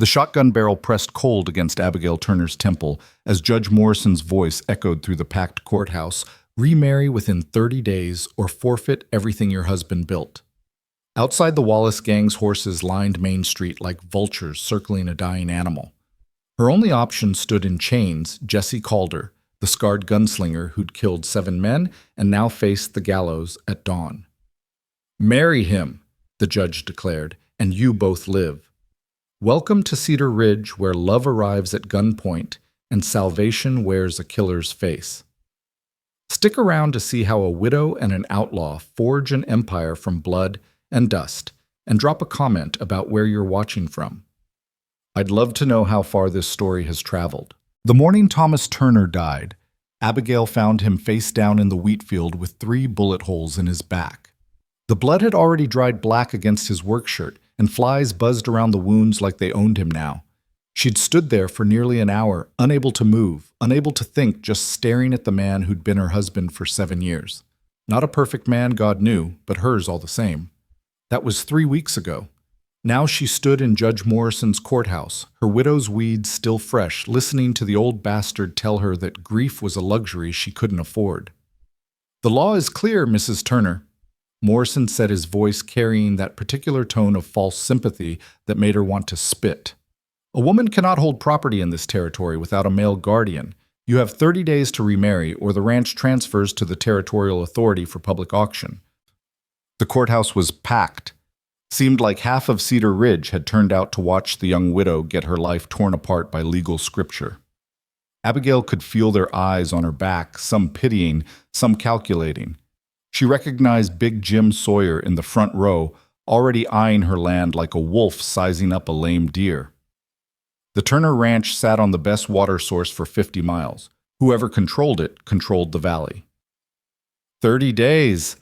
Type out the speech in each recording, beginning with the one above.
The shotgun barrel pressed cold against Abigail Turner's temple as Judge Morrison's voice echoed through the packed courthouse. Remarry within 30 days or forfeit everything your husband built. Outside, the Wallace gang's horses lined Main Street like vultures circling a dying animal. Her only option stood in chains Jesse Calder, the scarred gunslinger who'd killed 7 men and now faced the gallows at dawn. "Marry him," the judge declared, "and you both live. Welcome to Cedar Ridge, where love arrives at gunpoint and salvation wears a killer's face." Stick around to see how a widow and an outlaw forge an empire from blood and dust, and drop a comment about where you're watching from. I'd love to know how far this story has traveled. The morning Thomas Turner died, Abigail found him face down in the wheat field with 3 bullet holes in his back. The blood had already dried black against his work shirt, and flies buzzed around the wounds like they owned him now. She'd stood there for nearly an hour, unable to move, unable to think, just staring at the man who'd been her husband for 7 years. Not a perfect man, God knew, but hers all the same. That was 3 weeks ago. Now she stood in Judge Morrison's courthouse, her widow's weeds still fresh, listening to the old bastard tell her that grief was a luxury she couldn't afford. "The law is clear, Mrs. Turner." Morrison said, his voice carrying that particular tone of false sympathy that made her want to spit. "A woman cannot hold property in this territory without a male guardian. You have 30 days to remarry, or the ranch transfers to the territorial authority for public auction." The courthouse was packed. Seemed like half of Cedar Ridge had turned out to watch the young widow get her life torn apart by legal scripture. Abigail could feel their eyes on her back, some pitying, some calculating. She recognized Big Jim Sawyer in the front row, already eyeing her land like a wolf sizing up a lame deer. The Turner Ranch sat on the best water source for 50 miles. Whoever controlled it controlled the valley. 30 days,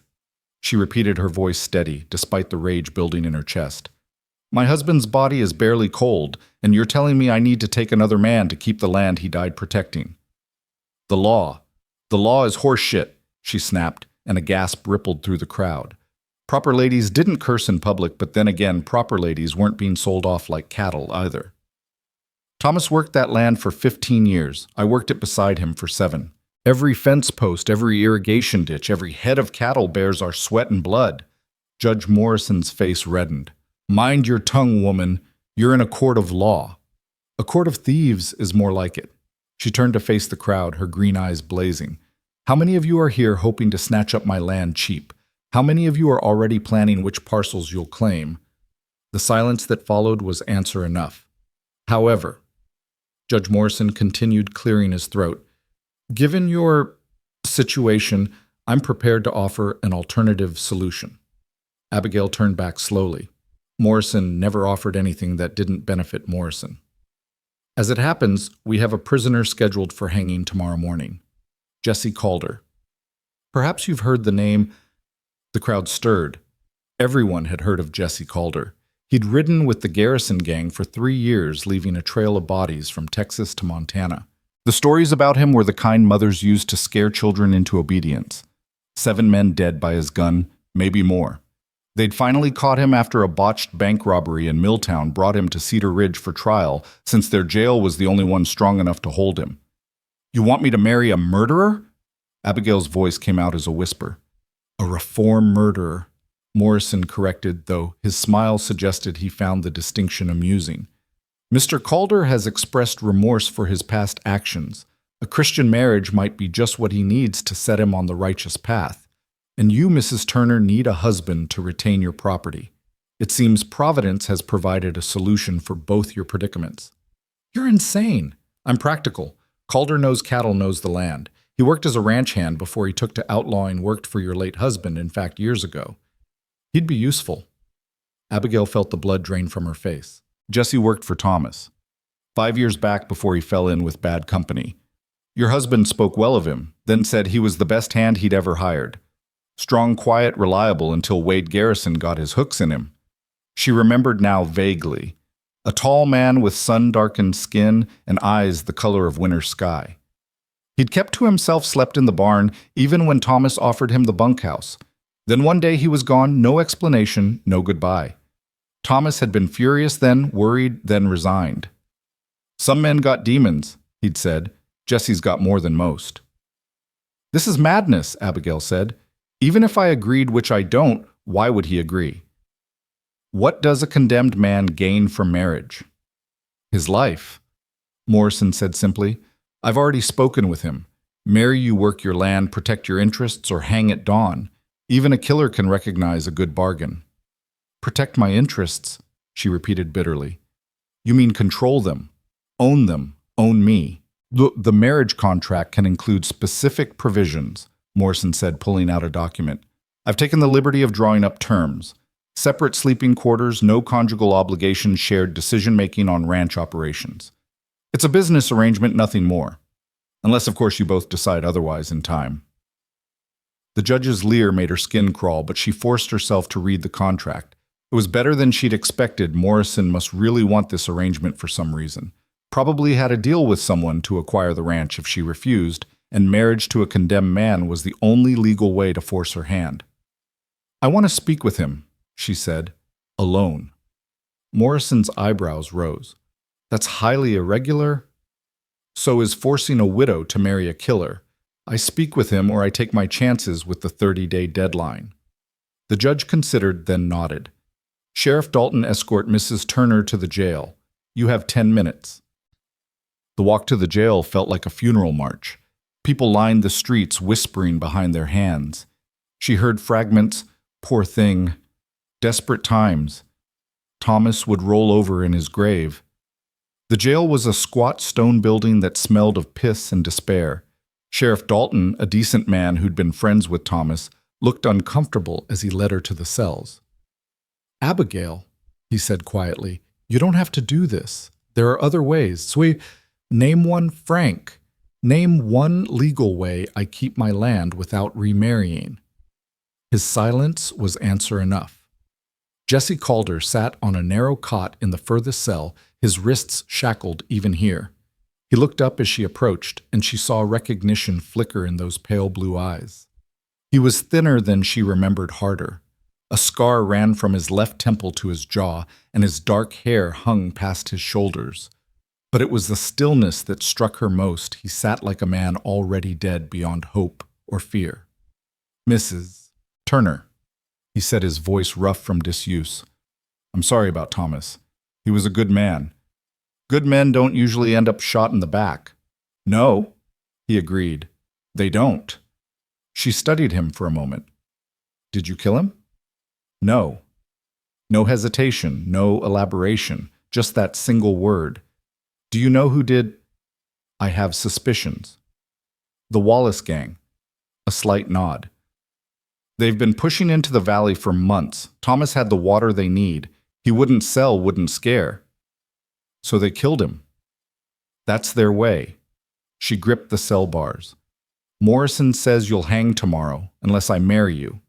she repeated, her voice steady, despite the rage building in her chest. "My husband's body is barely cold, and you're telling me I need to take another man to keep the land he died protecting." The law is horseshit," she snapped, and a gasp rippled through the crowd. Proper ladies didn't curse in public, but then again, proper ladies weren't being sold off like cattle either. "Thomas worked that land for 15 years. I worked it beside him for 7. Every fence post, every irrigation ditch, every head of cattle bears our sweat and blood." Judge Morrison's face reddened. "Mind your tongue, woman. You're in a court of law." "A court of thieves is more like it." She turned to face the crowd, her green eyes blazing. "How many of you are here hoping to snatch up my land cheap? How many of you are already planning which parcels you'll claim?" The silence that followed was answer enough. "However," Judge Morrison continued, clearing his throat, "given your situation, I'm prepared to offer an alternative solution." Abigail turned back slowly. Morrison never offered anything that didn't benefit Morrison. "As it happens, we have a prisoner scheduled for hanging tomorrow morning. Jesse Calder. Perhaps you've heard the name." The crowd stirred. Everyone had heard of Jesse Calder. He'd ridden with the Garrison gang for 3 years, leaving a trail of bodies from Texas to Montana. The stories about him were the kind mothers used to scare children into obedience. 7 men dead by his gun, maybe more. They'd finally caught him after a botched bank robbery in Milltown brought him to Cedar Ridge for trial, since their jail was the only one strong enough to hold him. "You want me to marry a murderer?" Abigail's voice came out as a whisper. "A reform murderer," Morrison corrected, though his smile suggested he found the distinction amusing. "Mr. Calder has expressed remorse for his past actions. A Christian marriage might be just what he needs to set him on the righteous path. And you, Mrs. Turner, need a husband to retain your property. It seems Providence has provided a solution for both your predicaments." "You're insane." "I'm practical. Calder knows cattle knows the land. He worked as a ranch hand before he took to outlawing, worked for your late husband, in fact, years ago. He'd be useful." Abigail felt the blood drain from her face. "Jesse worked for Thomas 5 years back before he fell in with bad company. Your husband spoke well of him, then said he was the best hand he'd ever hired. Strong, quiet, reliable until Wade Garrison got his hooks in him." She remembered now vaguely. A tall man with sun-darkened skin and eyes the color of winter sky. He'd kept to himself, slept in the barn, even when Thomas offered him the bunkhouse. Then one day he was gone, no explanation, no goodbye. Thomas had been furious then, worried, then resigned. Some men got demons, he'd said. Jesse's got more than most. This is madness, Abigail said. Even if I agreed, which I don't, why would he agree? What does a condemned man gain from marriage? His life, Morrison said simply. I've already spoken with him. Marry you, work your land, protect your interests, or hang at dawn. Even a killer can recognize a good bargain. Protect my interests, she repeated bitterly. You mean control them, own me. The marriage contract can include specific provisions, Morrison said, pulling out a document. I've taken the liberty of drawing up terms. Separate sleeping quarters, no conjugal obligations, shared decision-making on ranch operations. It's a business arrangement, nothing more. Unless, of course, you both decide otherwise in time. The judge's leer made her skin crawl, but she forced herself to read the contract. It was better than she'd expected. Morrison must really want this arrangement for some reason. Probably had a deal with someone to acquire the ranch if she refused, and marriage to a condemned man was the only legal way to force her hand. I want to speak with him, she said, alone. Morrison's eyebrows rose. That's highly irregular. So is forcing a widow to marry a killer. I speak with him or I take my chances with the 30-day deadline. The judge considered, then nodded. Sheriff Dalton, escort Mrs. Turner to the jail. You have 10 minutes. The walk to the jail felt like a funeral march. People lined the streets, whispering behind their hands. She heard fragments, poor thing, desperate times. Thomas would roll over in his grave. The jail was a squat stone building that smelled of piss and despair. Sheriff Dalton, a decent man who'd been friends with Thomas, looked uncomfortable as he led her to the cells. Abigail, he said quietly, you don't have to do this. There are other ways. Sweet, name one, Frank. Name one legal way I keep my land without remarrying. His silence was answer enough. Jesse Calder sat on a narrow cot in the furthest cell, his wrists shackled even here. He looked up as she approached, and she saw recognition flicker in those pale blue eyes. He was thinner than she remembered, harder. A scar ran from his left temple to his jaw, and his dark hair hung past his shoulders. But it was the stillness that struck her most. He sat like a man already dead beyond hope or fear. Mrs. Turner, he said, his voice rough from disuse. I'm sorry about Thomas. He was a good man. Good men don't usually end up shot in the back. No, he agreed. They don't. She studied him for a moment. Did you kill him? No. No hesitation, no elaboration, just that single word. Do you know who did? I have suspicions. The Wallace gang. A slight nod. They've been pushing into the valley for months. Thomas had the water they need. He wouldn't sell, wouldn't scare. So they killed him. That's their way. She gripped the cell bars. Morrison says you'll hang tomorrow, unless I marry you.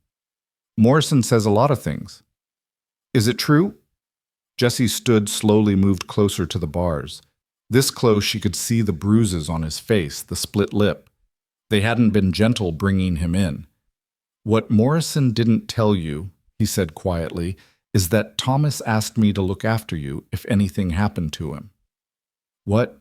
Morrison says a lot of things. Is it true? Jesse stood, slowly moved closer to the bars. This close she could see the bruises on his face, the split lip. They hadn't been gentle bringing him in. What Morrison didn't tell you, he said quietly, is that Thomas asked me to look after you if anything happened to him. What?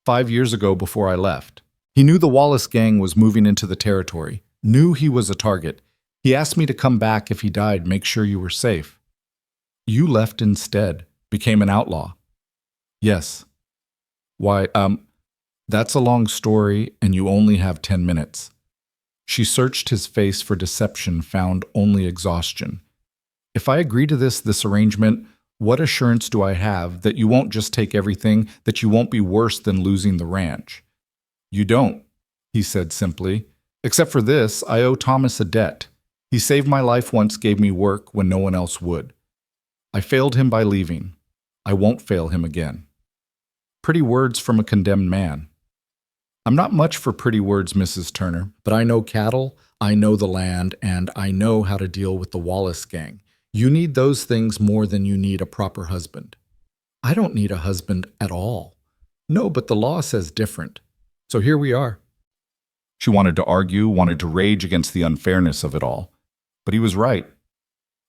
5 years ago before I left. He knew the Wallace gang was moving into the territory, knew he was a target. He asked me to come back if he died, make sure you were safe. You left instead, became an outlaw. Yes. Why, that's a long story and you only have 10 minutes. She searched his face for deception, found only exhaustion. If I agree to this arrangement, what assurance do I have that you won't just take everything, that you won't be worse than losing the ranch? You don't, he said simply. Except for this, I owe Thomas a debt. He saved my life once, gave me work when no one else would. I failed him by leaving. I won't fail him again. Pretty words from a condemned man. I'm not much for pretty words, Mrs. Turner, but I know cattle, I know the land, and I know how to deal with the Wallace gang. You need those things more than you need a proper husband. I don't need a husband at all. No, but the law says different. So here we are. She wanted to argue, wanted to rage against the unfairness of it all. But he was right.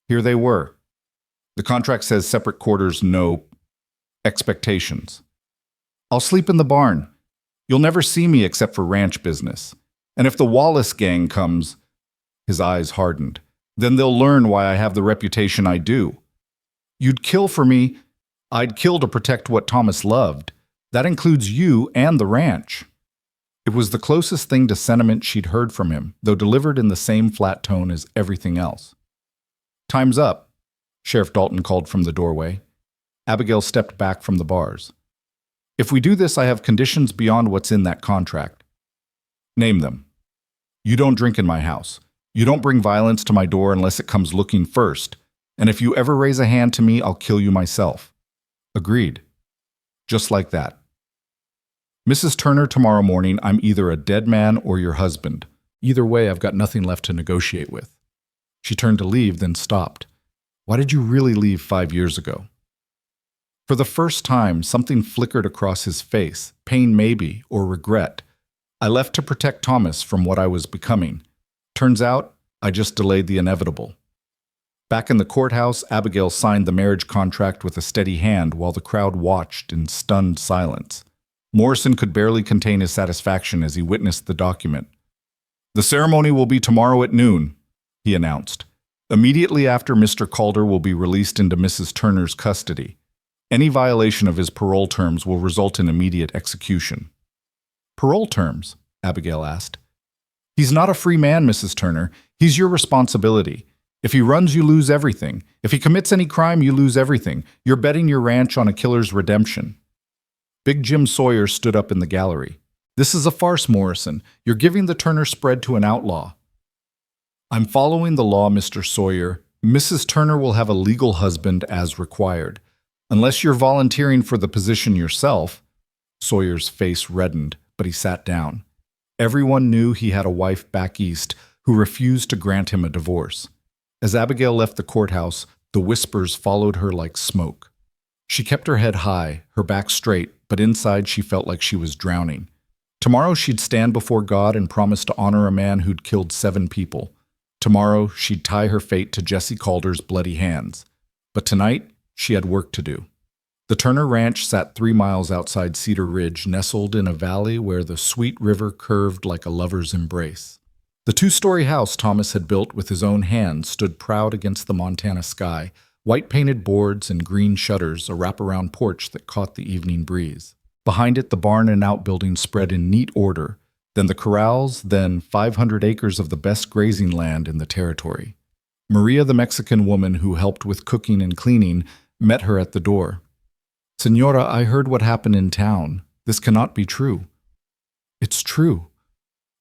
Here they were. The contract says separate quarters, no expectations. I'll sleep in the barn. You'll never see me except for ranch business. And if the Wallace gang comes, his eyes hardened, then they'll learn why I have the reputation I do. You'd kill for me. I'd kill to protect what Thomas loved. That includes you and the ranch. It was the closest thing to sentiment she'd heard from him, though delivered in the same flat tone as everything else. Time's up, Sheriff Dalton called from the doorway. Abigail stepped back from the bars. If we do this, I have conditions beyond what's in that contract. Name them. You don't drink in my house. You don't bring violence to my door unless it comes looking first. And if you ever raise a hand to me, I'll kill you myself. Agreed. Just like that. Mrs. Turner, tomorrow morning, I'm either a dead man or your husband. Either way, I've got nothing left to negotiate with. She turned to leave, then stopped. Why did you really leave 5 years ago? For the first time, something flickered across his face, pain maybe, or regret. I left to protect Thomas from what I was becoming. Turns out, I just delayed the inevitable. Back in the courthouse, Abigail signed the marriage contract with a steady hand while the crowd watched in stunned silence. Morrison could barely contain his satisfaction as he witnessed the document. The ceremony will be tomorrow at noon, he announced. Immediately after, Mr. Calder will be released into Mrs. Turner's custody. Any violation of his parole terms will result in immediate execution. Parole terms? Abigail asked. He's not a free man, Mrs. Turner. He's your responsibility. If he runs, you lose everything. If he commits any crime, you lose everything. You're betting your ranch on a killer's redemption. Big Jim Sawyer stood up in the gallery. This is a farce, Morrison. You're giving the Turner spread to an outlaw. I'm following the law, Mr. Sawyer. Mrs. Turner will have a legal husband as required. Unless you're volunteering for the position yourself. Sawyer's face reddened, but he sat down. Everyone knew he had a wife back east who refused to grant him a divorce. As Abigail left the courthouse, the whispers followed her like smoke. She kept her head high, her back straight, but inside she felt like she was drowning. Tomorrow she'd stand before God and promise to honor a man who'd killed 7 people. Tomorrow she'd tie her fate to Jesse Calder's bloody hands. But tonight, she had work to do. The Turner Ranch sat 3 miles outside Cedar Ridge, nestled in a valley where the sweet river curved like a lover's embrace. The 2-story house Thomas had built with his own hands stood proud against the Montana sky, white-painted boards and green shutters, a wraparound porch that caught the evening breeze. Behind it, the barn and outbuilding spread in neat order, then the corrals, then 500 acres of the best grazing land in the territory. Maria, the Mexican woman who helped with cooking and cleaning, met her at the door. Senora, I heard what happened in town. This cannot be true. It's true.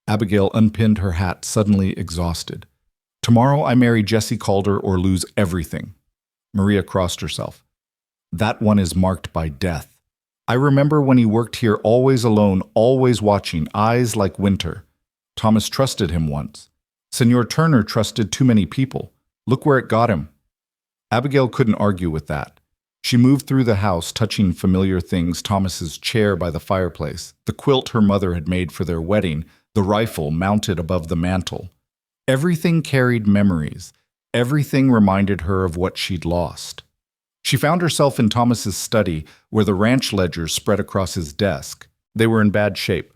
Abigail unpinned her hat, suddenly exhausted. Tomorrow I marry Jesse Calder or lose everything. Maria crossed herself. That one is marked by death. I remember when he worked here always alone, always watching, eyes like winter. Thomas trusted him once. Senor Turner trusted too many people. Look where it got him. Abigail couldn't argue with that. She moved through the house, touching familiar things, Thomas's chair by the fireplace, the quilt her mother had made for their wedding, the rifle mounted above the mantel. Everything carried memories. Everything reminded her of what she'd lost. She found herself in Thomas's study, where the ranch ledgers spread across his desk. They were in bad shape.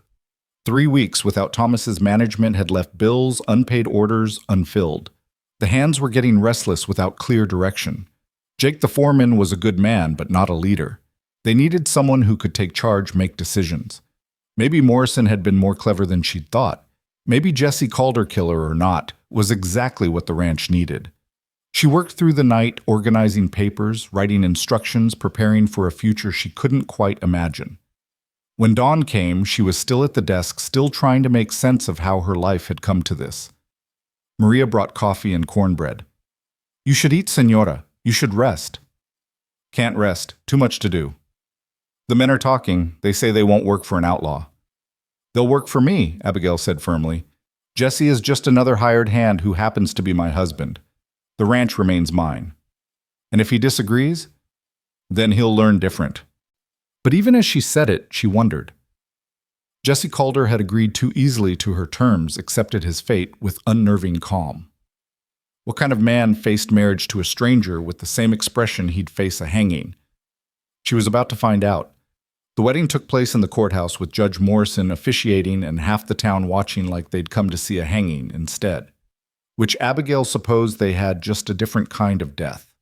3 weeks without Thomas's management had left bills, unpaid orders, unfilled. The hands were getting restless without clear direction. Jake the foreman was a good man, but not a leader. They needed someone who could take charge, make decisions. Maybe Morrison had been more clever than she'd thought. Maybe Jesse Calder, killer or not, was exactly what the ranch needed. She worked through the night, organizing papers, writing instructions, preparing for a future she couldn't quite imagine. When dawn came, she was still at the desk, still trying to make sense of how her life had come to this. Maria brought coffee and cornbread. You should eat, Senora. You should rest. Can't rest. Too much to do. The men are talking. They say they won't work for an outlaw. They'll work for me, Abigail said firmly. Jesse is just another hired hand who happens to be my husband. The ranch remains mine. And if he disagrees, then he'll learn different. But even as she said it, she wondered. Jesse Calder had agreed too easily to her terms, accepted his fate with unnerving calm. What kind of man faced marriage to a stranger with the same expression he'd face a hanging? She was about to find out. The wedding took place in the courthouse with Judge Morrison officiating and half the town watching like they'd come to see a hanging instead, which Abigail supposed they had just a different kind of death.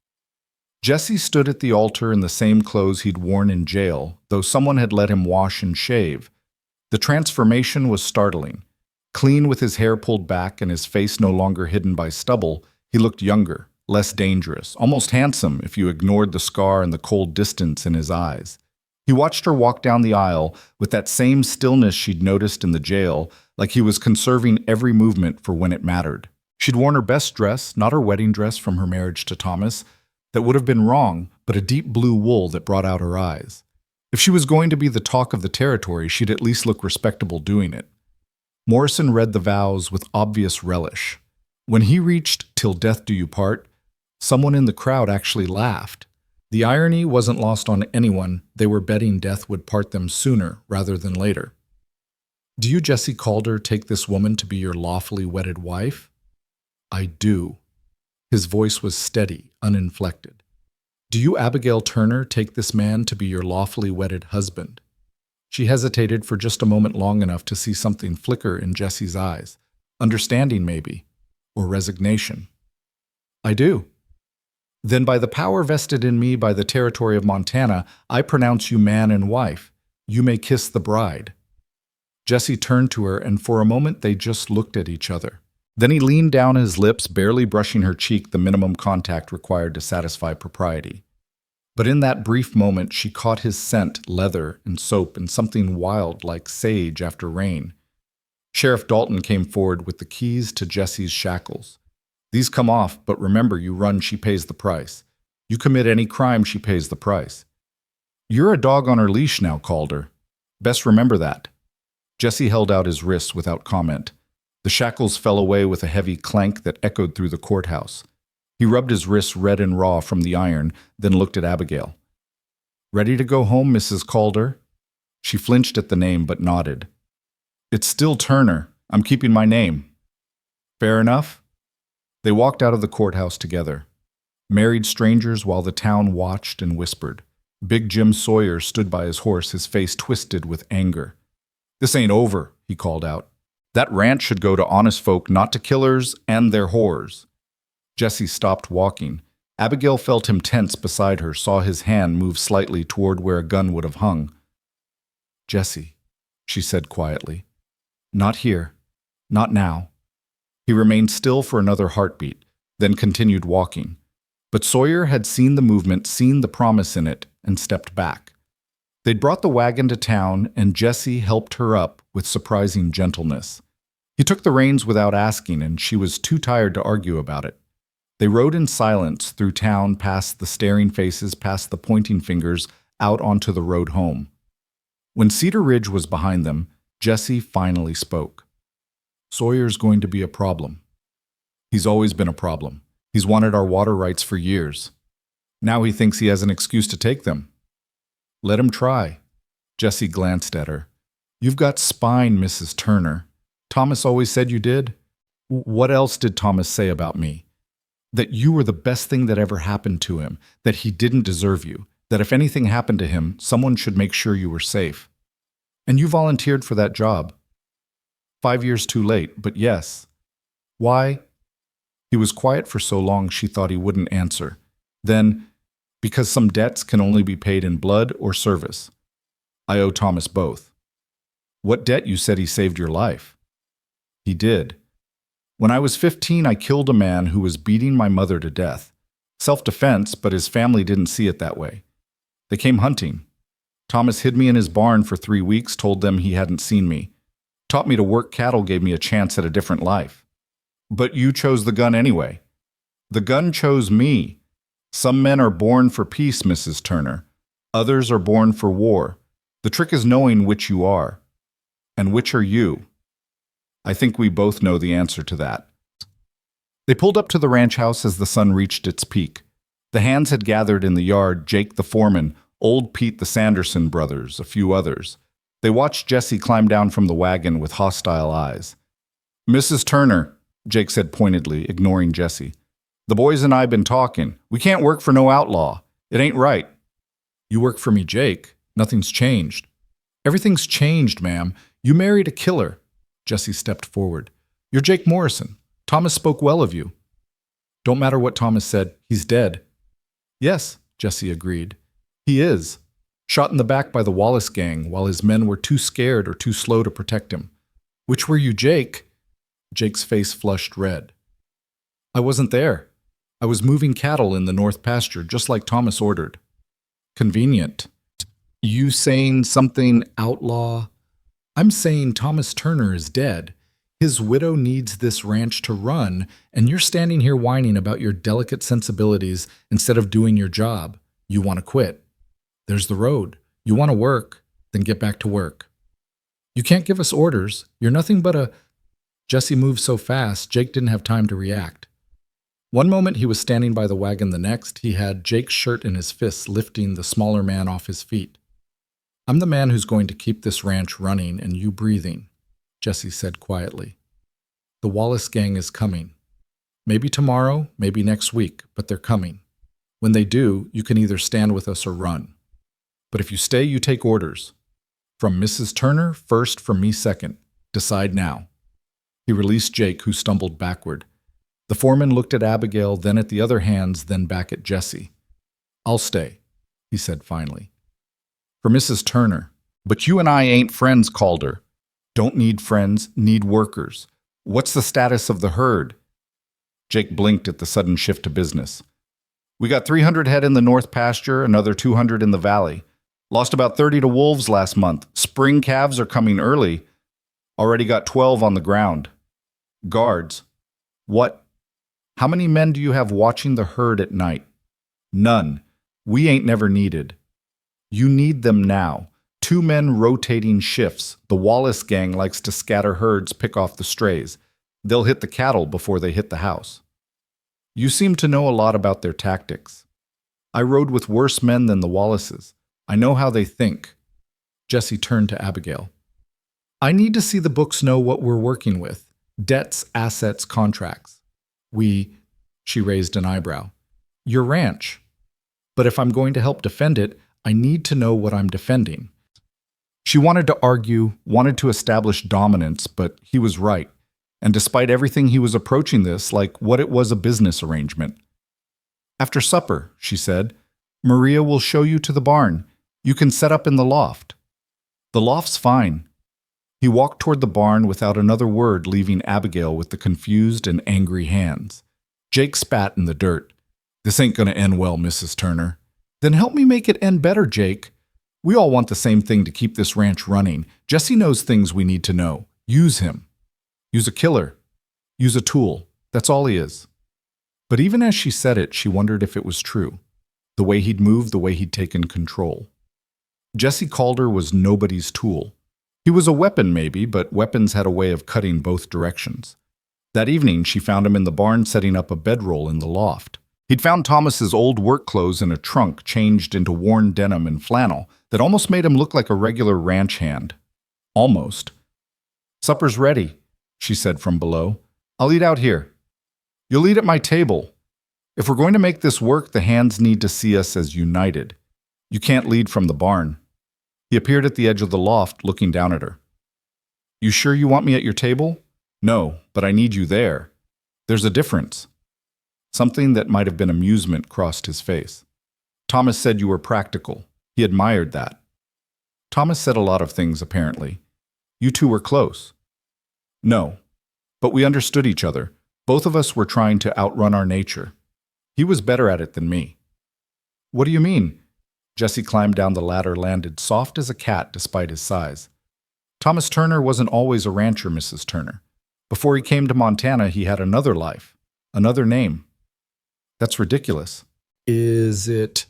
Jesse stood at the altar in the same clothes he'd worn in jail, though someone had let him wash and shave. The transformation was startling. Clean with his hair pulled back and his face no longer hidden by stubble, he looked younger, less dangerous, almost handsome if you ignored the scar and the cold distance in his eyes. He watched her walk down the aisle with that same stillness she'd noticed in the jail, like he was conserving every movement for when it mattered. She'd worn her best dress, not her wedding dress from her marriage to Thomas, that would have been wrong, but a deep blue wool that brought out her eyes. If she was going to be the talk of the territory, she'd at least look respectable doing it. Morrison read the vows with obvious relish. When he reached "Till death do you part," someone in the crowd actually laughed. The irony wasn't lost on anyone. They were betting death would part them sooner rather than later. "Do you, Jesse Calder, take this woman to be your lawfully wedded wife?" "I do." His voice was steady, uninflected. "Do you, Abigail Turner, take this man to be your lawfully wedded husband?" She hesitated for just a moment long enough to see something flicker in Jesse's eyes. Understanding, maybe, or resignation. "I do." "Then by the power vested in me by the territory of Montana, I pronounce you man and wife. You may kiss the bride." Jesse turned to her, and for a moment they just looked at each other. Then he leaned down his lips, barely brushing her cheek, the minimum contact required to satisfy propriety. But in that brief moment, she caught his scent, leather and soap, and something wild like sage after rain. Sheriff Dalton came forward with the keys to Jesse's shackles. "These come off, but remember, you run, she pays the price. You commit any crime, she pays the price. You're a dog on her leash now, Calder. Best remember that." Jesse held out his wrists without comment. The shackles fell away with a heavy clank that echoed through the courthouse. He rubbed his wrists red and raw from the iron, then looked at Abigail. "Ready to go home, Mrs. Calder?" She flinched at the name but nodded. "It's still Turner. I'm keeping my name." "Fair enough." They walked out of the courthouse together, married strangers while the town watched and whispered. Big Jim Sawyer stood by his horse, his face twisted with anger. "This ain't over," he called out. "That ranch should go to honest folk, not to killers and their whores." Jesse stopped walking. Abigail felt him tense beside her, saw his hand move slightly toward where a gun would have hung. "Jesse," she said quietly. "Not here. Not now." He remained still for another heartbeat, then continued walking. But Sawyer had seen the movement, seen the promise in it, and stepped back. They'd brought the wagon to town, and Jesse helped her up with surprising gentleness. He took the reins without asking, and she was too tired to argue about it. They rode in silence through town, past the staring faces, past the pointing fingers, out onto the road home. When Cedar Ridge was behind them, Jesse finally spoke. "Sawyer's going to be a problem. He's always been a problem. He's wanted our water rights for years. Now he thinks he has an excuse to take them." "Let him try." Jesse glanced at her. "You've got spine, Mrs. Turner. Thomas always said you did." "What else did Thomas say about me?" "That you were the best thing that ever happened to him, that he didn't deserve you, that if anything happened to him, someone should make sure you were safe. And you volunteered for that job. 5 years too late, but yes." "Why?" He was quiet for so long she thought he wouldn't answer. Then, "Because some debts can only be paid in blood or service. I owe Thomas both." "What debt? You said he saved your life." "He did. When I was 15, I killed a man who was beating my mother to death. Self-defense, but his family didn't see it that way. They came hunting. Thomas hid me in his barn for 3 weeks, told them he hadn't seen me. Taught me to work cattle, gave me a chance at a different life. But you chose the gun anyway." "The gun chose me. Some men are born for peace, Mrs. Turner. Others are born for war. The trick is knowing which you are. And which are you?" "I think we both know the answer to that." They pulled up to the ranch house as the sun reached its peak. The hands had gathered in the yard, Jake the foreman, old Pete the Sanderson brothers, a few others. They watched Jesse climb down from the wagon with hostile eyes. "Mrs. Turner," Jake said pointedly, ignoring Jesse. The boys and I been talking. We can't work for no outlaw. It ain't right. You work for me, Jake. Nothing's changed. Everything's changed, ma'am. You married a killer. Jesse stepped forward. You're Jake Morrison. Thomas spoke well of you. Don't matter what Thomas said. He's dead. Yes, Jesse agreed. He is. Shot in the back by the Wallace gang while his men were too scared or too slow to protect him. Which were you, Jake? Jake's face flushed red. I wasn't there. I was moving cattle in the north pasture just like Thomas ordered. Convenient. You saying something, outlaw? I'm saying Thomas Turner is dead. His widow needs this ranch to run, and you're standing here whining about your delicate sensibilities instead of doing your job. You want to quit. There's the road. You want to work, then get back to work. You can't give us orders. You're nothing but a... Jesse moved so fast, Jake didn't have time to react. One moment he was standing by the wagon, the next he had Jake's shirt in his fists lifting the smaller man off his feet. I'm the man who's going to keep this ranch running and you breathing, Jesse said quietly. The Wallace gang is coming. Maybe tomorrow, maybe next week, but they're coming. When they do, you can either stand with us or run. But if you stay, you take orders. From Mrs. Turner, first, from me second. Decide now. He released Jake, who stumbled backward. The foreman looked at Abigail, then at the other hands, then back at Jesse. I'll stay, he said finally. For Mrs. Turner. But you and I ain't friends, Calder. Don't need friends, need workers. What's the status of the herd? Jake blinked at the sudden shift to business. We got 300 head in the north pasture, another 200 in the valley. Lost about 30 to wolves last month. Spring calves are coming early. Already got 12 on the ground. Guards. What? How many men do you have watching the herd at night? None. We ain't never needed. You need them now. 2 men rotating shifts. The Wallace gang likes to scatter herds, pick off the strays. They'll hit the cattle before they hit the house. You seem to know a lot about their tactics. I rode with worse men than the Wallaces. I know how they think. Jesse turned to Abigail. I need to see the books know what we're working with. Debts, assets, contracts. She raised an eyebrow. Your ranch. But if I'm going to help defend it, I need to know what I'm defending. She wanted to argue, wanted to establish dominance, but he was right. And despite everything, he was approaching this like what it was, a business arrangement. After supper, she said, Maria will show you to the barn. You can set up in the loft. The loft's fine. He walked toward the barn without another word, leaving Abigail with the confused and angry hands. Jake spat in the dirt. This ain't gonna end well, Mrs. Turner. Then help me make it end better, Jake. We all want the same thing to keep this ranch running. Jesse knows things we need to know. Use him. Use a killer. Use a tool. That's all he is. But even as she said it, she wondered if it was true. The way he'd moved, the way he'd taken control. Jesse Calder was nobody's tool. He was a weapon, maybe, but weapons had a way of cutting both directions. That evening, she found him in the barn setting up a bedroll in the loft. He'd found Thomas's old work clothes in a trunk changed into worn denim and flannel that almost made him look like a regular ranch hand. Almost. Supper's ready, she said from below. I'll eat out here. You'll eat at my table. If we're going to make this work, the hands need to see us as united. You can't lead from the barn. He appeared at the edge of the loft, looking down at her. You sure you want me at your table? No, but I need you there. There's a difference. Something that might have been amusement crossed his face. Thomas said you were practical. He admired that. Thomas said a lot of things, apparently. You two were close. No, but we understood each other. Both of us were trying to outrun our nature. He was better at it than me. What do you mean? Jesse climbed down the ladder, landed soft as a cat despite his size. Thomas Turner wasn't always a rancher, Mrs. Turner. Before he came to Montana, he had another life, another name. That's ridiculous. Is it?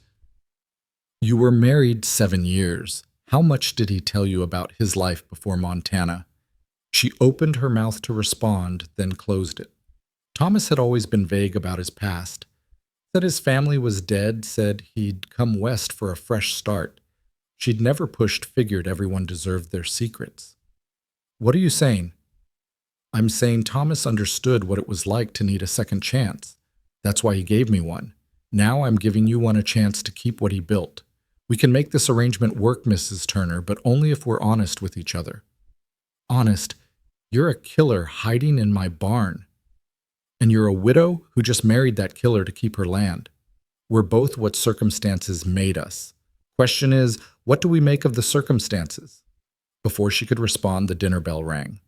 You were married 7 years. How much did he tell you about his life before Montana? She opened her mouth to respond, then closed it. Thomas had always been vague about his past. Said his family was dead, said he'd come west for a fresh start. She'd never figured everyone deserved their secrets. What are you saying? I'm saying Thomas understood what it was like to need a second chance. That's why he gave me one. Now I'm giving you one a chance to keep what he built. We can make this arrangement work, Mrs. Turner, but only if we're honest with each other. Honest? You're a killer hiding in my barn. And you're a widow who just married that killer to keep her land. We're both what circumstances made us. Question is, what do we make of the circumstances? Before she could respond, the dinner bell rang.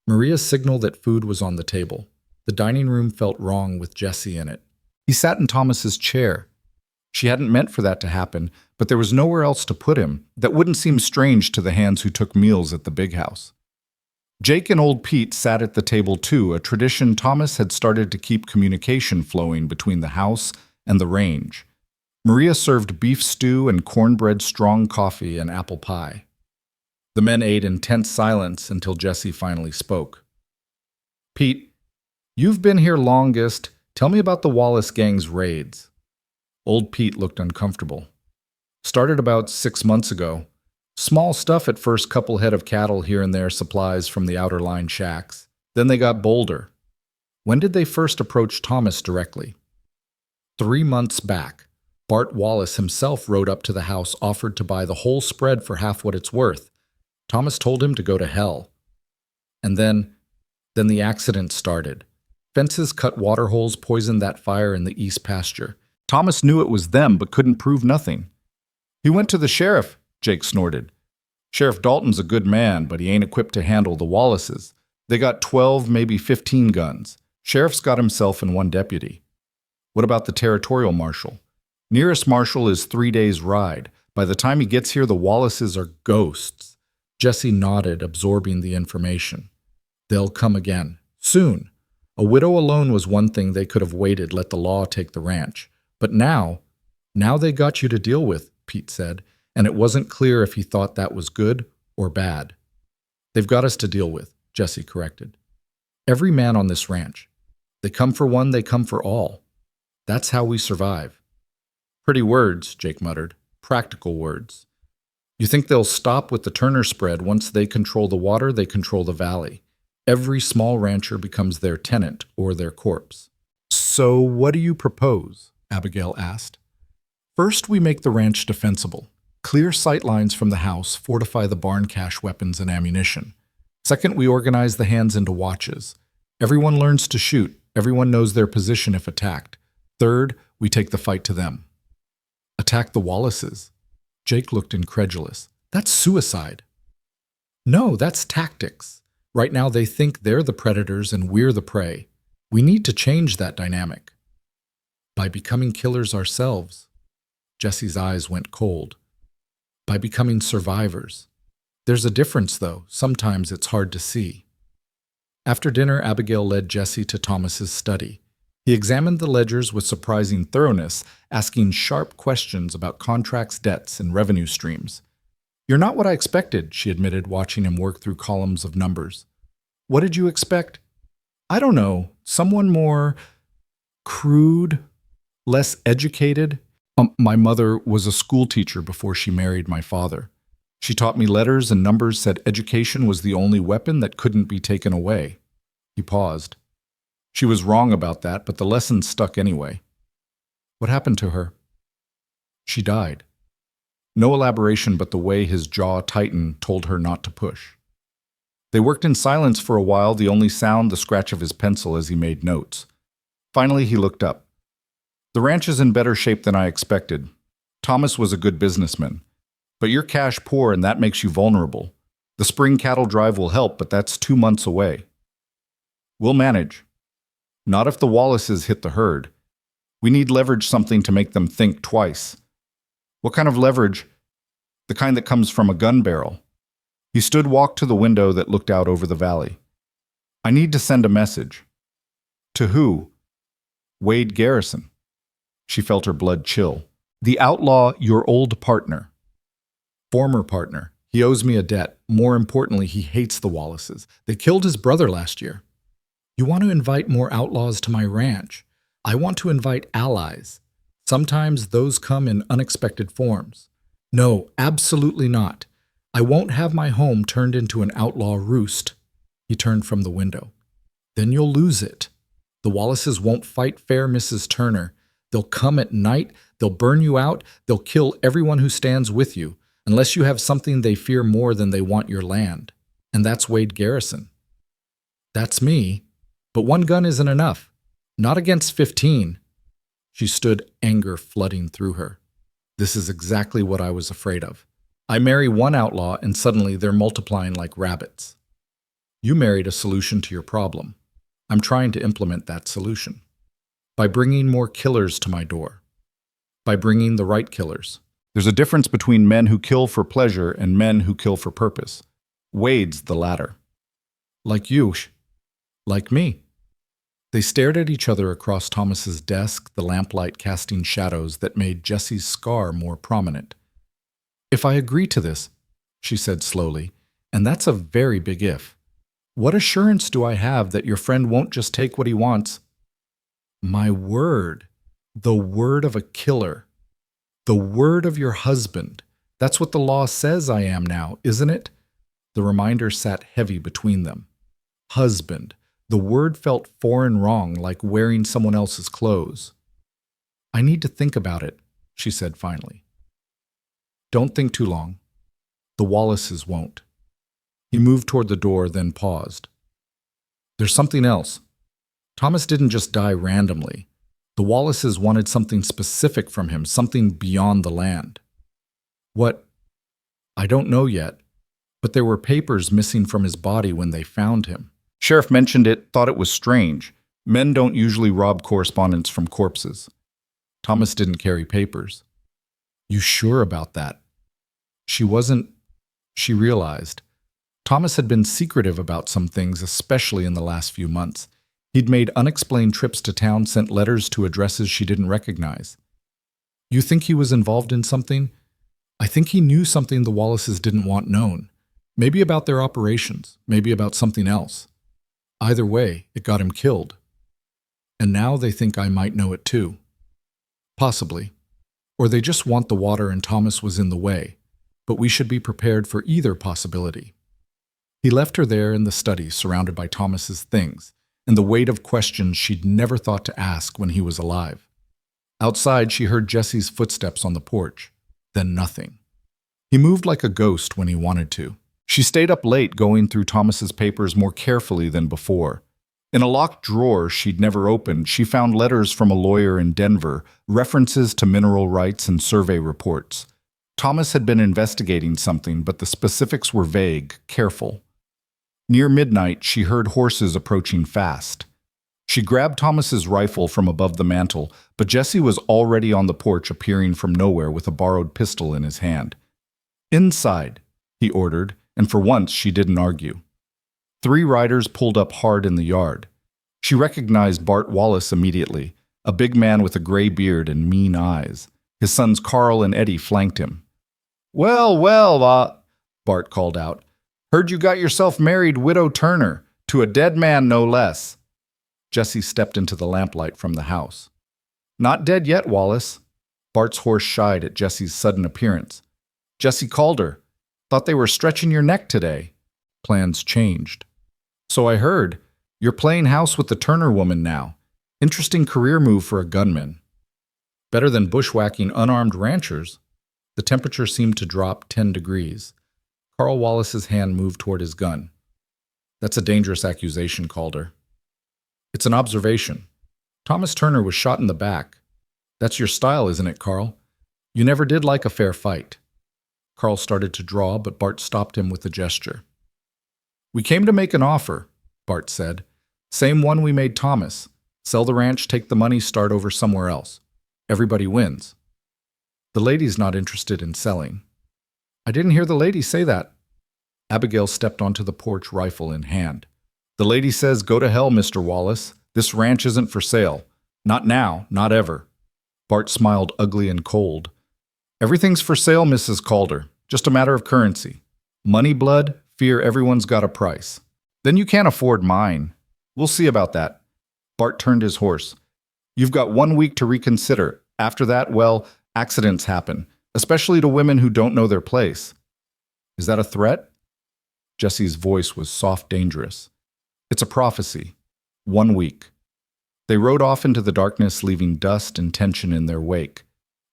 Maria signaled that food was on the table. The dining room felt wrong with Jesse in it. He sat in Thomas's chair. She hadn't meant for that to happen, but there was nowhere else to put him that wouldn't seem strange to the hands who took meals at the big house. Jake and old Pete sat at the table too, a tradition Thomas had started to keep communication flowing between the house and the range. Maria served beef stew and cornbread strong coffee and apple pie. The men ate in tense silence until Jesse finally spoke. Pete, you've been here longest. Tell me about the Wallace gang's raids. Old Pete looked uncomfortable. Started about 6 months ago. Small stuff at first, couple head of cattle here and there, supplies from the outer line shacks. Then they got bolder. When did they first approach Thomas directly? 3 months back. Bart Wallace himself rode up to the house, offered to buy the whole spread for half what it's worth. Thomas told him to go to hell. And then the accident started. Fences cut water holes, poisoned that fire in the east pasture. Thomas knew it was them, but couldn't prove nothing. He went to the sheriff, Jake snorted. Sheriff Dalton's a good man, but he ain't equipped to handle the Wallaces. They got 12, maybe 15 guns. Sheriff's got himself and one deputy. What about the territorial marshal? Nearest marshal is 3 days' ride. By the time he gets here, the Wallaces are ghosts. Jesse nodded, absorbing the information. They'll come again. Soon. A widow alone was one thing. They could have waited, let the law take the ranch. But now they got you to deal with, Pete said, and it wasn't clear if he thought that was good or bad. They've got us to deal with, Jesse corrected. Every man on this ranch. They come for one, they come for all. That's how we survive. Pretty words, Jake muttered. Practical words. You think they'll stop with the Turner spread? Once they control the water, they control the valley. Every small rancher becomes their tenant or their corpse. So what do you propose? Abigail asked. First, we make the ranch defensible. Clear sight lines from the house, fortify the barn cache weapons and ammunition. Second, we organize the hands into watches. Everyone learns to shoot. Everyone knows their position if attacked. Third, we take the fight to them. Attack the Wallaces. Jake looked incredulous. That's suicide. No, that's tactics. Right now they think they're the predators and we're the prey. We need to change that dynamic. By becoming killers ourselves. Jesse's eyes went cold. By becoming survivors. There's a difference, though. Sometimes it's hard to see. After dinner, Abigail led Jesse to Thomas's study. He examined the ledgers with surprising thoroughness, asking sharp questions about contracts, debts, and revenue streams. You're not what I expected, she admitted, watching him work through columns of numbers. What did you expect? I don't know. Someone more crude, less educated. My mother was a school teacher before she married my father. She taught me letters and numbers, said education was the only weapon that couldn't be taken away. He paused. She was wrong about that, but the lesson stuck anyway. What happened to her? She died. No elaboration, but the way his jaw tightened told her not to push. They worked in silence for a while, the only sound the scratch of his pencil as he made notes. Finally, he looked up. The ranch is in better shape than I expected. Thomas was a good businessman. But you're cash poor and that makes you vulnerable. The spring cattle drive will help, but that's 2 months away. We'll manage. Not if the Wallaces hit the herd. We need leverage, something to make them think twice. What kind of leverage? The kind that comes from a gun barrel. He walked to the window that looked out over the valley. I need to send a message. To who? Wade Garrison. She felt her blood chill. The outlaw, your old partner. Former partner. He owes me a debt. More importantly, he hates the Wallaces. They killed his brother last year. You want to invite more outlaws to my ranch. I want to invite allies. Sometimes those come in unexpected forms. No, absolutely not. I won't have my home turned into an outlaw roost. He turned from the window. Then you'll lose it. The Wallaces won't fight fair, Mrs. Turner. They'll come at night, they'll burn you out, they'll kill everyone who stands with you, unless you have something they fear more than they want your land. And that's Wade Garrison. That's me. But one gun isn't enough. Not against 15. She stood, anger flooding through her. This is exactly what I was afraid of. I marry one outlaw and suddenly they're multiplying like rabbits. You married a solution to your problem. I'm trying to implement that solution. By bringing more killers to my door. By bringing the right killers. There's a difference between men who kill for pleasure and men who kill for purpose. Wade's the latter. Like you. Like me. They stared at each other across Thomas's desk, the lamplight casting shadows that made Jesse's scar more prominent. If I agree to this, she said slowly, and that's a very big if, what assurance do I have that your friend won't just take what he wants? My word, the word of a killer, the word of your husband. That's what the law says I am now, isn't it? The reminder sat heavy between them. Husband. The word felt foreign wrong, like wearing someone else's clothes. I need to think about it, she said finally. Don't think too long. The Wallaces won't. He moved toward the door, then paused. There's something else. Thomas didn't just die randomly. The Wallaces wanted something specific from him, something beyond the land. What? I don't know yet, but there were papers missing from his body when they found him. Sheriff mentioned it, thought it was strange. Men don't usually rob correspondence from corpses. Thomas didn't carry papers. You sure about that? She wasn't. She realized. Thomas had been secretive about some things, especially in the last few months. He'd made unexplained trips to town, sent letters to addresses she didn't recognize. You think he was involved in something? I think he knew something the Wallaces didn't want known. Maybe about their operations, maybe about something else. Either way, it got him killed. And now they think I might know it too. Possibly. Or they just want the water and Thomas was in the way. But we should be prepared for either possibility. He left her there in the study, surrounded by Thomas's things, and the weight of questions she'd never thought to ask when he was alive. Outside, she heard Jesse's footsteps on the porch. Then nothing. He moved like a ghost when he wanted to. She stayed up late going through Thomas's papers more carefully than before. In a locked drawer she'd never opened, she found letters from a lawyer in Denver, references to mineral rights and survey reports. Thomas had been investigating something, but the specifics were vague, careful. Near midnight, she heard horses approaching fast. She grabbed Thomas's rifle from above the mantel, but Jesse was already on the porch, appearing from nowhere with a borrowed pistol in his hand. Inside, he ordered, and for once she didn't argue. 3 riders pulled up hard in the yard. She recognized Bart Wallace immediately, a big man with a gray beard and mean eyes. His sons Carl and Eddie flanked him. Well, Bart called out. Heard you got yourself married, Widow Turner, to a dead man no less. Jesse stepped into the lamplight from the house. Not dead yet, Wallace. Bart's horse shied at Jesse's sudden appearance. Jesse called her. Thought they were stretching your neck today. Plans changed. So I heard. You're playing house with the Turner woman now. Interesting career move for a gunman. Better than bushwhacking unarmed ranchers. The temperature seemed to drop 10 degrees. Carl Wallace's hand moved toward his gun. That's a dangerous accusation, Calder. It's an observation. Thomas Turner was shot in the back. That's your style, isn't it, Carl? You never did like a fair fight. Carl started to draw, but Bart stopped him with a gesture. We came to make an offer, Bart said. Same one we made Thomas. Sell the ranch, take the money, start over somewhere else. Everybody wins. The lady's not interested in selling. I didn't hear the lady say that. Abigail stepped onto the porch, rifle in hand. The lady says, go to hell, Mr. Wallace. This ranch isn't for sale. Not now, not ever. Bart smiled ugly and cold. Everything's for sale, Mrs. Calder. Just a matter of currency. Money, blood, fear, everyone's got a price. Then you can't afford mine. We'll see about that. Bart turned his horse. You've got 1 week to reconsider. After that, well, accidents happen, especially to women who don't know their place. Is that a threat? Jesse's voice was soft, dangerous. It's a prophecy. 1 week. They rode off into the darkness, leaving dust and tension in their wake.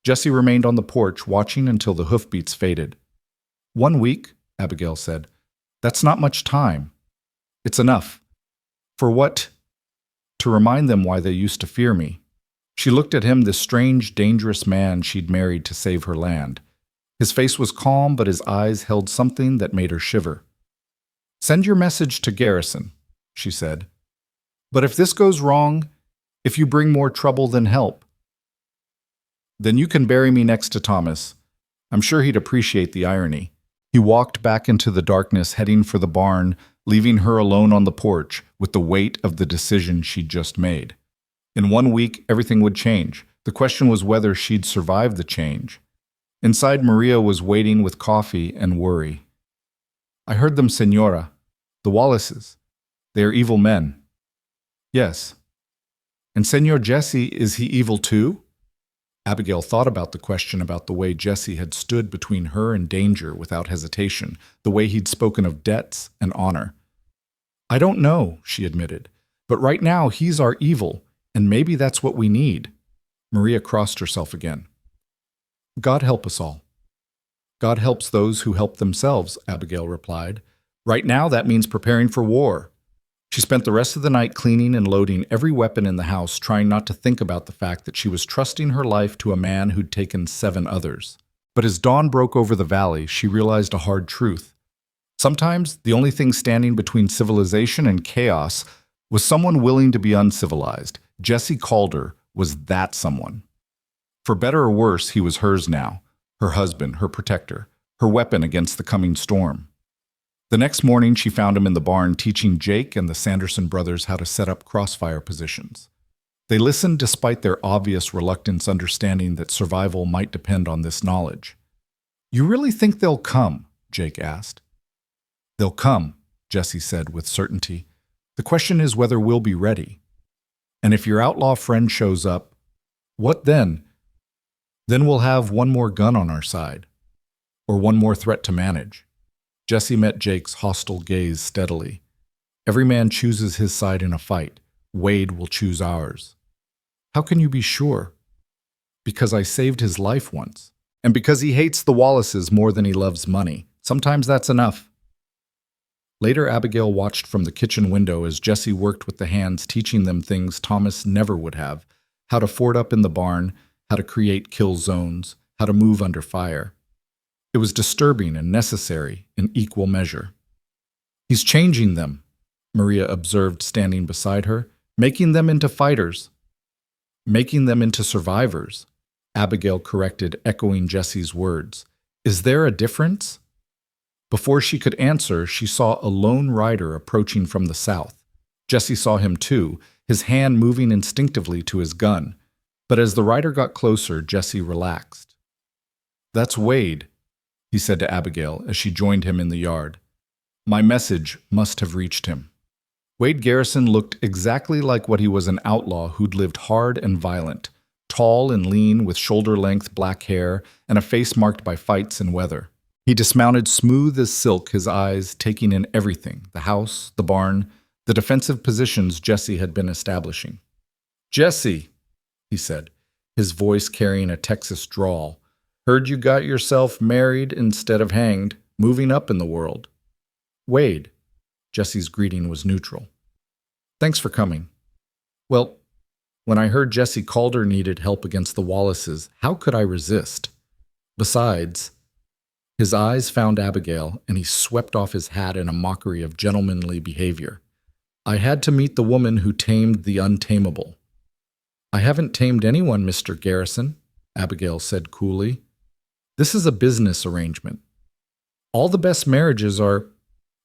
Jesse remained on the porch, watching until the hoofbeats faded. 1 week, Abigail said. That's not much time. It's enough. For what? To remind them why they used to fear me. She looked at him, this strange, dangerous man she'd married to save her land. His face was calm, but his eyes held something that made her shiver. Send your message to Garrison, she said. But if this goes wrong, if you bring more trouble than help, then you can bury me next to Thomas. I'm sure he'd appreciate the irony. He walked back into the darkness, heading for the barn, leaving her alone on the porch with the weight of the decision she'd just made. In 1 week, everything would change. The question was whether she'd survive the change. Inside, Maria was waiting with coffee and worry. I heard them, Senora. The Wallaces. They are evil men. Yes. And Senor Jesse, is he evil too? Abigail thought about the question, about the way Jesse had stood between her and danger without hesitation, the way he'd spoken of debts and honor. I don't know, she admitted, but right now he's our evil, and maybe that's what we need. Maria crossed herself again. God help us all. God helps those who help themselves, Abigail replied. Right now that means preparing for war. She spent the rest of the night cleaning and loading every weapon in the house, trying not to think about the fact that she was trusting her life to a man who'd taken 7 others. But as dawn broke over the valley, she realized a hard truth. Sometimes the only thing standing between civilization and chaos was someone willing to be uncivilized. Jesse Calder was that someone. For better or worse, he was hers now, her husband, her protector, her weapon against the coming storm. The next morning, she found him in the barn teaching Jake and the Sanderson brothers how to set up crossfire positions. They listened despite their obvious reluctance, understanding that survival might depend on this knowledge. You really think they'll come? Jake asked. They'll come, Jesse said with certainty. The question is whether we'll be ready. And if your outlaw friend shows up, what then? Then we'll have one more gun on our side, or one more threat to manage. Jesse met Jake's hostile gaze steadily. Every man chooses his side in a fight. Wade will choose ours. How can you be sure? Because I saved his life once. And because he hates the Wallaces more than he loves money. Sometimes that's enough. Later, Abigail watched from the kitchen window as Jesse worked with the hands, teaching them things Thomas never would have. How to fort up in the barn, how to create kill zones, how to move under fire. It was disturbing and necessary in equal measure. He's changing them, Maria observed standing beside her, making them into fighters. Making them into survivors, Abigail corrected, echoing Jesse's words. Is there a difference? Before she could answer, she saw a lone rider approaching from the south. Jesse saw him too, his hand moving instinctively to his gun. But as the rider got closer, Jesse relaxed. That's Wade, he said to Abigail as she joined him in the yard. My message must have reached him. Wade Garrison looked exactly like what he was, an outlaw who'd lived hard and violent, tall and lean with shoulder-length black hair and a face marked by fights and weather. He dismounted smooth as silk, his eyes taking in everything, the house, the barn, the defensive positions Jesse had been establishing. Jesse, he said, his voice carrying a Texas drawl. Heard you got yourself married instead of hanged, moving up in the world. Wade. Jesse's greeting was neutral. Thanks for coming. Well, when I heard Jesse Calder needed help against the Wallaces, how could I resist? Besides, his eyes found Abigail, and he swept off his hat in a mockery of gentlemanly behavior. I had to meet the woman who tamed the untamable. I haven't tamed anyone, Mr. Garrison, Abigail said coolly. This is a business arrangement. All the best marriages are...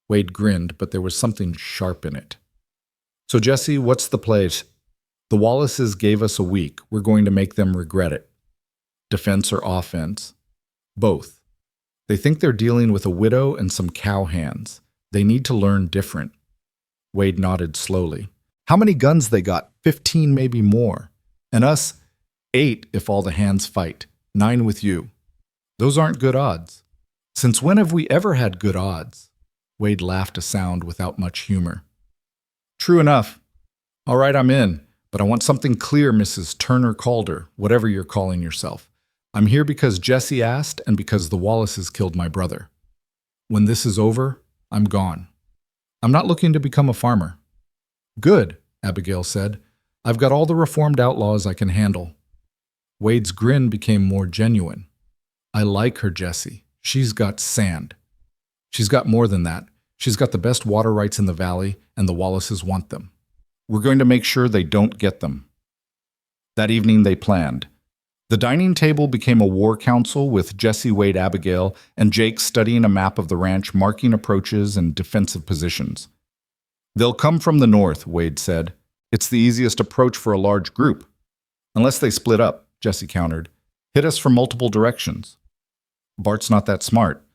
Wade grinned, but there was something sharp in it. So, Jesse, what's the play? The Wallaces gave us a week. We're going to make them regret it. Defense or offense? Both. They think they're dealing with a widow and some cowhands. They need to learn different. Wade nodded slowly. How many guns they got? 15, maybe more. And us? 8 if all the hands fight. 9 with you. Those aren't good odds. Since when have we ever had good odds? Wade laughed, a sound without much humor. True enough. All right, I'm in. But I want something clear, Mrs. Turner Calder, whatever you're calling yourself. I'm here because Jesse asked and because the Wallaces killed my brother. When this is over, I'm gone. I'm not looking to become a farmer." "Good," Abigail said. "I've got all the reformed outlaws I can handle." Wade's grin became more genuine. "I like her, Jesse. She's got sand. She's got more than that. She's got the best water rights in the valley, and the Wallaces want them. We're going to make sure they don't get them." That evening they planned. The dining table became a war council with Jesse, Wade, Abigail, and Jake studying a map of the ranch, marking approaches and defensive positions. "They'll come from the north," Wade said. "It's the easiest approach for a large group." "Unless they split up," Jesse countered. "Hit us from multiple directions." "Bart's not that smart."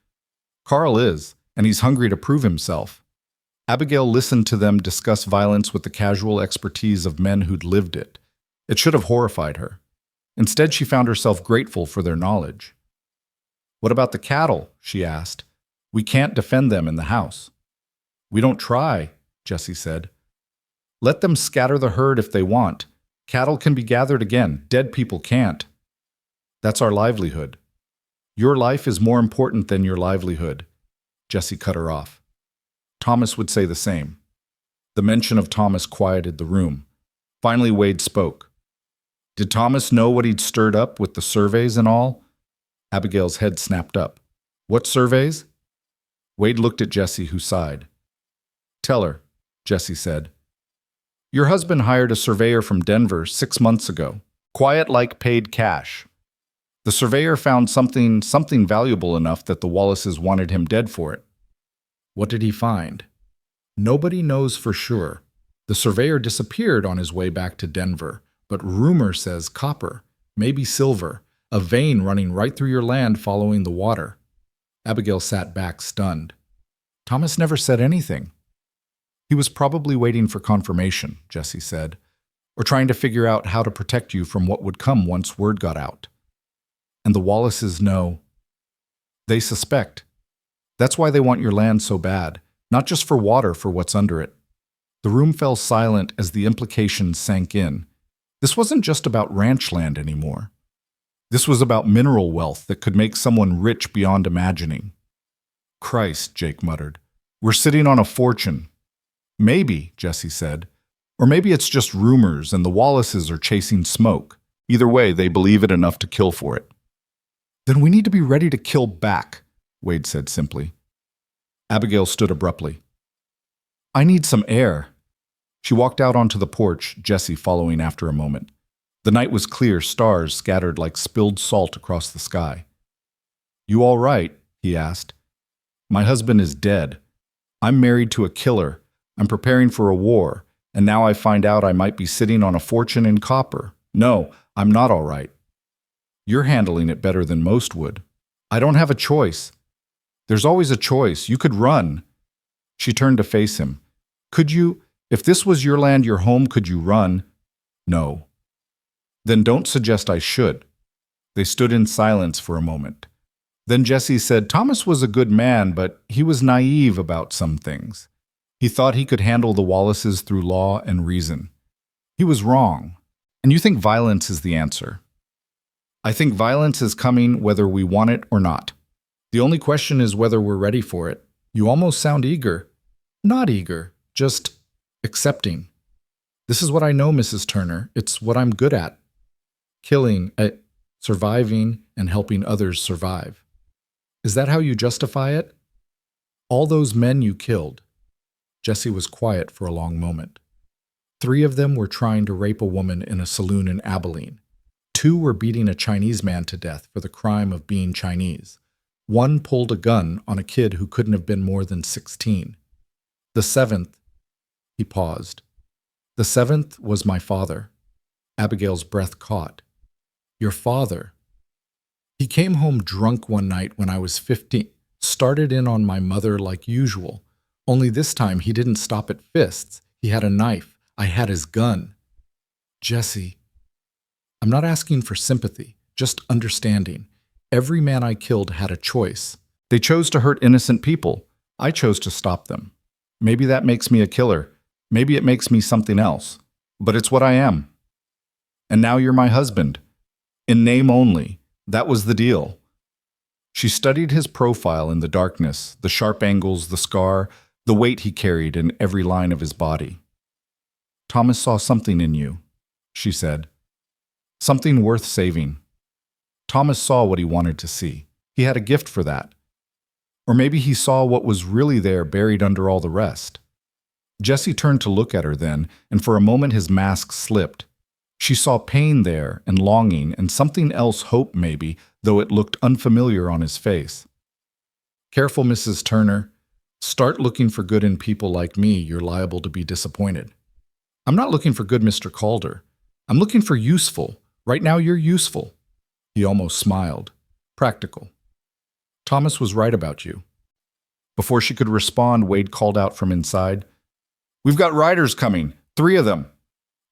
"Carl is, and he's hungry to prove himself." Abigail listened to them discuss violence with the casual expertise of men who'd lived it. It should have horrified her. Instead, she found herself grateful for their knowledge. "What about the cattle?" she asked. "We can't defend them in the house." "We don't try," Jesse said. "Let them scatter the herd if they want. Cattle can be gathered again. Dead people can't. That's our livelihood." "Your life is more important than your livelihood," Jesse cut her off. Thomas would say the same. The mention of Thomas quieted the room. Finally, Wade spoke. "Did Thomas know what he'd stirred up with the surveys and all?" Abigail's head snapped up. "What surveys?" Wade looked at Jesse, who sighed. "Tell her," Jesse said. "Your husband hired a surveyor from Denver 6 months ago. Quiet like paid cash. The surveyor found something valuable enough that the Wallaces wanted him dead for it." "What did he find?" "Nobody knows for sure. The surveyor disappeared on his way back to Denver, but rumor says copper, maybe silver, a vein running right through your land following the water." Abigail sat back, stunned. "Thomas never said anything." "He was probably waiting for confirmation," Jesse said, "or trying to figure out how to protect you from what would come once word got out. And the Wallaces know. They suspect. That's why they want your land so bad, not just for water, for what's under it." The room fell silent as the implications sank in. This wasn't just about ranch land anymore. This was about mineral wealth that could make someone rich beyond imagining. "Christ," Jake muttered. "We're sitting on a fortune." "Maybe," Jesse said. "Or maybe it's just rumors and the Wallaces are chasing smoke. Either way, they believe it enough to kill for it." "Then we need to be ready to kill back," Wade said simply. Abigail stood abruptly. "I need some air." She walked out onto the porch, Jesse following after a moment. The night was clear, stars scattered like spilled salt across the sky. "You all right?" he asked. "My husband is dead. I'm married to a killer. I'm preparing for a war, and now I find out I might be sitting on a fortune in copper. No, I'm not all right." "You're handling it better than most would." "I don't have a choice." "There's always a choice. You could run." She turned to face him. "Could you? If this was your land, your home, could you run?" "No." "Then don't suggest I should." They stood in silence for a moment. Then Jesse said Thomas was a good man, but he was naive about some things. He thought he could handle the Wallaces through law and reason. He was wrong. And you think violence is the answer. I think violence is coming whether we want it or not. The only question is whether we're ready for it. You almost sound eager. Not eager, just accepting. This is what I know, Mrs. Turner. It's what I'm good at. Killing, surviving, and helping others survive. Is that how you justify it? All those men you killed. Jesse was quiet for a long moment. 3 of them were trying to rape a woman in a saloon in Abilene. 2 were beating a Chinese man to death for the crime of being Chinese. 1 pulled a gun on a kid who couldn't have been more than 16. The 7th, he paused. The 7th was my father. Abigail's breath caught. Your father. He came home drunk one night when I was 15, started in on my mother like usual. Only this time he didn't stop at fists. He had a knife. I had his gun. Jesse. I'm not asking for sympathy, just understanding. Every man I killed had a choice. They chose to hurt innocent people. I chose to stop them. Maybe that makes me a killer. Maybe it makes me something else. But it's what I am. And now you're my husband. In name only. That was the deal. She studied his profile in the darkness, the sharp angles, the scar, the weight he carried in every line of his body. Thomas saw something in you, she said. Something worth saving. Thomas saw what he wanted to see. He had a gift for that. Or maybe he saw what was really there buried under all the rest. Jesse turned to look at her then, and for a moment his mask slipped. She saw pain there and longing and something else, hope maybe, though it looked unfamiliar on his face. Careful, Mrs. Turner. Start looking for good in people like me, you're liable to be disappointed. I'm not looking for good, Mr. Calder. I'm looking for useful. Right now you're useful. He almost smiled. Practical. Thomas was right about you. Before she could respond, Wade called out from inside, "We've got riders coming. 3 of them."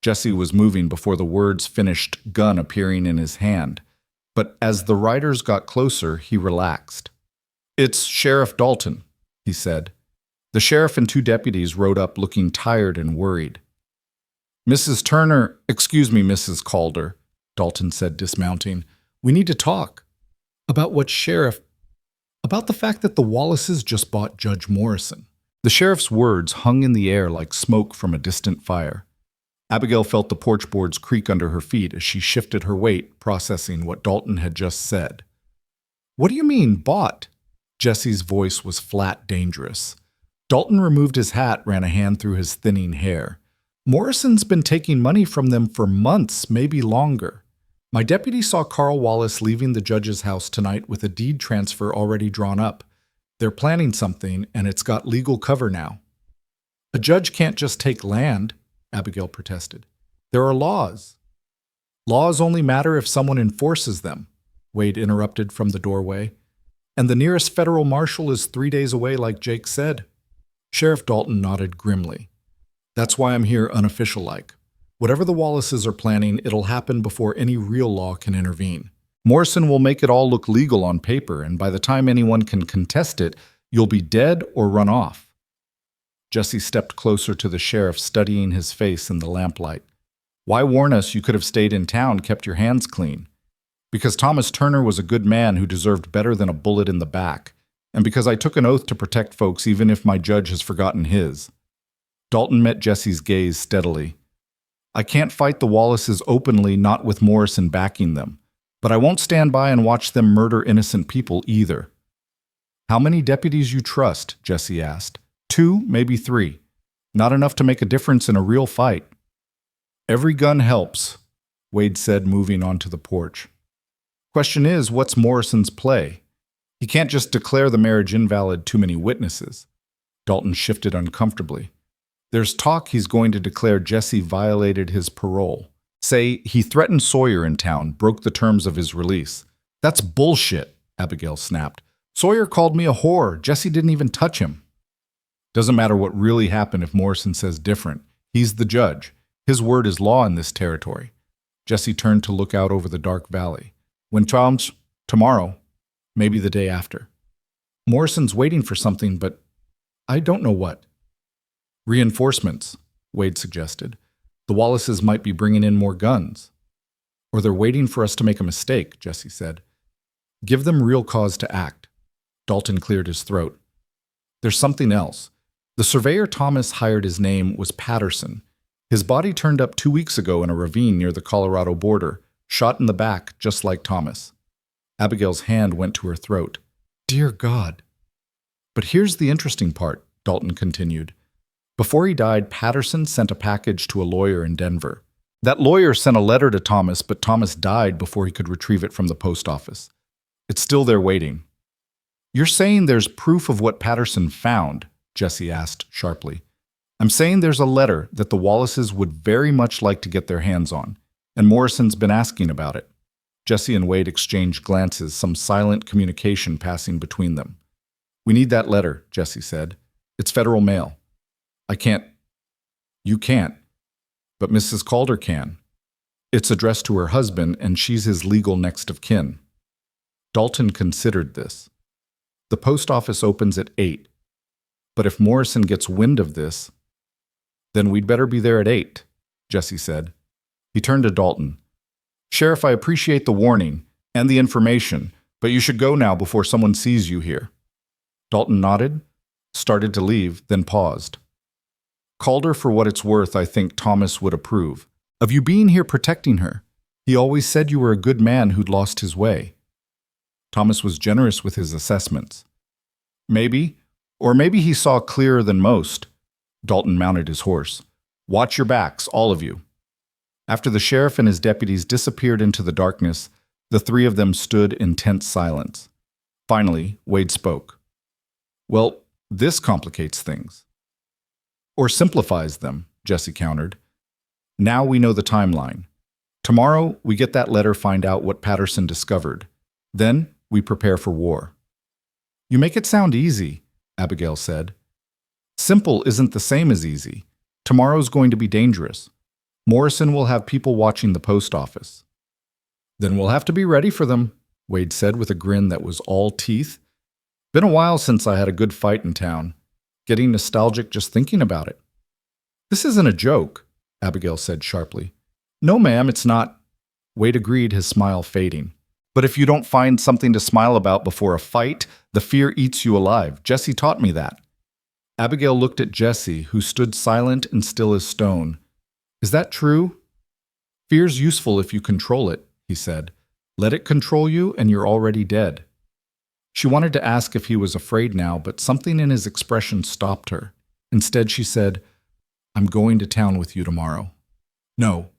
Jesse was moving before the words finished, gun appearing in his hand. But as the riders got closer, he relaxed. "It's Sheriff Dalton," he said. The sheriff and 2 deputies rode up looking tired and worried. "Mrs. Turner, excuse me, Mrs. Calder," Dalton said, dismounting. "We need to talk." "About what, Sheriff?" "About the fact that the Wallaces just bought Judge Morrison." The sheriff's words hung in the air like smoke from a distant fire. Abigail felt the porch boards creak under her feet as she shifted her weight, processing what Dalton had just said. "What do you mean, bought?" Jesse's voice was flat, dangerous. Dalton removed his hat, ran a hand through his thinning hair. "Morrison's been taking money from them for months, maybe longer. My deputy saw Carl Wallace leaving the judge's house tonight with a deed transfer already drawn up. They're planning something, and it's got legal cover now." "A judge can't just take land," Abigail protested. "There are laws." "Laws only matter if someone enforces them," Wade interrupted from the doorway. "And the nearest federal marshal is 3 days away, like Jake said." Sheriff Dalton nodded grimly. "That's why I'm here unofficial-like. Whatever the Wallaces are planning, it'll happen before any real law can intervene. Morrison will make it all look legal on paper, and by the time anyone can contest it, you'll be dead or run off." Jesse stepped closer to the sheriff, studying his face in the lamplight. "Why warn us? You could have stayed in town, kept your hands clean." "Because Thomas Turner was a good man who deserved better than a bullet in the back, and because I took an oath to protect folks even if my judge has forgotten his." Dalton met Jesse's gaze steadily. "I can't fight the Wallaces openly, not with Morrison backing them. But I won't stand by and watch them murder innocent people either." "How many deputies you trust?" Jesse asked. 2, maybe 3. Not enough to make a difference in a real fight." "Every gun helps," Wade said, moving onto the porch. "Question is, what's Morrison's play? He can't just declare the marriage invalid, too many witnesses." Dalton shifted uncomfortably. "There's talk he's going to declare Jesse violated his parole. Say he threatened Sawyer in town, broke the terms of his release." "That's bullshit," Abigail snapped. "Sawyer called me a whore. Jesse didn't even touch him." "Doesn't matter what really happened if Morrison says different. He's the judge. His word is law in this territory." Jesse turned to look out over the dark valley. "When tomorrow, maybe the day after. Morrison's waiting for something, but I don't know what." "Reinforcements," Wade suggested. "The Wallaces might be bringing in more guns." "Or they're waiting for us to make a mistake," Jesse said. "Give them real cause to act." Dalton cleared his throat. "There's something else. The surveyor Thomas hired, his name was Patterson. His body turned up 2 weeks ago in a ravine near the Colorado border, shot in the back just like Thomas." Abigail's hand went to her throat. "Dear God." "But here's the interesting part," Dalton continued. "Before he died, Patterson sent a package to a lawyer in Denver. That lawyer sent a letter to Thomas, but Thomas died before he could retrieve it from the post office. It's still there waiting." "You're saying there's proof of what Patterson found?" Jesse asked sharply. "I'm saying there's a letter that the Wallaces would very much like to get their hands on, and Morrison's been asking about it." Jesse and Wade exchanged glances, some silent communication passing between them. "We need that letter," Jesse said. "It's federal mail." "I can't." "You can't. But Mrs. Calder can. It's addressed to her husband, and she's his legal next of kin." Dalton considered this. "The post office opens at 8. But if Morrison gets wind of this, then we'd better be there at 8. Jesse said. He turned to Dalton. Sheriff, I appreciate the warning and the information, but you should go now before someone sees you here. Dalton nodded, started to leave, then paused. Calder, for what it's worth, I think Thomas would approve of you being here protecting her. He always said you were a good man who'd lost his way. Thomas was generous with his assessments. Maybe, or maybe he saw clearer than most. Dalton mounted his horse. Watch your backs, all of you. After the sheriff and his deputies disappeared into the darkness, the three of them stood in tense silence. Finally, Wade spoke. Well, this complicates things. Or simplifies them, Jesse countered. Now we know the timeline. Tomorrow, we get that letter, find out what Patterson discovered. Then, we prepare for war. You make it sound easy, Abigail said. Simple isn't the same as easy. Tomorrow's going to be dangerous. Morrison will have people watching the post office. Then we'll have to be ready for them, Wade said with a grin that was all teeth. Been a while since I had a good fight in town. Getting nostalgic just thinking about it. This isn't a joke, Abigail said sharply. No, ma'am, it's not. Wade agreed, his smile fading. But if you don't find something to smile about before a fight, the fear eats you alive. Jesse taught me that. Abigail looked at Jesse, who stood silent and still as stone. Is that true? Fear's useful if you control it, he said. Let it control you and you're already dead. She wanted to ask if he was afraid now, but something in his expression stopped her. Instead, she said, I'm going to town with you tomorrow. No,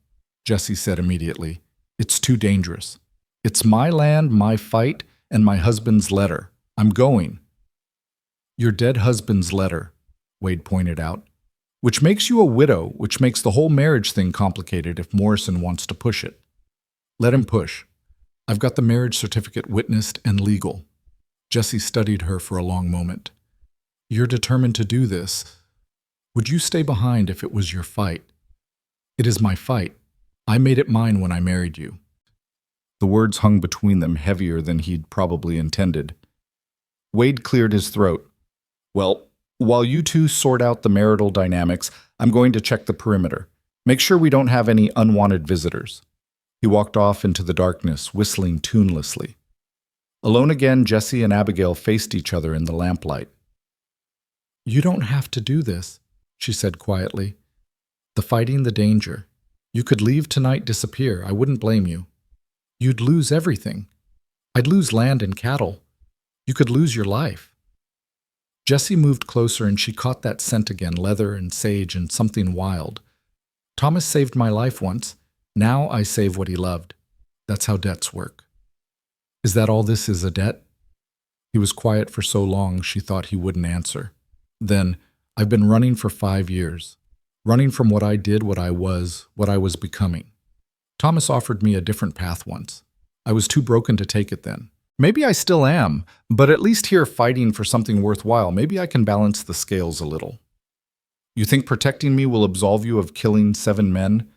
Jesse said immediately. It's too dangerous. It's my land, my fight, and my husband's letter. I'm going. Your dead husband's letter, Wade pointed out. Which makes you a widow, which makes the whole marriage thing complicated if Morrison wants to push it. Let him push. I've got the marriage certificate witnessed and legal. Jesse studied her for a long moment. You're determined to do this. Would you stay behind if it was your fight? It is my fight. I made it mine when I married you. The words hung between them heavier than he'd probably intended. Wade cleared his throat. Well, while you two sort out the marital dynamics, I'm going to check the perimeter. Make sure we don't have any unwanted visitors. He walked off into the darkness, whistling tunelessly. Alone again, Jesse and Abigail faced each other in the lamplight. You don't have to do this, she said quietly. The fighting, the danger. You could leave tonight, disappear. I wouldn't blame you. You'd lose everything. I'd lose land and cattle. You could lose your life. Jessie moved closer and she caught that scent again, leather and sage and something wild. Thomas saved my life once. Now I save what he loved. That's how debts work. Is that all this is, a debt? He was quiet for so long she thought he wouldn't answer. Then, I've been running for 5 years. Running from what I did, what I was becoming. Thomas offered me a different path once. I was too broken to take it then. Maybe I still am, but at least here fighting for something worthwhile, maybe I can balance the scales a little. You think protecting me will absolve you of killing 7 men?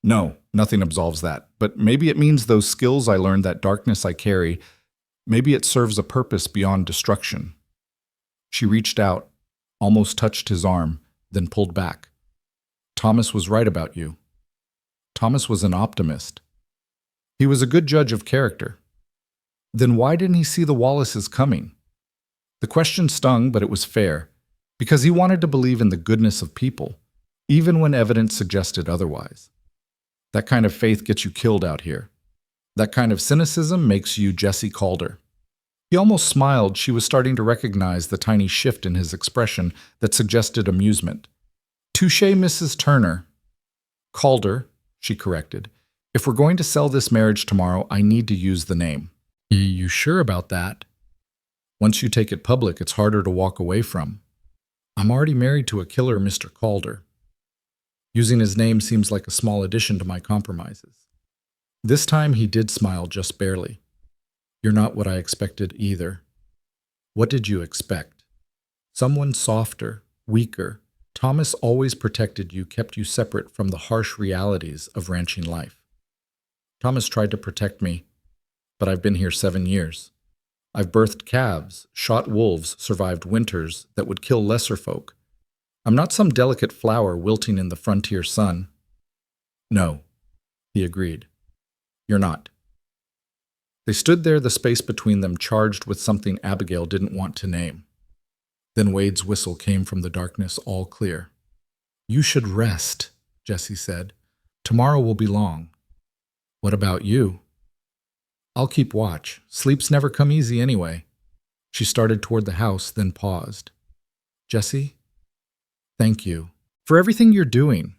No, nothing absolves that. But maybe it means those skills I learned, that darkness I carry, maybe it serves a purpose beyond destruction. She reached out, almost touched his arm, then pulled back. Thomas was right about you. Thomas was an optimist. He was a good judge of character. Then why didn't he see the Wallaces coming? The question stung, but it was fair, because he wanted to believe in the goodness of people, even when evidence suggested otherwise. That kind of faith gets you killed out here. That kind of cynicism makes you Jesse Calder. He almost smiled. She was starting to recognize the tiny shift in his expression that suggested amusement. Touché, Mrs. Turner. Calder, she corrected. If we're going to sell this marriage tomorrow, I need to use the name. You sure about that? Once you take it public, it's harder to walk away from. I'm already married to a killer, Mr. Calder. Using his name seems like a small addition to my compromises. This time he did smile just barely. You're not what I expected either. What did you expect? Someone softer, weaker. Thomas always protected you, kept you separate from the harsh realities of ranching life. Thomas tried to protect me, but I've been here 7 years. I've birthed calves, shot wolves, survived winters that would kill lesser folk. I'm not some delicate flower wilting in the frontier sun. No, he agreed. You're not. They stood there, the space between them charged with something Abigail didn't want to name. Then Wade's whistle came from the darkness, all clear. You should rest, Jesse said. Tomorrow will be long. What about you? I'll keep watch. Sleeps never come easy anyway. She started toward the house, then paused. Jesse, thank you for everything you're doing.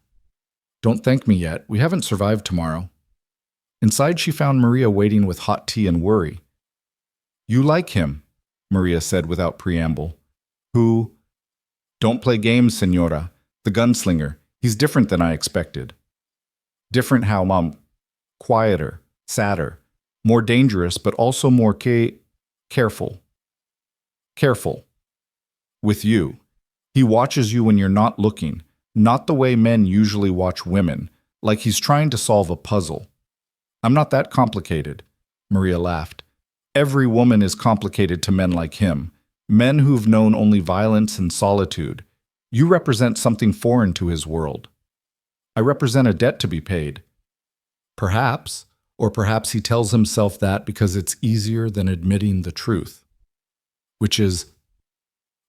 Don't thank me yet. We haven't survived tomorrow. Inside, she found Maria waiting with hot tea and worry. You like him, Maria said without preamble. Who? Don't play games, senora. The gunslinger. He's different than I expected. Different how, Mom? Quieter, sadder, more dangerous, but also more careful. Careful. With you. He watches you when you're not looking, not the way men usually watch women, like he's trying to solve a puzzle. I'm not that complicated, Maria laughed. Every woman is complicated to men like him, men who've known only violence and solitude. You represent something foreign to his world. I represent a debt to be paid. Perhaps, or perhaps he tells himself that because it's easier than admitting the truth, which is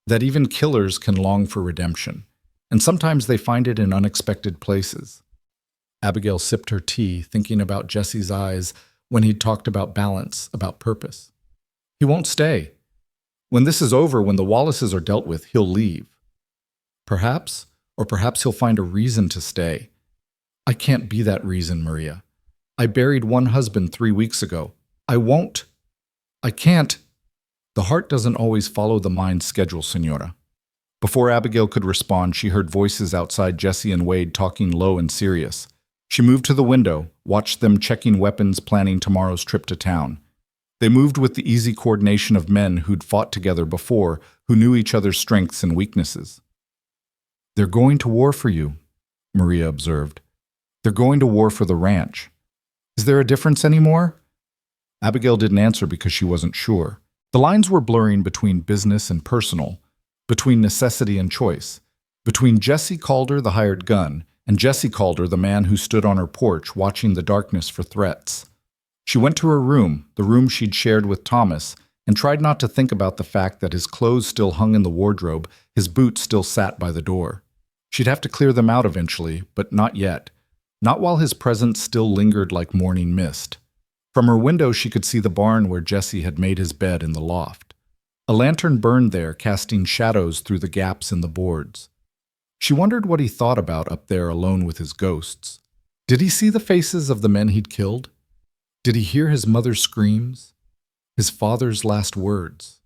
that even killers can long for redemption, and sometimes they find it in unexpected places. Abigail sipped her tea, thinking about Jesse's eyes when he'd talked about balance, about purpose. He won't stay. When this is over, when the Wallaces are dealt with, he'll leave. Perhaps, or perhaps he'll find a reason to stay. I can't be that reason, Maria. I buried one husband 3 weeks ago. I won't. I can't. The heart doesn't always follow the mind's schedule, senora. Before Abigail could respond, she heard voices outside Jesse and Wade talking low and serious. She moved to the window, watched them checking weapons, planning tomorrow's trip to town. They moved with the easy coordination of men who'd fought together before, who knew each other's strengths and weaknesses. They're going to war for you, Maria observed. They're going to war for the ranch. Is there a difference anymore? Abigail didn't answer because she wasn't sure. The lines were blurring between business and personal, between necessity and choice, between Jesse Calder, the hired gun, and Jesse Calder, the man who stood on her porch watching the darkness for threats. She went to her room, the room she'd shared with Thomas, and tried not to think about the fact that his clothes still hung in the wardrobe, his boots still sat by the door. She'd have to clear them out eventually, but not yet. Not while his presence still lingered like morning mist. From her window she could see the barn where Jesse had made his bed in the loft. A lantern burned there, casting shadows through the gaps in the boards. She wondered what he thought about up there alone with his ghosts. Did he see the faces of the men he'd killed? Did he hear his mother's screams? His father's last words?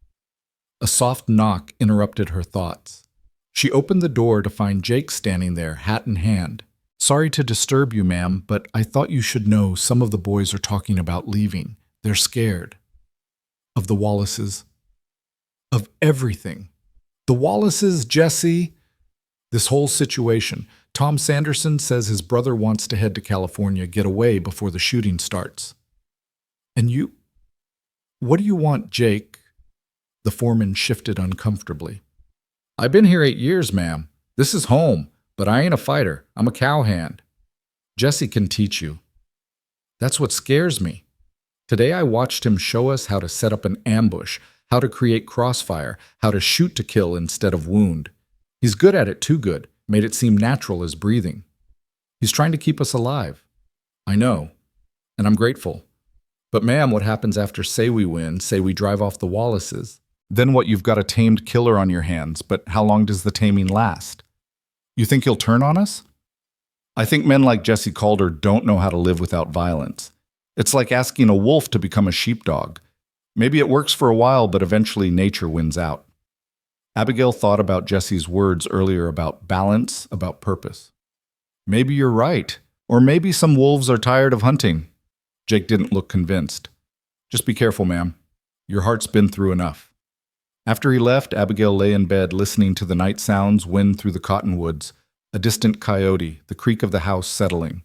A soft knock interrupted her thoughts. She opened the door to find Jake standing there, hat in hand. Sorry to disturb you, ma'am, but I thought you should know some of the boys are talking about leaving. They're scared. Of the Wallaces. Of everything. The Wallaces, Jesse. This whole situation. Tom Sanderson says his brother wants to head to California, get away before the shooting starts. And you... What do you want, Jake? The foreman shifted uncomfortably. I've been here 8 years, ma'am. This is home. But I ain't a fighter. I'm a cowhand. Jesse can teach you. That's what scares me. Today I watched him show us how to set up an ambush, how to create crossfire, how to shoot to kill instead of wound. He's good at it, too good, made it seem natural as breathing. He's trying to keep us alive. I know, and I'm grateful. But ma'am, what happens after say we win, say we drive off the Wallaces? Then what, you've got a tamed killer on your hands, but how long does the taming last? You think he'll turn on us? I think men like Jesse Calder don't know how to live without violence. It's like asking a wolf to become a sheepdog. Maybe it works for a while, but eventually nature wins out. Abigail thought about Jesse's words earlier about balance, about purpose. Maybe you're right, or maybe some wolves are tired of hunting. Jake didn't look convinced. Just be careful, ma'am. Your heart's been through enough. After he left, Abigail lay in bed listening to the night sounds wind through the cottonwoods, a distant coyote, the creak of the house settling.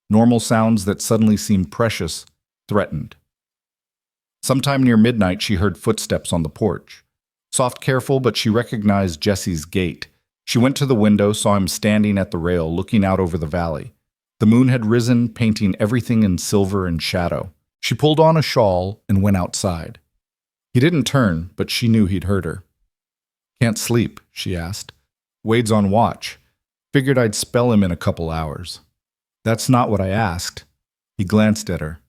Normal sounds that suddenly seemed precious, threatened. Sometime near midnight, she heard footsteps on the porch. Soft, careful, but she recognized Jesse's gait. She went to the window, saw him standing at the rail, looking out over the valley. The moon had risen, painting everything in silver and shadow. She pulled on a shawl and went outside. He didn't turn, but she knew he'd heard her. "Can't sleep?" she asked. "Wade's on watch. Figured I'd spell him in a couple hours." "That's not what I asked." He glanced at her.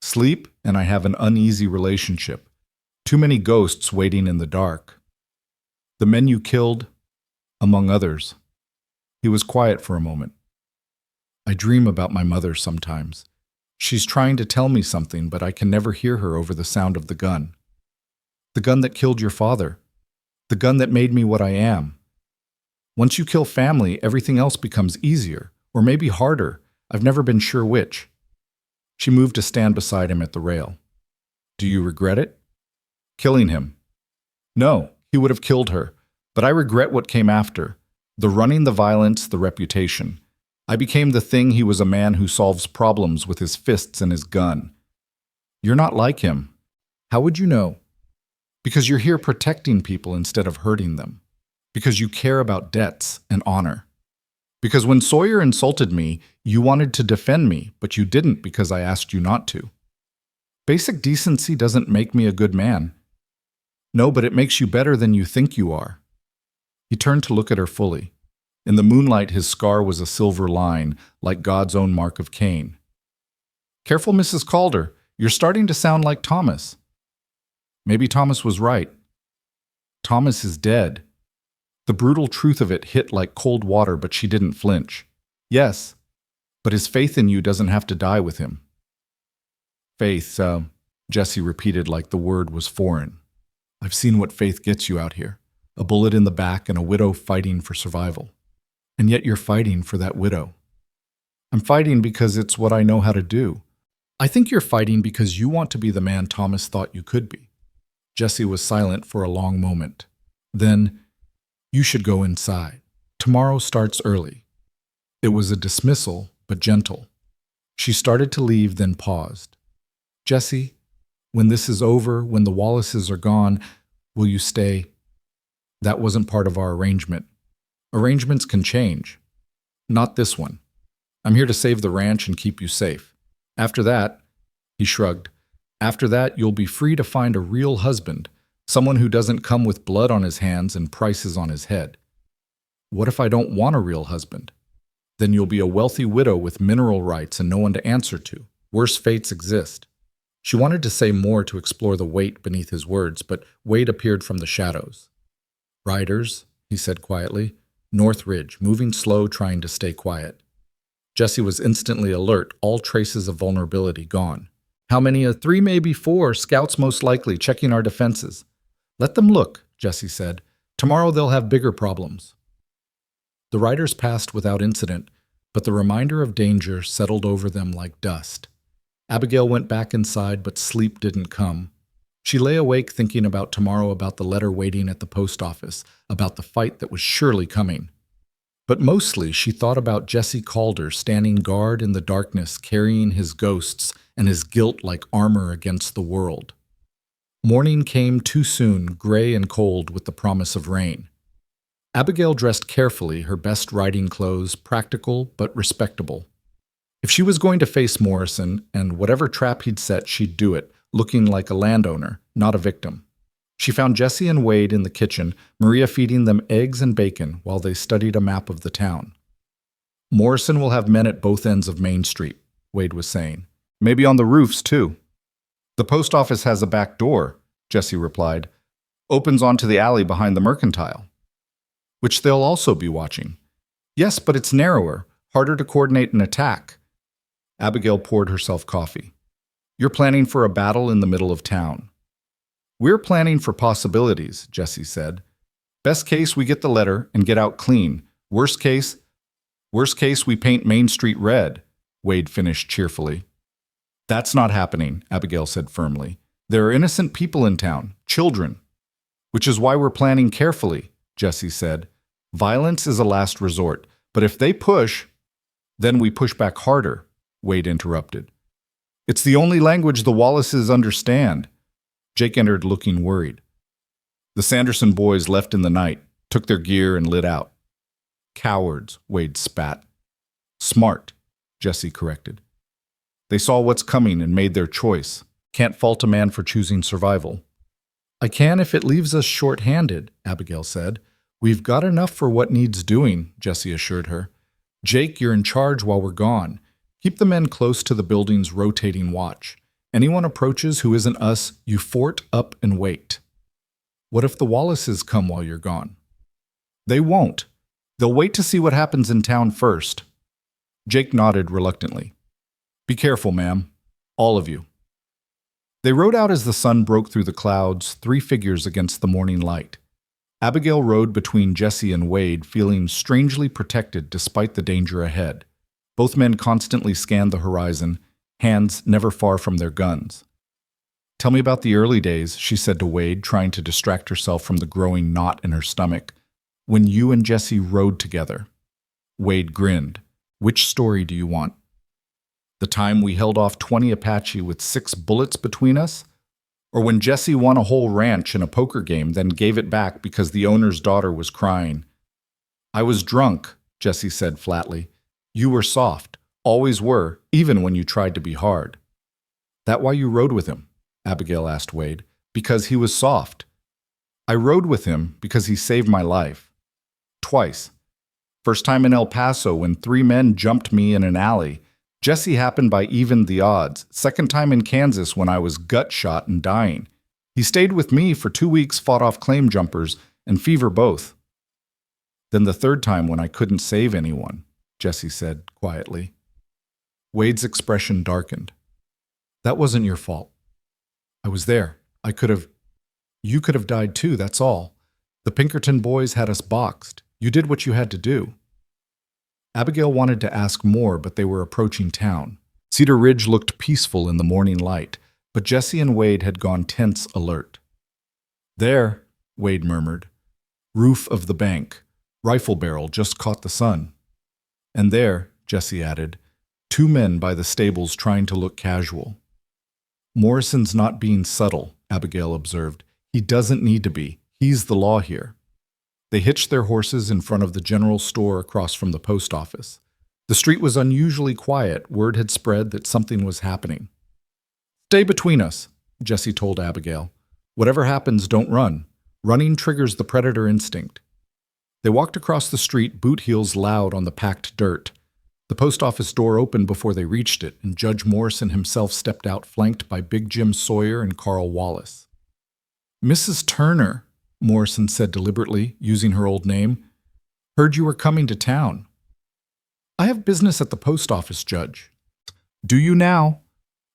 "Sleep, and I have an uneasy relationship. Too many ghosts waiting in the dark. The men you killed, among others." He was quiet for a moment. "I dream about my mother sometimes. She's trying to tell me something, but I can never hear her over the sound of the gun. The gun that killed your father. The gun that made me what I am. Once you kill family, everything else becomes easier, or maybe harder. I've never been sure which." She moved to stand beside him at the rail. "Do you regret it?" "Killing him?" "No, he would have killed her. But I regret what came after. The running, the violence, the reputation. I became the thing he was, a man who solves problems with his fists and his gun." "You're not like him." "How would you know?" "Because you're here protecting people instead of hurting them. Because you care about debts and honor. Because when Sawyer insulted me, you wanted to defend me, but you didn't because I asked you not to. Basic decency doesn't make me a good man." "No, but it makes you better than you think you are." He turned to look at her fully. In the moonlight, his scar was a silver line, like God's own mark of Cain. "Careful, Mrs. Calder. You're starting to sound like Thomas." Maybe Thomas was right. Thomas is dead. The brutal truth of it hit like cold water, but she didn't flinch. "Yes, but his faith in you doesn't have to die with him." "Faith," Jesse repeated like the word was foreign. "I've seen what faith gets you out here. A bullet in the back and a widow fighting for survival. And yet you're fighting for that widow." "I'm fighting because it's what I know how to do." "I think you're fighting because you want to be the man Thomas thought you could be." Jesse was silent for a long moment. Then, "You should go inside. Tomorrow starts early." It was a dismissal, but gentle. She started to leave, then paused. "Jesse, when this is over, when the Wallaces are gone, will you stay?" "That wasn't part of our arrangement." "Arrangements can change." "Not this one. I'm here to save the ranch and keep you safe. After that," he shrugged, "after that you'll be free to find a real husband, someone who doesn't come with blood on his hands and prices on his head." "What if I don't want a real husband?" "Then you'll be a wealthy widow with mineral rights and no one to answer to. Worse fates exist." She wanted to say more to explore the weight beneath his words, but Wade appeared from the shadows. "Riders," he said quietly. "North Ridge, moving slow, trying to stay quiet." Jesse was instantly alert, all traces of vulnerability gone. "How many? 3, maybe 4. Scouts most likely, checking our defenses." "Let them look," Jesse said. "Tomorrow they'll have bigger problems." The riders passed without incident, but the reminder of danger settled over them like dust. Abigail went back inside, but sleep didn't come. She lay awake thinking about tomorrow, about the letter waiting at the post office, about the fight that was surely coming. But mostly she thought about Jesse Calder standing guard in the darkness, carrying his ghosts and his guilt like armor against the world. Morning came too soon, gray and cold with the promise of rain. Abigail dressed carefully, her best riding clothes, practical but respectable. If she was going to face Morrison, and whatever trap he'd set, she'd do it, looking like a landowner, not a victim. She found Jesse and Wade in the kitchen, Maria feeding them eggs and bacon while they studied a map of the town. "Morrison will have men at both ends of Main Street," Wade was saying. "Maybe on the roofs, too." "The post office has a back door," Jesse replied. "Opens onto the alley behind the mercantile." "Which they'll also be watching." "Yes, but it's narrower, harder to coordinate an attack." Abigail poured herself coffee. "You're planning for a battle in the middle of town." "We're planning for possibilities," Jesse said. "Best case, we get the letter and get out clean. Worst case, we paint Main Street red," Wade finished cheerfully. "That's not happening," Abigail said firmly. "There are innocent people in town, children." "Which is why we're planning carefully," Jesse said. "Violence is a last resort, but if they push, then we push back harder," Wade interrupted. "It's the only language the Wallaces understand." Jake entered looking worried. "The Sanderson boys left in the night, took their gear and lit out." "Cowards," Wade spat. "Smart. Jesse corrected. They saw what's coming and made their choice. Can't fault a man for choosing survival. I can if it leaves us short-handed, Abigail said. We've got enough for what needs doing, Jesse assured her. Jake, you're in charge while we're gone. Keep the men close to the building's rotating watch. Anyone approaches who isn't us, you fort up and wait. What if the Wallaces come while you're gone? They won't. They'll wait to see what happens in town first. Jake nodded reluctantly. Be careful, ma'am. All of you. They rode out as the sun broke through the clouds, 3 figures against the morning light. Abigail rode between Jesse and Wade, feeling strangely protected despite the danger ahead. Both men constantly scanned the horizon, hands never far from their guns. Tell me about the early days, she said to Wade, trying to distract herself from the growing knot in her stomach. When you and Jesse rode together. Wade grinned. Which story do you want? The time we held off 20 Apache with 6 bullets between us? Or when Jesse won a whole ranch in a poker game, then gave it back because the owner's daughter was crying? I was drunk, Jesse said flatly. You were soft, always were, even when you tried to be hard. That why you rode with him? Abigail asked Wade. Because he was soft. I rode with him because he saved my life. Twice. First time in El Paso when 3 men jumped me in an alley. Jesse happened by even the odds. Second time in Kansas when I was gut shot and dying. He stayed with me for 2 weeks, fought off claim jumpers and fever both. Then the third time when I couldn't save anyone, Jesse said quietly. Wade's expression darkened. That wasn't your fault. I was there. You could have died too, that's all. The Pinkerton boys had us boxed. You did what you had to do. Abigail wanted to ask more, but they were approaching town. Cedar Ridge looked peaceful in the morning light, but Jesse and Wade had gone tense alert. There, Wade murmured. Roof of the bank. Rifle barrel just caught the sun. And there, Jesse added, 2 men by the stables trying to look casual. Morrison's not being subtle, Abigail observed. He doesn't need to be. He's the law here. They hitched their horses in front of the general store across from the post office. The street was unusually quiet. Word had spread that something was happening. Stay between us, Jesse told Abigail. Whatever happens, don't run. Running triggers the predator instinct. They walked across the street, boot heels loud on the packed dirt. The post office door opened before they reached it, and Judge Morrison himself stepped out, flanked by Big Jim Sawyer and Carl Wallace. Mrs. Turner, Morrison said deliberately, using her old name. Heard you were coming to town. I have business at the post office, Judge. Do you now?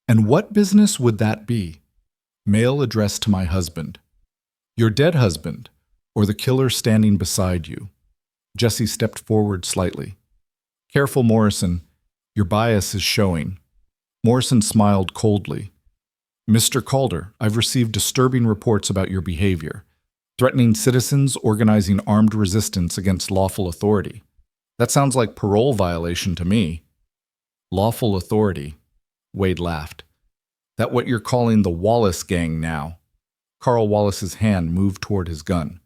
And what business would that be? Mail addressed to my husband. Your dead husband, or the killer standing beside you? Jesse stepped forward slightly. Careful, Morrison. Your bias is showing. Morrison smiled coldly. Mr. Calder, I've received disturbing reports about your behavior. Threatening citizens, organizing armed resistance against lawful authority. That sounds like parole violation to me. Lawful authority, Wade laughed. That what you're calling the Wallace gang now? Carl Wallace's hand moved toward his gun.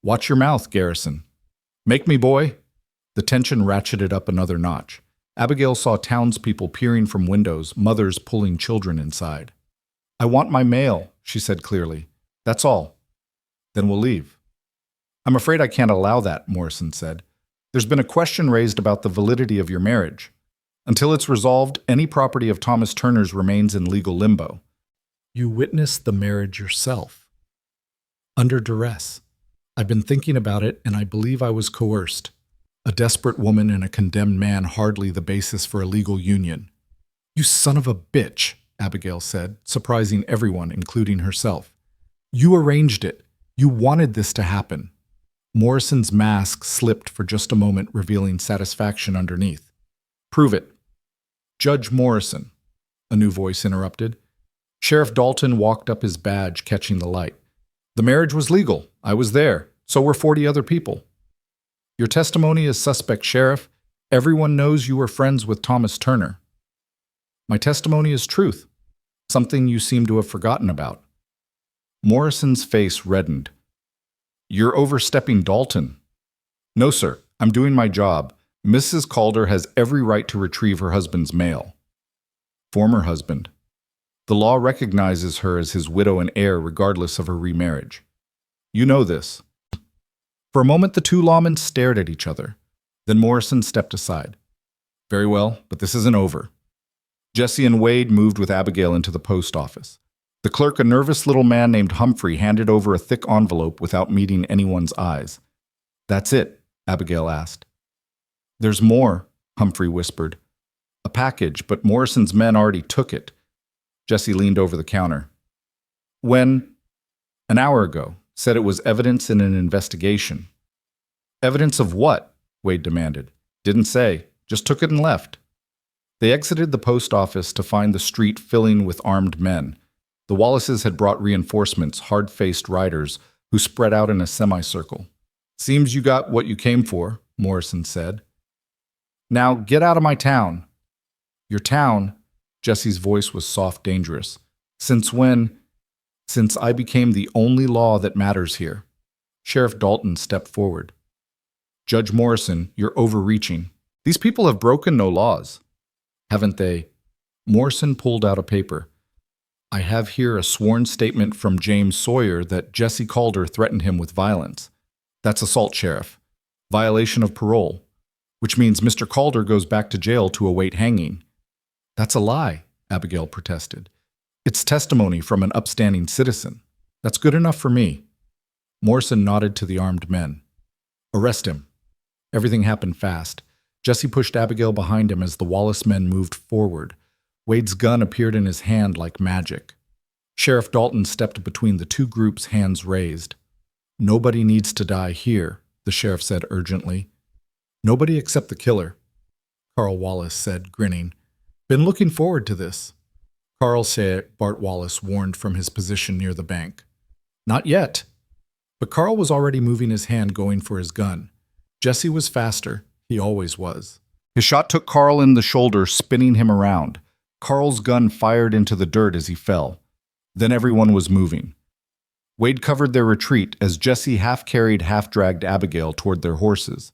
Watch your mouth, Garrison. Make me, boy. The tension ratcheted up another notch. Abigail saw townspeople peering from windows, mothers pulling children inside. I want my mail, she said clearly. That's all. Then we'll leave. I'm afraid I can't allow that, Morrison said. There's been a question raised about the validity of your marriage. Until it's resolved, any property of Thomas Turner's remains in legal limbo. You witnessed the marriage yourself. Under duress. I've been thinking about it, and I believe I was coerced. A desperate woman and a condemned man hardly the basis for a legal union. You son of a bitch, Abigail said, surprising everyone, including herself. You arranged it. You wanted this to happen. Morrison's mask slipped for just a moment, revealing satisfaction underneath. Prove it. Judge Morrison, a new voice interrupted. Sheriff Dalton walked up his badge, catching the light. The marriage was legal. I was there. So were 40 other people. Your testimony is suspect, Sheriff. Everyone knows you were friends with Thomas Turner. My testimony is truth, something you seem to have forgotten about. Morrison's face reddened. You're overstepping Dalton. No, sir. I'm doing my job. Mrs. Calder has every right to retrieve her husband's mail. Former husband. The law recognizes her as his widow and heir regardless of her remarriage. You know this. For a moment, the two lawmen stared at each other. Then Morrison stepped aside. Very well, but this isn't over. Jesse and Wade moved with Abigail into the post office. The clerk, a nervous little man named Humphrey, handed over a thick envelope without meeting anyone's eyes. That's it? Abigail asked. There's more, Humphrey whispered. A package, but Morrison's men already took it. Jesse leaned over the counter. When? An hour ago. Said it was evidence in an investigation. Evidence of what? Wade demanded. Didn't say. Just took it and left. They exited the post office to find the street filling with armed men. The Wallaces had brought reinforcements, hard-faced riders, who spread out in a semicircle. Seems you got what you came for, Morrison said. Now get out of my town. Your town? Jesse's voice was soft, dangerous. Since when? Since I became the only law that matters here. Sheriff Dalton stepped forward. Judge Morrison, you're overreaching. These people have broken no laws. Haven't they? Morrison pulled out a paper. I have here a sworn statement from James Sawyer that Jesse Calder threatened him with violence. That's assault, Sheriff. Violation of parole. Which means Mr. Calder goes back to jail to await hanging. That's a lie, Abigail protested. It's testimony from an upstanding citizen. That's good enough for me. Morrison nodded to the armed men. Arrest him. Everything happened fast. Jesse pushed Abigail behind him as the Wallace men moved forward. Wade's gun appeared in his hand like magic. Sheriff Dalton stepped between the two groups, hands raised. Nobody needs to die here, the sheriff said urgently. Nobody except the killer, Carl Wallace said, grinning. Been looking forward to this. Carl said, Bart Wallace warned from his position near the bank. Not yet. But Carl was already moving his hand, going for his gun. Jesse was faster. He always was. His shot took Carl in the shoulder, spinning him around. Carl's gun fired into the dirt as he fell. Then everyone was moving. Wade covered their retreat as Jesse half-carried, half-dragged Abigail toward their horses.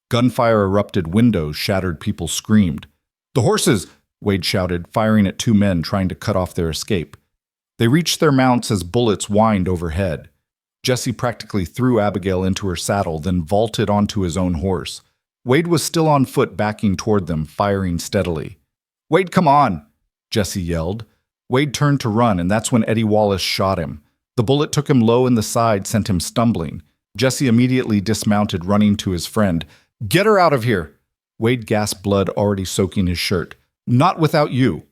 Gunfire erupted, windows shattered, people screamed. The horses! Wade shouted, firing at two men trying to cut off their escape. They reached their mounts as bullets whined overhead. Jesse practically threw Abigail into her saddle, then vaulted onto his own horse. Wade was still on foot, backing toward them, firing steadily. Wade, come on! Jesse yelled. Wade turned to run, and that's when Eddie Wallace shot him. The bullet took him low in the side, sent him stumbling. Jesse immediately dismounted, running to his friend. Get her out of here! Wade gasped, blood already soaking his shirt. Not without you.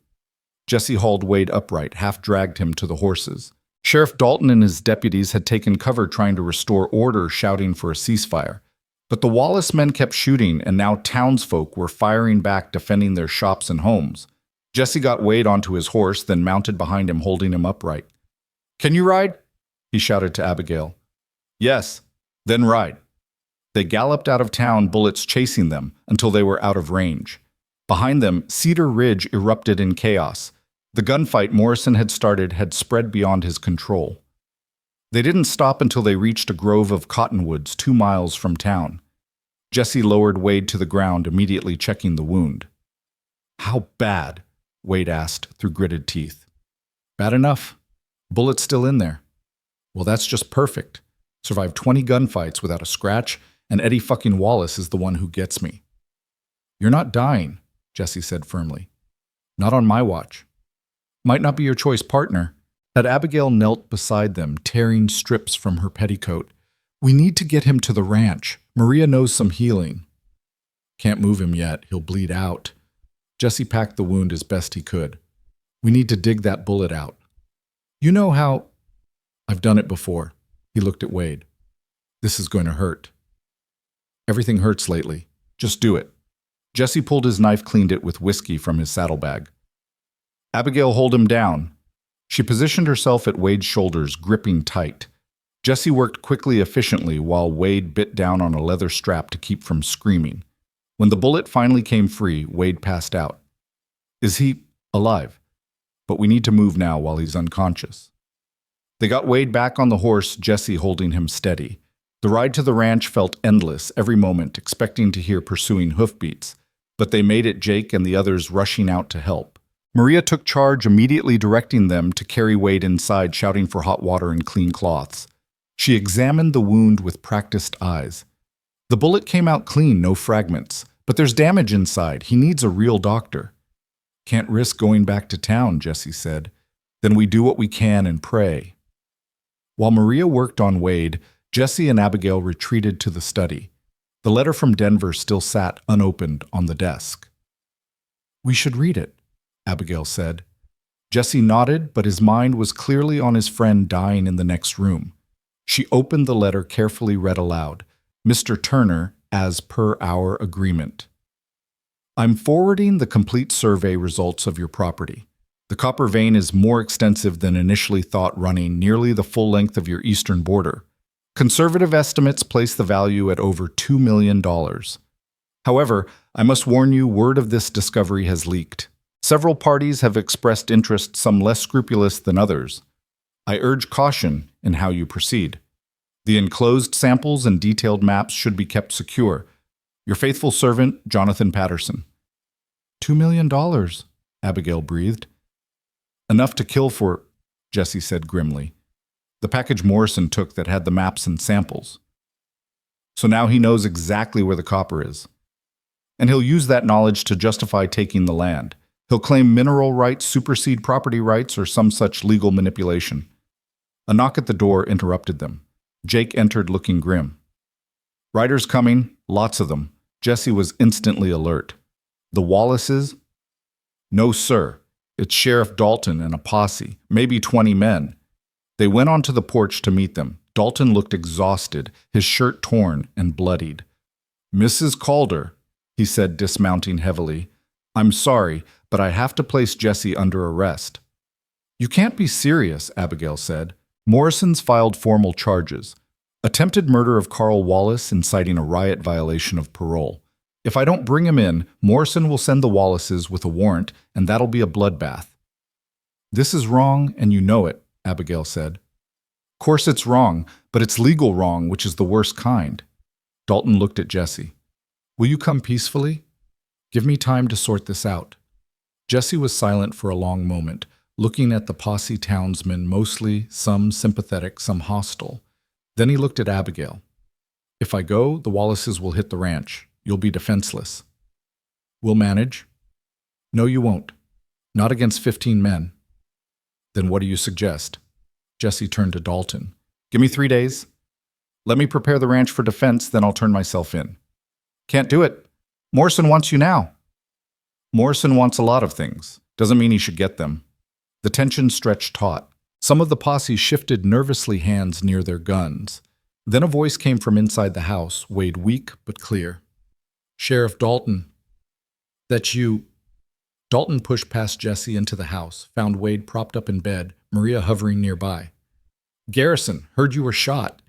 Jesse hauled Wade upright, half-dragged him to the horses. Sheriff Dalton and his deputies had taken cover trying to restore order, shouting for a ceasefire. But the Wallace men kept shooting, and now townsfolk were firing back, defending their shops and homes. Jesse got Wade onto his horse, then mounted behind him, holding him upright. Can you ride? He shouted to Abigail. Yes, then ride. They galloped out of town, bullets chasing them, until they were out of range. Behind them, Cedar Ridge erupted in chaos. The gunfight Morrison had started had spread beyond his control. They didn't stop until they reached a grove of cottonwoods 2 miles from town. Jesse lowered Wade to the ground, immediately checking the wound. How bad? Wade asked through gritted teeth. Bad enough. Bullet's still in there. Well, that's just perfect. Survived 20 gunfights without a scratch, and Eddie fucking Wallace is the one who gets me. You're not dying, Jesse said firmly. Not on my watch. Might not be your choice partner. As Abigail knelt beside them, tearing strips from her petticoat. We need to get him to the ranch. Maria knows some healing. Can't move him yet. He'll bleed out. Jesse packed the wound as best he could. We need to dig that bullet out. You know how... I've done it before. He looked at Wade. This is going to hurt. Everything hurts lately. Just do it. Jesse pulled his knife, cleaned it with whiskey from his saddlebag. Abigail hauled him down. She positioned herself at Wade's shoulders, gripping tight. Jesse worked quickly, efficiently, while Wade bit down on a leather strap to keep from screaming. When the bullet finally came free, Wade passed out. Is he alive? But we need to move now while he's unconscious. They got Wade back on the horse, Jesse holding him steady. The ride to the ranch felt endless every moment, expecting to hear pursuing hoofbeats, but they made it Jake and the others rushing out to help. Maria took charge, immediately directing them to carry Wade inside, shouting for hot water and clean cloths. She examined the wound with practiced eyes. The bullet came out clean, no fragments, but there's damage inside. He needs a real doctor. Can't risk going back to town, Jesse said. Then we do what we can and pray. While Maria worked on Wade, Jesse and Abigail retreated to the study. The letter from Denver still sat unopened on the desk. We should read it, Abigail said. Jesse nodded, but his mind was clearly on his friend dying in the next room. She opened the letter, carefully read aloud. Mr. Turner, as per our agreement. I'm forwarding the complete survey results of your property. The copper vein is more extensive than initially thought, running nearly the full length of your eastern border. Conservative estimates place the value at over $2 million. However, I must warn you, word of this discovery has leaked. Several parties have expressed interest, some less scrupulous than others. I urge caution in how you proceed. The enclosed samples and detailed maps should be kept secure. Your faithful servant, Jonathan Patterson. $2 million, Abigail breathed. Enough to kill for, Jesse said grimly. The package Morrison took that had the maps and samples. So now he knows exactly where the copper is. And he'll use that knowledge to justify taking the land. He'll claim mineral rights supersede property rights or some such legal manipulation. A knock at the door interrupted them. Jake entered looking grim. Riders coming, lots of them. Jesse was instantly alert. The Wallaces? No, sir. It's Sheriff Dalton and a posse, maybe 20 men. They went onto the porch to meet them. Dalton looked exhausted, his shirt torn and bloodied. Mrs. Calder, he said, dismounting heavily. I'm sorry, but I have to place Jesse under arrest. You can't be serious, Abigail said. Morrison's filed formal charges. Attempted murder of Carl Wallace, inciting a riot violation of parole. If I don't bring him in, Morrison will send the Wallaces with a warrant, and that'll be a bloodbath. This is wrong, and you know it, Abigail said. Of course it's wrong, but it's legal wrong, which is the worst kind. Dalton looked at Jesse. Will you come peacefully? Give me time to sort this out. Jesse was silent for a long moment, looking at the posse townsmen, mostly some sympathetic, some hostile. Then he looked at Abigail. If I go, the Wallaces will hit the ranch. You'll be defenseless. We'll manage. No, you won't. Not against 15 men. Then what do you suggest? Jesse turned to Dalton. Give me 3 days. Let me prepare the ranch for defense, then I'll turn myself in. Can't do it. Morrison wants you now. Morrison wants a lot of things. Doesn't mean he should get them. The tension stretched taut. Some of the posse shifted nervously, hands near their guns. Then a voice came from inside the house, weighed weak but clear. Sheriff Dalton. That's you. Dalton pushed past Jesse into the house, found Wade propped up in bed, Maria hovering nearby. Garrison, heard you were shot.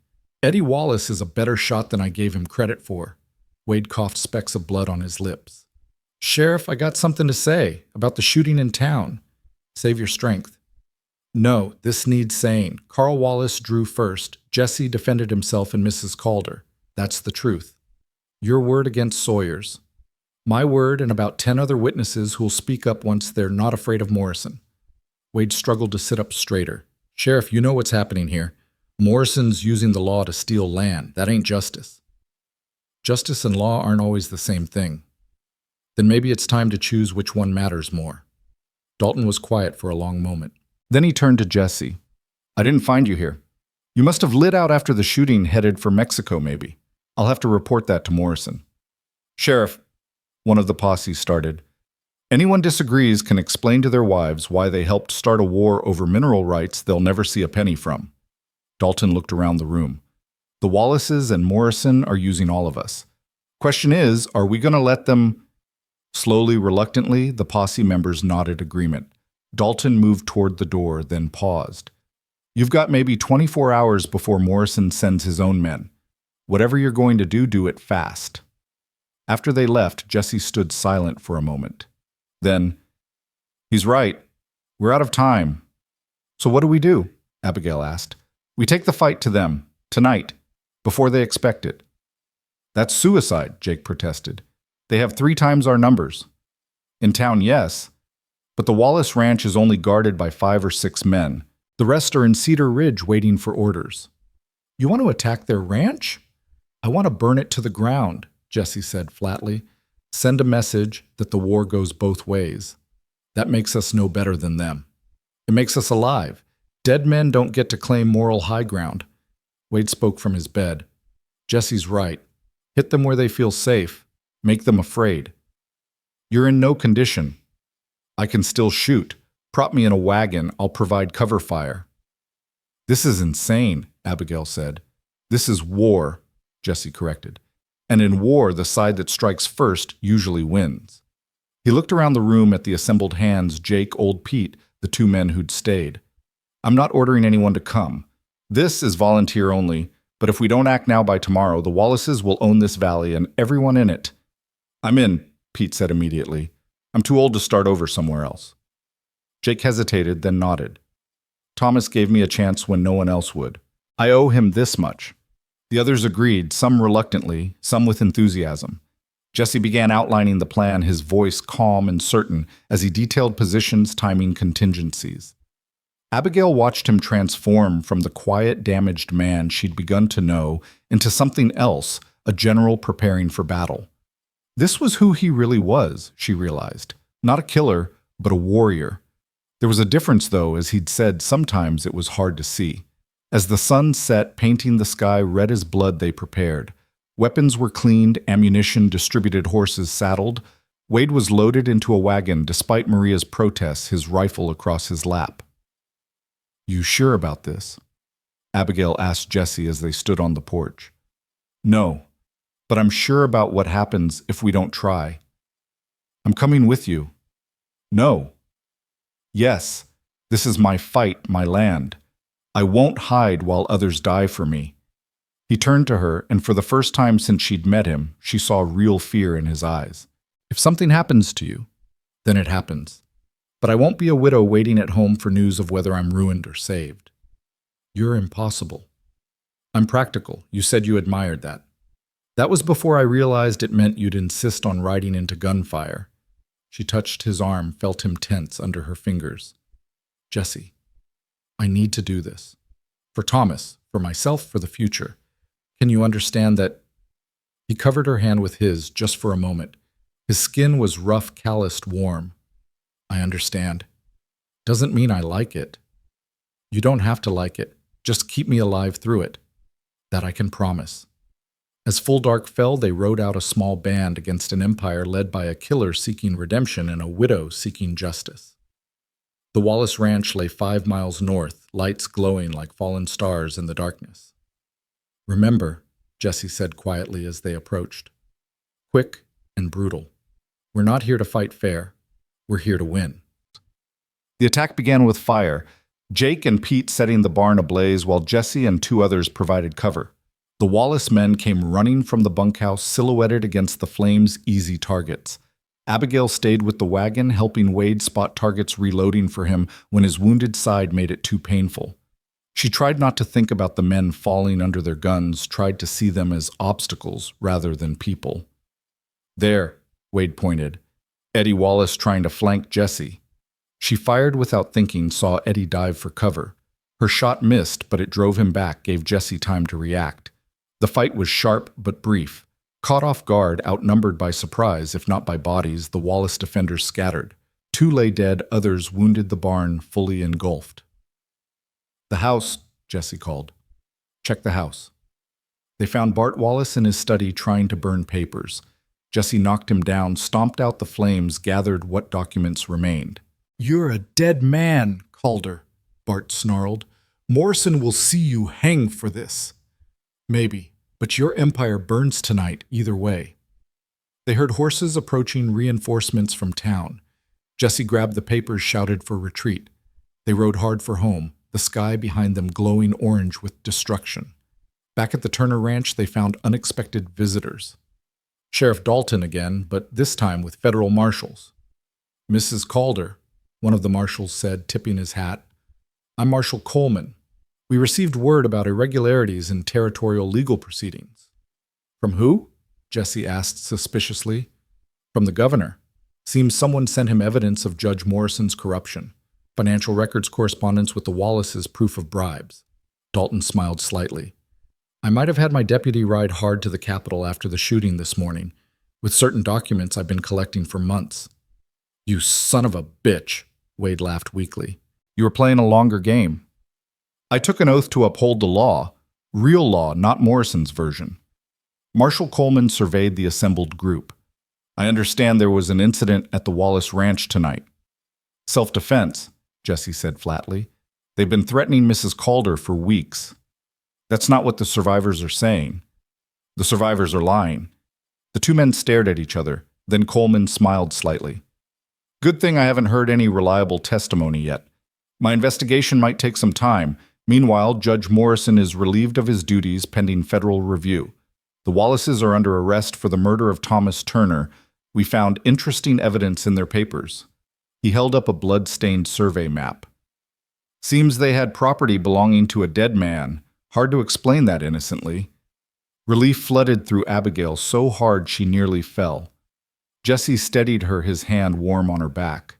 Eddie Wallace is a better shot than I gave him credit for. Wade coughed specks of blood on his lips. Sheriff, I got something to say about the shooting in town. Save your strength. No, this needs saying. Carl Wallace drew first. Jesse defended himself and Mrs. Calder. That's the truth. Your word against Sawyer's. My word and about 10 other witnesses who'll speak up once they're not afraid of Morrison. Wade struggled to sit up straighter. Sheriff, you know what's happening here. Morrison's using the law to steal land. That ain't justice. Justice and law aren't always the same thing. Then maybe it's time to choose which one matters more. Dalton was quiet for a long moment. Then he turned to Jesse. I didn't find you here. You must have lit out after the shooting, headed for Mexico, maybe. I'll have to report that to Morrison. Sheriff, one of the posse started. Anyone disagrees can explain to their wives why they helped start a war over mineral rights they'll never see a penny from. Dalton looked around the room. The Wallaces and Morrison are using all of us. Question is, are we going to let them? Slowly, reluctantly, the posse members nodded agreement. Dalton moved toward the door, then paused. You've got maybe 24 hours before Morrison sends his own men. Whatever you're going to do it fast. After they left, Jesse stood silent for a moment. Then, he's right. We're out of time. So what do we do? Abigail asked. We take the fight to them, tonight. before they expect it. That's suicide, Jake protested. They have 3 times our numbers. In town, yes, but the Wallace Ranch is only guarded by 5 or 6 men. The rest are in Cedar Ridge waiting for orders. You want to attack their ranch? I want to burn it to the ground, Jesse said flatly. Send a message that the war goes both ways. That makes us no better than them. It makes us alive. Dead men don't get to claim moral high ground. Wade spoke from his bed. Jesse's right. Hit them where they feel safe. Make them afraid. You're in no condition. I can still shoot. Prop me in a wagon. I'll provide cover fire. This is insane, Abigail said. This is war, Jesse corrected. And in war, the side that strikes first usually wins. He looked around the room at the assembled hands, Jake, Old Pete, the 2 men who'd stayed. I'm not ordering anyone to come. This is volunteer only, but if we don't act now by tomorrow, the Wallaces will own this valley and everyone in it. I'm in, Pete said immediately. I'm too old to start over somewhere else. Jake hesitated, then nodded. Thomas gave me a chance when no one else would. I owe him this much. The others agreed, some reluctantly, some with enthusiasm. Jesse began outlining the plan, his voice calm and certain, as he detailed positions, timing, contingencies. Abigail watched him transform from the quiet, damaged man she'd begun to know into something else, a general preparing for battle. This was who he really was, she realized. Not a killer, but a warrior. There was a difference, though, as he'd said sometimes it was hard to see. As the sun set, painting the sky red as blood, they prepared. Weapons were cleaned, ammunition distributed, horses saddled. Wade was loaded into a wagon, despite Maria's protests, his rifle across his lap. You sure about this? Abigail asked Jesse as they stood on the porch. No, but I'm sure about what happens if we don't try. I'm coming with you. No. Yes, this is my fight, my land. I won't hide while others die for me. He turned to her, and for the first time since she'd met him, she saw real fear in his eyes. If something happens to you, then it happens. But I won't be a widow waiting at home for news of whether I'm ruined or saved. You're impossible. I'm practical. You said you admired that. That was before I realized it meant you'd insist on riding into gunfire. She touched his arm, felt him tense under her fingers. Jesse, I need to do this. For Thomas, for myself, for the future. Can you understand that? He covered her hand with his just for a moment. His skin was rough, calloused, warm. I understand. Doesn't mean I like it. You don't have to like it. Just keep me alive through it. That I can promise. As full dark fell, they rode out a small band against an empire led by a killer seeking redemption and a widow seeking justice. The Wallace Ranch lay 5 miles north, lights glowing like fallen stars in the darkness. Remember, Jesse said quietly as they approached. Quick and brutal. We're not here to fight fair. We're here to win. The attack began with fire, Jake and Pete setting the barn ablaze while Jesse and 2 others provided cover. The Wallace men came running from the bunkhouse, silhouetted against the flames' easy targets. Abigail stayed with the wagon, helping Wade spot targets reloading for him when his wounded side made it too painful. She tried not to think about the men falling under their guns, tried to see them as obstacles rather than people. There, Wade pointed. Eddie Wallace trying to flank Jesse. She fired without thinking, saw Eddie dive for cover. Her shot missed, but it drove him back, gave Jesse time to react. The fight was sharp but brief. Caught off guard, outnumbered by surprise, if not by bodies, the Wallace defenders scattered. 2 lay dead, others wounded, the barn fully engulfed. The house, Jesse called. Check the house. They found Bart Wallace in his study trying to burn papers. Jesse knocked him down, stomped out the flames, gathered what documents remained. You're a dead man, Calder, Bart snarled. Morrison will see you hang for this. Maybe, but your empire burns tonight either way. They heard horses approaching, reinforcements from town. Jesse grabbed the papers, shouted for retreat. They rode hard for home, the sky behind them glowing orange with destruction. Back at the Turner Ranch, they found unexpected visitors. Sheriff Dalton again, but this time with federal marshals. Mrs. Calder, one of the marshals said, tipping his hat. I'm Marshal Coleman. We received word about irregularities in territorial legal proceedings. From who? Jesse asked suspiciously. From the governor. Seems someone sent him evidence of Judge Morrison's corruption. Financial records correspondence with the Wallaces proof of bribes. Dalton smiled slightly. I might have had my deputy ride hard to the Capitol after the shooting this morning, with certain documents I've been collecting for months. You son of a bitch, Wade laughed weakly. You were playing a longer game. I took an oath to uphold the law, real law, not Morrison's version. Marshal Coleman surveyed the assembled group. I understand there was an incident at the Wallace Ranch tonight. Self-defense, Jesse said flatly. They've been threatening Mrs. Calder for weeks. That's not what the survivors are saying. The survivors are lying. The two men stared at each other, then Coleman smiled slightly. Good thing I haven't heard any reliable testimony yet. My investigation might take some time. Meanwhile, Judge Morrison is relieved of his duties pending federal review. The Wallaces are under arrest for the murder of Thomas Turner. We found interesting evidence in their papers. He held up a blood-stained survey map. Seems they had property belonging to a dead man. Hard to explain that innocently. Relief flooded through Abigail so hard she nearly fell. Jesse steadied her, his hand warm on her back.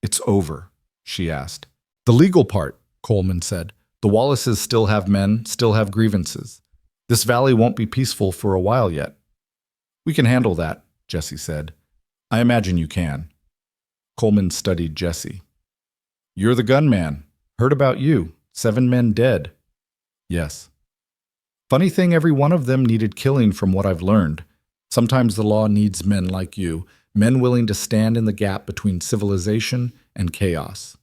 It's over, she asked. The legal part, Coleman said. The Wallaces still have men, still have grievances. This valley won't be peaceful for a while yet. We can handle that, Jesse said. I imagine you can. Coleman studied Jesse. You're the gunman. Heard about you. 7 men dead. Yes. Funny thing, every one of them needed killing from what I've learned. Sometimes the law needs men like you, men willing to stand in the gap between civilization and chaos.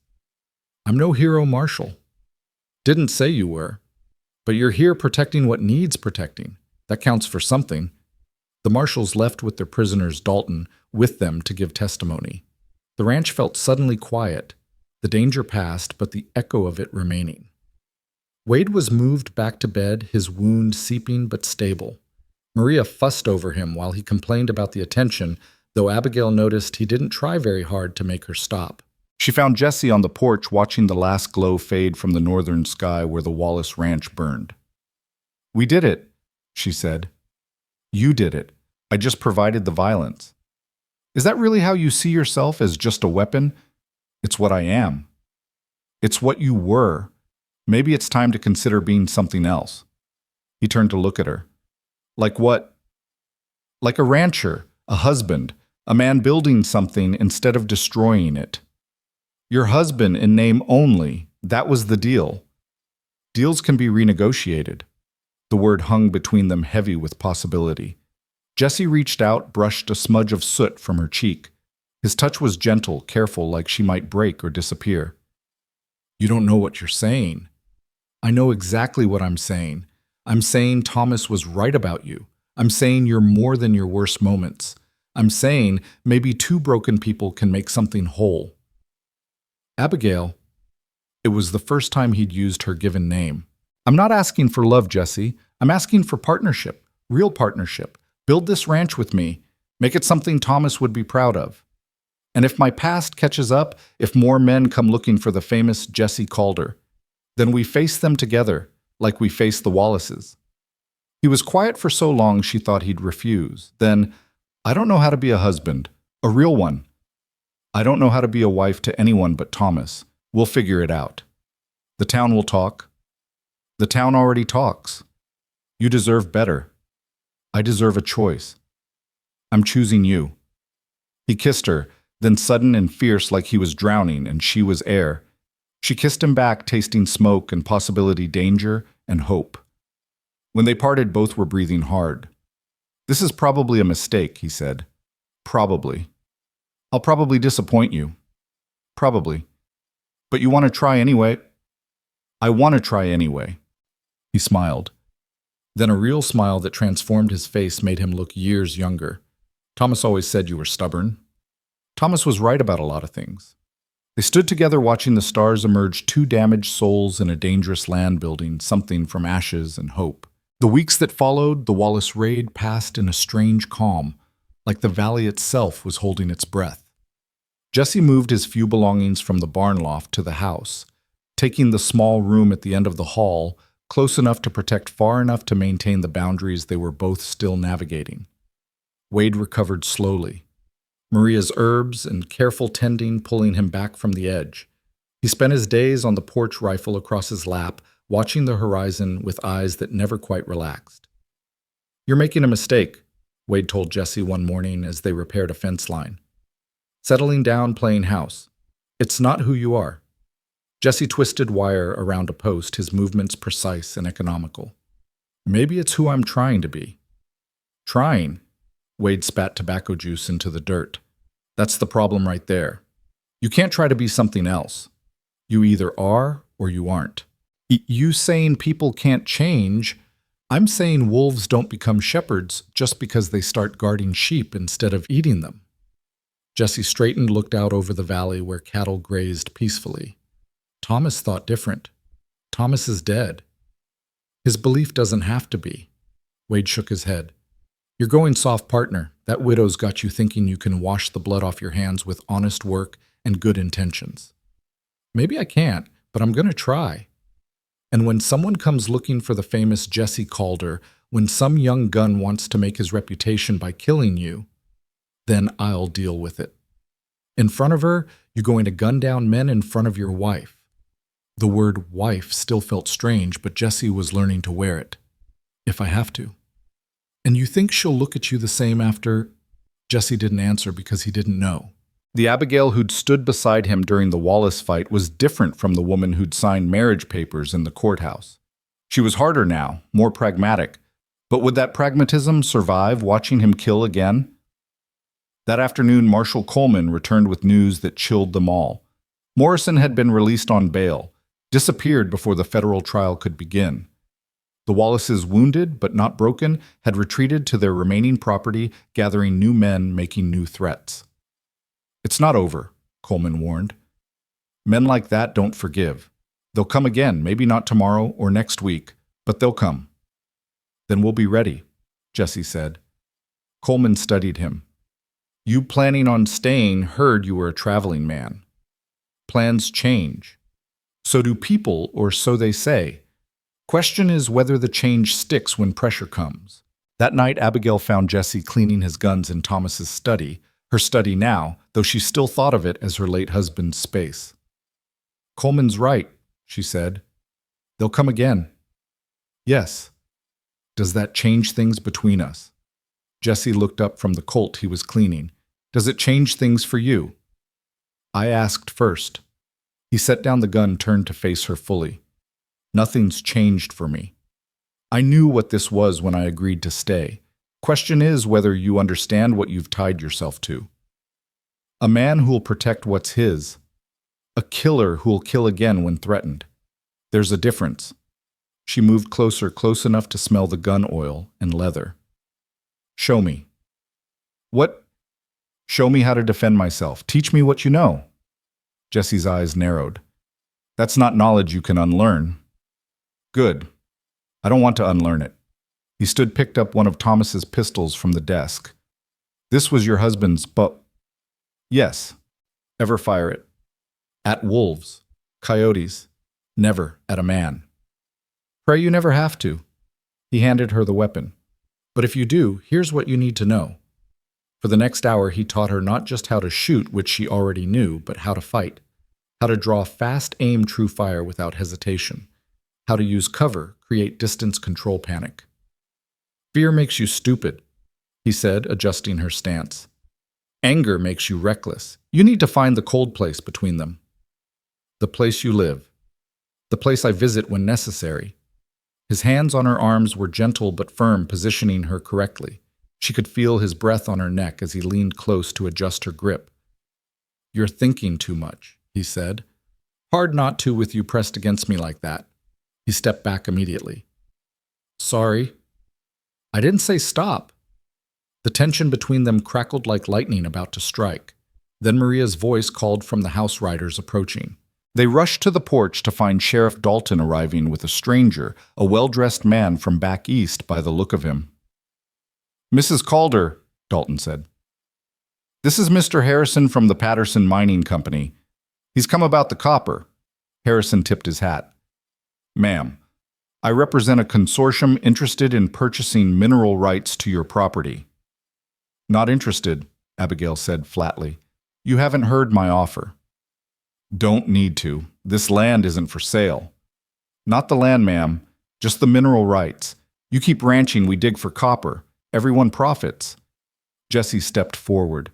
I'm no hero marshal. Didn't say you were. But you're here protecting what needs protecting. That counts for something. The marshals left with their prisoners, Dalton, with them to give testimony. The ranch felt suddenly quiet. The danger passed, but the echo of it remaining. Wade was moved back to bed, his wound seeping but stable. Maria fussed over him while he complained about the attention, though Abigail noticed he didn't try very hard to make her stop. She found Jesse on the porch watching the last glow fade from the northern sky where the Wallace Ranch burned. We did it, she said. You did it. I just provided the violence. Is that really how you see yourself, as just a weapon? It's what I am. It's what you were. Maybe it's time to consider being something else. He turned to look at her. Like what? Like a rancher, a husband, a man building something instead of destroying it. Your husband in name only, that was the deal. Deals can be renegotiated. The word hung between them heavy with possibility. Jesse reached out, brushed a smudge of soot from her cheek. His touch was gentle, careful, like she might break or disappear. You don't know what you're saying. I know exactly what I'm saying. I'm saying Thomas was right about you. I'm saying you're more than your worst moments. I'm saying maybe 2 broken people can make something whole. Abigail. It was the first time he'd used her given name. I'm not asking for love, Jesse. I'm asking for partnership, real partnership. Build this ranch with me. Make it something Thomas would be proud of. And if my past catches up, if more men come looking for the famous Jesse Calder, then we face them together, like we face the Wallaces. He was quiet for so long she thought he'd refuse. Then, I don't know how to be a husband, a real one. I don't know how to be a wife to anyone but Thomas. We'll figure it out. The town will talk. The town already talks. You deserve better. I deserve a choice. I'm choosing you. He kissed her, then sudden and fierce like he was drowning and she was air. She kissed him back, tasting smoke and possibility, danger and hope. When they parted, both were breathing hard. This is probably a mistake, he said. Probably. I'll probably disappoint you. Probably. But you want to try anyway? I want to try anyway. He smiled. Then a real smile that transformed his face made him look years younger. Thomas always said you were stubborn. Thomas was right about a lot of things. They stood together watching the stars emerge, 2 damaged souls in a dangerous land building something from ashes and hope. The weeks that followed, the Wallace raid passed in a strange calm, like the valley itself was holding its breath. Jesse moved his few belongings from the barn loft to the house. taking the small room at the end of the hall, close enough to protect far enough to maintain the boundaries they were both still navigating. Wade recovered slowly, Maria's herbs and careful tending pulling him back from the edge. He spent his days on the porch, rifle across his lap, watching the horizon with eyes that never quite relaxed. "You're making a mistake," Wade told Jesse one morning as they repaired a fence line. "Settling down playing house. It's not who you are." Jesse twisted wire around a post, his movements precise and economical. "Maybe it's who I'm trying to be." "Trying?" Wade spat tobacco juice into the dirt. "That's the problem right there. You can't try to be something else. You either are or you aren't. You saying people can't change, I'm saying wolves don't become shepherds just because they start guarding sheep instead of eating them." Jesse straightened, looked out over the valley where cattle grazed peacefully. Thomas thought different. Thomas is dead. His belief doesn't have to be. Wade shook his head. "You're going soft, partner. That widow's got you thinking you can wash the blood off your hands with honest work and good intentions." "Maybe I can't, but I'm going to try. And when someone comes looking for the famous Jesse Calder, when some young gun wants to make his reputation by killing you, then I'll deal with it. In front of her, you're going to gun down men in front of your wife." The word wife still felt strange, but Jesse was learning to wear it. "If I have to." "And you think she'll look at you the same after—" Jesse didn't answer because he didn't know. The Abigail who'd stood beside him during the Wallace fight was different from the woman who'd signed marriage papers in the courthouse. She was harder now, more pragmatic. But would that pragmatism survive watching him kill again? That afternoon, Marshal Coleman returned with news that chilled them all. Morrison had been released on bail, disappeared before the federal trial could begin. The Wallaces, wounded but not broken, had retreated to their remaining property, gathering new men, making new threats. "It's not over," Coleman warned. "Men like that don't forgive. They'll come again, maybe not tomorrow or next week, but they'll come." "Then we'll be ready," Jesse said. Coleman studied him. "You planning on staying heard you were a traveling man. Plans change. So do people, or so they say. Question is whether the change sticks when pressure comes." That night, Abigail found Jesse cleaning his guns in Thomas's study, her study now, though she still thought of it as her late husband's space. "Coleman's right," she said. "They'll come again." "Yes." "Does that change things between us?" Jesse looked up from the Colt he was cleaning. "Does it change things for you?" "I asked first." He set down the gun, turned to face her fully. "Nothing's changed for me. I knew what this was when I agreed to stay. Question is whether you understand what you've tied yourself to. A man who'll protect what's his. A killer who'll kill again when threatened. There's a difference." She moved closer, close enough to smell the gun oil and leather. "Show me." "What?" "Show me how to defend myself. Teach me what you know." Jesse's eyes narrowed. "That's not knowledge you can unlearn." "Good. I don't want to unlearn it." He stood, picked up one of Thomas's pistols from the desk. "This was your husband's, but—" "Yes." "Ever fire it?" "At wolves. Coyotes. Never at a man." "Pray you never have to." He handed her the weapon. "But if you do, here's what you need to know." For the next hour, he taught her not just how to shoot, which she already knew, but how to fight. How to draw fast aim, true fire without hesitation. How to use cover, create distance, control panic. "Fear makes you stupid," he said, adjusting her stance. "Anger makes you reckless. You need to find the cold place between them. The place you live. The place I visit when necessary." His hands on her arms were gentle but firm, positioning her correctly. She could feel his breath on her neck as he leaned close to adjust her grip. "You're thinking too much," he said. "Hard not to with you pressed against me like that." He stepped back immediately. "Sorry." "I didn't say stop." The tension between them crackled like lightning about to strike. Then Maria's voice called from the house riders approaching. They rushed to the porch to find Sheriff Dalton arriving with a stranger, a well-dressed man from back east by the look of him. "Mrs. Calder," Dalton said. "This is Mr. Harrison from the Patterson Mining Company. He's come about the copper." Harrison tipped his hat. Ma'am, I represent a consortium interested in purchasing mineral rights to your property. Not interested, Abigail said flatly. You haven't heard my offer. Don't need to. This land isn't for sale. Not the land, ma'am, just the mineral rights. You keep ranching, we dig for copper. Everyone profits. Jesse stepped forward.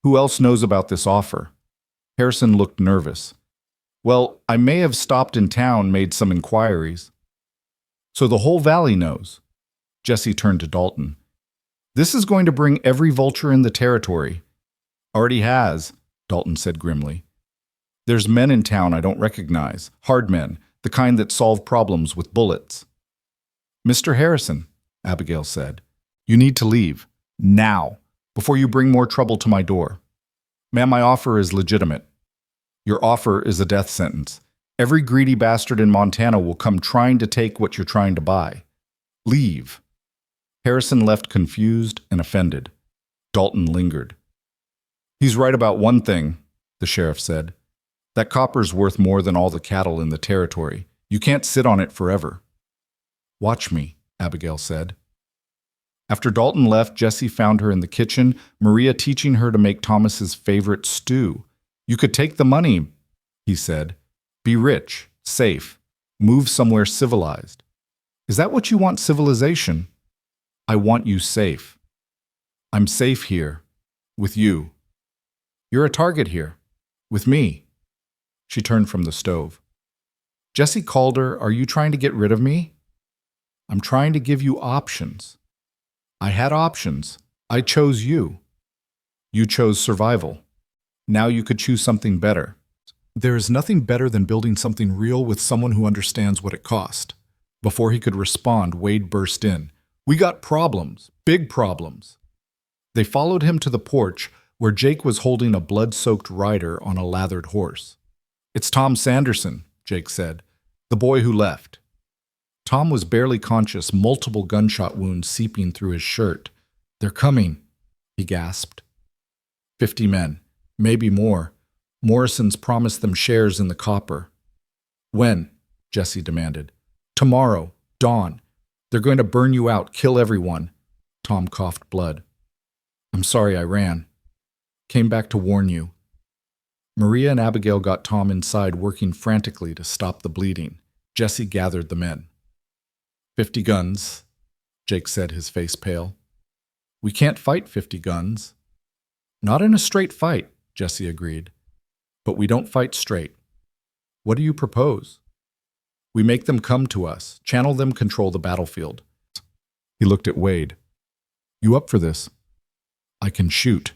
Who else knows about this offer? Harrison looked nervous. Well, I may have stopped in town, made some inquiries. So the whole valley knows. Jesse turned to Dalton. This is going to bring every vulture in the territory. Already has, Dalton said grimly. There's men in town I don't recognize, hard men, the kind that solve problems with bullets. Mr. Harrison, Abigail said, you need to leave, now, before you bring more trouble to my door. Ma'am, my offer is legitimate. Your offer is a death sentence. Every greedy bastard in Montana will come trying to take what you're trying to buy. Leave. Harrison left confused and offended. Dalton lingered. He's right about one thing, the sheriff said. That copper's worth more than all the cattle in the territory. You can't sit on it forever. Watch me, Abigail said. After Dalton left, Jesse found her in the kitchen, Maria teaching her to make Thomas's favorite stew. You could take the money, he said. Be rich, safe, move somewhere civilized. Is that what you want, civilization? I want you safe. I'm safe here, with you. You're a target here, with me. She turned from the stove. Jesse called her, are you trying to get rid of me? I'm trying to give you options. I had options. I chose you. You chose survival. Now you could choose something better. There is nothing better than building something real with someone who understands what it cost. Before he could respond, Wade burst in. We got problems, big problems. They followed him to the porch where Jake was holding a blood-soaked rider on a lathered horse. It's Tom Sanderson, Jake said, the boy who left. Tom was barely conscious, multiple gunshot wounds seeping through his shirt. They're coming, he gasped. 50 men, maybe more. Morrison's promised them shares in the copper. When? Jesse demanded. Tomorrow, dawn. They're going to burn you out, kill everyone. Tom coughed blood. I'm sorry I ran. Came back to warn you. Maria and Abigail got Tom inside, working frantically to stop the bleeding. Jesse gathered the men. 50 guns, Jake said, his face pale. We can't fight 50 guns. Not in a straight fight, Jesse agreed. But we don't fight straight. What do you propose? We make them come to us, channel them control the battlefield. He looked at Wade. You up for this? I can shoot.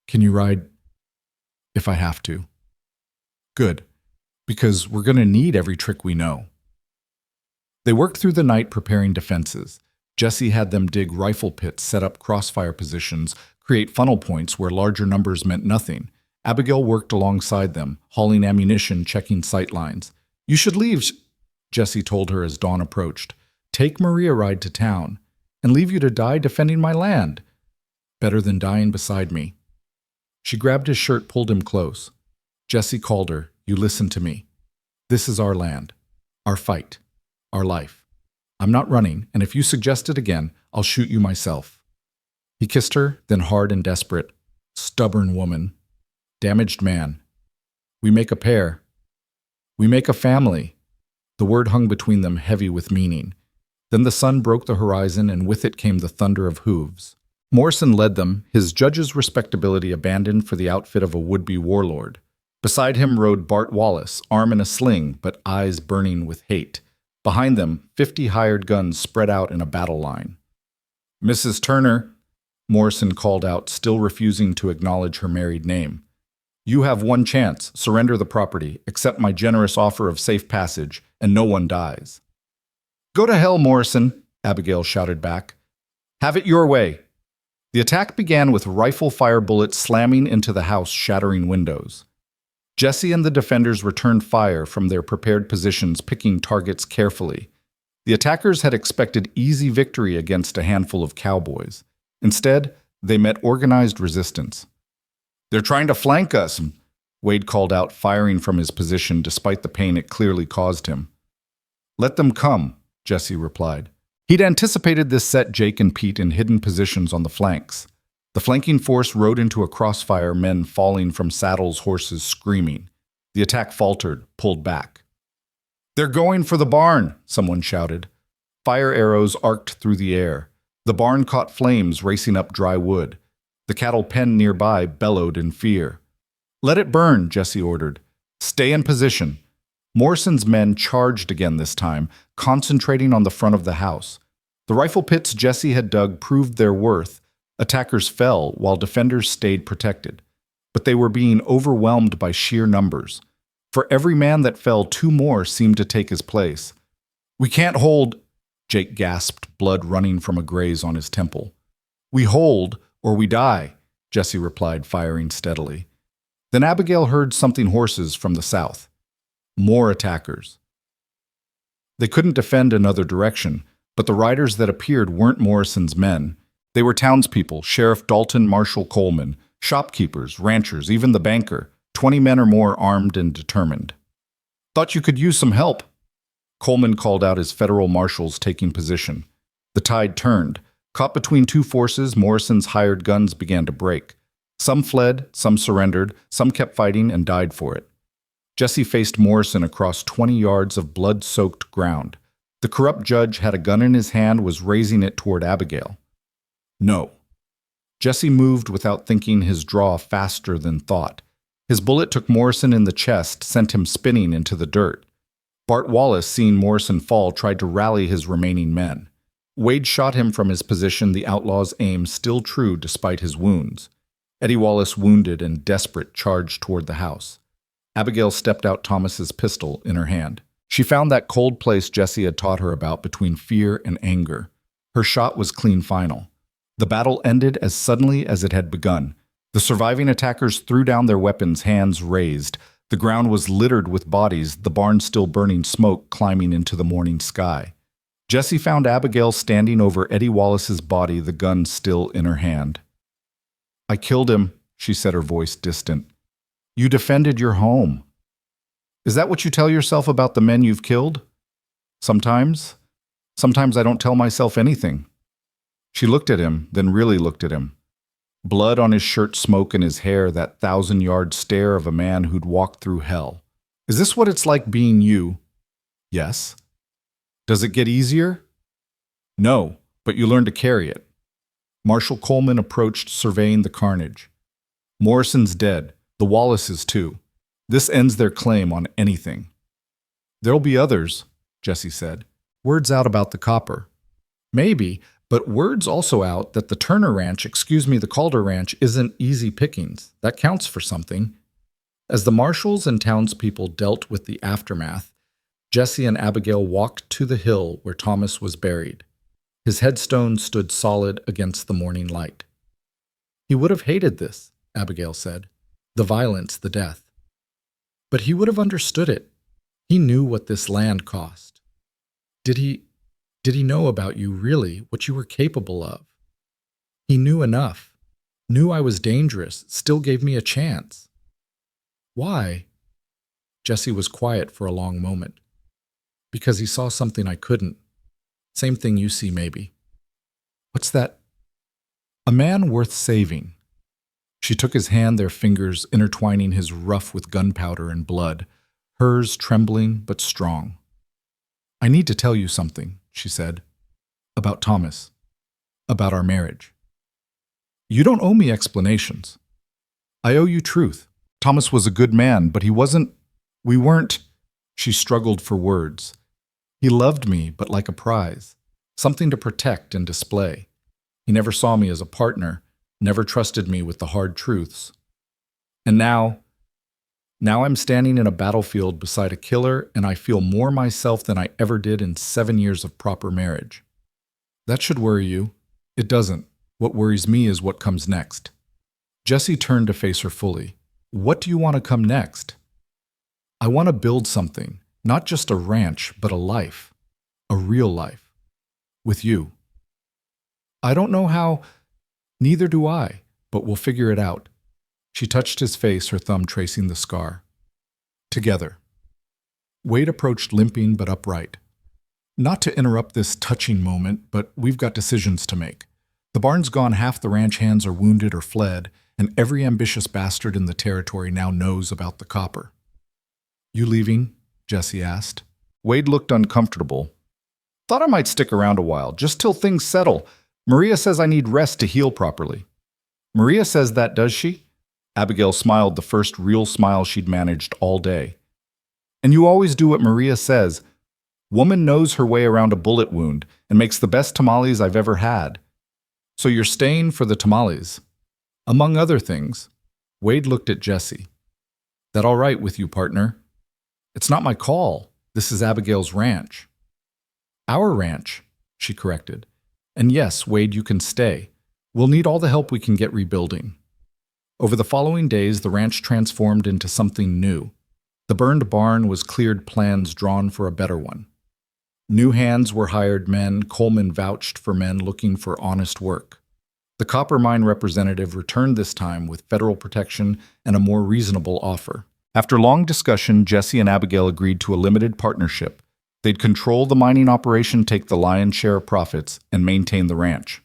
Can you ride? If I have to. Good, because we're going to need every trick we know. They worked through the night preparing defenses. Jesse had them dig rifle pits, set up crossfire positions, create funnel points where larger numbers meant nothing. Abigail worked alongside them, hauling ammunition, checking sight lines. You should leave, Jesse told her as dawn approached. Take Maria ride to town, and leave you to die defending my land. Better than dying beside me. She grabbed his shirt, pulled him close. Jesse called her, you listen to me. This is our land, our fight, our life. I'm not running, and if you suggest it again, I'll shoot you myself. He kissed her, then hard and desperate. Stubborn woman. Damaged man. We make a pair. We make a family. The word hung between them, heavy with meaning. Then the sun broke the horizon, and with it came the thunder of hooves. Morrison led them, his judge's respectability abandoned for the outfit of a would-be warlord. Beside him rode Bart Wallace, arm in a sling, but eyes burning with hate. Behind them, 50 hired guns spread out in a battle line. Mrs. Turner, Morrison called out, still refusing to acknowledge her married name. You have one chance. Surrender the property, accept my generous offer of safe passage, and no one dies. Go to hell, Morrison, Abigail shouted back. Have it your way. The attack began with rifle fire bullets slamming into the house, shattering windows. Jesse and the defenders returned fire from their prepared positions, picking targets carefully. The attackers had expected easy victory against a handful of cowboys. Instead, they met organized resistance. They're trying to flank us, Wade called out, firing from his position despite the pain it clearly caused him. Let them come, Jesse replied. He'd anticipated this set Jake and Pete in hidden positions on the flanks. The flanking force rode into a crossfire, men falling from saddles, horses screaming. The attack faltered, pulled back. They're going for the barn, someone shouted. Fire arrows arced through the air. The barn caught flames racing up dry wood. The cattle pen nearby bellowed in fear. Let it burn, Jesse ordered. Stay in position. Morrison's men charged again this time, concentrating on the front of the house. The rifle pits Jesse had dug proved their worth. Attackers fell while defenders stayed protected. But they were being overwhelmed by sheer numbers. For every man that fell, 2 more seemed to take his place. We can't hold, Jake gasped, blood running from a graze on his temple. We hold, or we die, Jesse replied, firing steadily. Then Abigail heard something horses from the south. More attackers. They couldn't defend another direction, but the riders that appeared weren't Morrison's men. They were townspeople, Sheriff Dalton, Marshal Coleman, shopkeepers, ranchers, even the banker, 20 men or more armed and determined. Thought you could use some help. Coleman called out as federal marshals taking position. The tide turned. Caught between 2 forces, Morrison's hired guns began to break. Some fled, some surrendered, some kept fighting and died for it. Jesse faced Morrison across 20 yards of blood-soaked ground. The corrupt judge had a gun in his hand, was raising it toward Abigail. No. Jesse moved without thinking, his draw faster than thought. His bullet took Morrison in the chest, sent him spinning into the dirt. Bart Wallace, seeing Morrison fall, tried to rally his remaining men. Wade shot him from his position, the outlaw's aim still true despite his wounds. Eddie Wallace, wounded and desperate, charged toward the house. Abigail stepped out, Thomas's pistol in her hand. She found that cold place Jesse had taught her about between fear and anger. Her shot was clean final. The battle ended as suddenly as it had begun. The surviving attackers threw down their weapons, hands raised. The ground was littered with bodies, the barn still burning, smoke climbing into the morning sky. Jesse found Abigail standing over Eddie Wallace's body, the gun still in her hand. I killed him, she said, her voice distant. You defended your home. Is that what you tell yourself about the men you've killed? Sometimes. Sometimes I don't tell myself anything. She looked at him, then really looked at him. Blood on his shirt, smoke in his hair, that 1,000-yard stare of a man who'd walked through hell. Is this what it's like being you? Yes. Does it get easier? No, but you learn to carry it. Marshal Coleman approached, surveying the carnage. Morrison's dead, the Wallaces too. This ends their claim on anything. There'll be others, Jesse said. Word's out about the copper. Maybe, but word's also out that the Turner Ranch, the Calder Ranch, isn't easy pickings. That counts for something. As the marshals and townspeople dealt with the aftermath, Jesse and Abigail walked to the hill where Thomas was buried. His headstone stood solid against the morning light. He would have hated this, Abigail said. The violence, the death. But he would have understood it. He knew what this land cost. Did he know about you really, what you were capable of? He knew enough. Knew I was dangerous, still gave me a chance. Why? Jesse was quiet for a long moment. Because he saw something I couldn't. Same thing you see, maybe. What's that? A man worth saving. She took his hand, their fingers intertwining his rough with gunpowder and blood, hers trembling but strong. I need to tell you something, she said, about Thomas, about our marriage. You don't owe me explanations. I owe you truth. Thomas was a good man, but we weren't. She struggled for words. He loved me, but like a prize, something to protect and display. He never saw me as a partner, never trusted me with the hard truths. And now I'm standing in a battlefield beside a killer, and I feel more myself than I ever did in 7 years of proper marriage. That should worry you. It doesn't. What worries me is what comes next. Jesse turned to face her fully. What do you want to come next? I want to build something, not just a ranch, but a life, a real life, with you. I don't know how, neither do I, but we'll figure it out. She touched his face, her thumb tracing the scar. Together. Wade approached limping but upright. Not to interrupt this touching moment, but we've got decisions to make. The barn's gone, half the ranch hands are wounded or fled, and every ambitious bastard in the territory now knows about the copper. You leaving? Jesse asked. Wade looked uncomfortable. Thought I might stick around a while, just till things settle. Maria says I need rest to heal properly. Maria says that, does she? Abigail smiled, the first real smile she'd managed all day. And you always do what Maria says. Woman knows her way around a bullet wound and makes the best tamales I've ever had. So you're staying for the tamales? Among other things. Wade looked at Jesse. That all right with you, partner? It's not my call. This is Abigail's ranch. Our ranch, she corrected. And yes, Wade, you can stay. We'll need all the help we can get rebuilding. Over the following days, the ranch transformed into something new. The burned barn was cleared, plans drawn for a better one. New hands were hired, men. Coleman vouched for men looking for honest work. The copper mine representative returned this time with federal protection and a more reasonable offer. After long discussion, Jesse and Abigail agreed to a limited partnership. They'd control the mining operation, take the lion's share of profits, and maintain the ranch.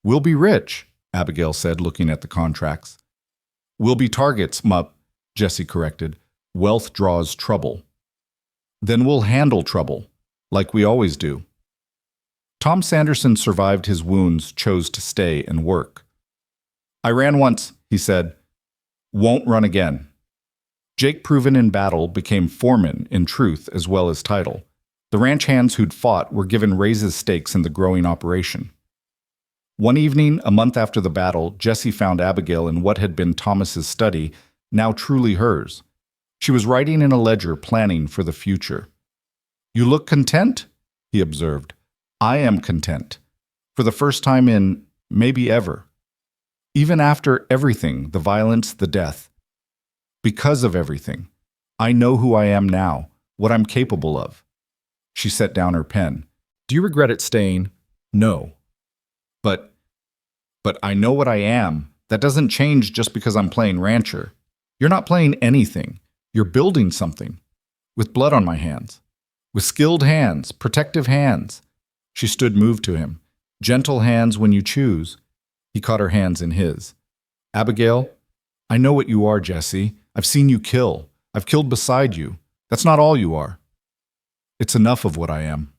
We'll be rich, Abigail said, looking at the contracts. We'll be targets, Jesse corrected. Wealth draws trouble. Then we'll handle trouble, like we always do. Tom Sanderson survived his wounds, chose to stay and work. I ran once, he said. Won't run again. Jake, proven in battle, became foreman in truth as well as title. The ranch hands who'd fought were given raises stakes in the growing operation. One evening, a month after the battle, Jesse found Abigail in what had been Thomas's study, now truly hers. She was writing in a ledger, planning for the future. You look content, he observed. I am content. For the first time in, maybe ever. Even after everything, the violence, the death. Because of everything. I know who I am now, what I'm capable of. She set down her pen. Do you regret it staying? No. But I know what I am. That doesn't change just because I'm playing rancher. You're not playing anything. You're building something. With blood on my hands. With skilled hands, protective hands. She stood moved to him. Gentle hands when you choose. He caught her hands in his. Abigail, I know what you are, Jesse. I've seen you kill. I've killed beside you. That's not all you are. It's enough of what I am.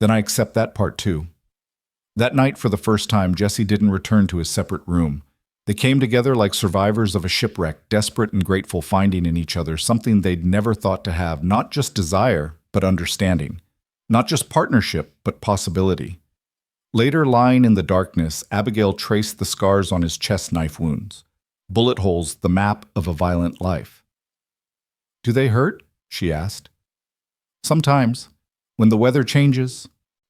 Then I accept that part too. That night, for the first time, Jesse didn't return to his separate room. They came together like survivors of a shipwreck, desperate and grateful, finding in each other something they'd never thought to have, not just desire, but understanding. Not just partnership, but possibility. Later, lying in the darkness, Abigail traced the scars on his chest knife wounds. Bullet holes, the map of a violent life. Do they hurt? She asked. Sometimes. When the weather changes.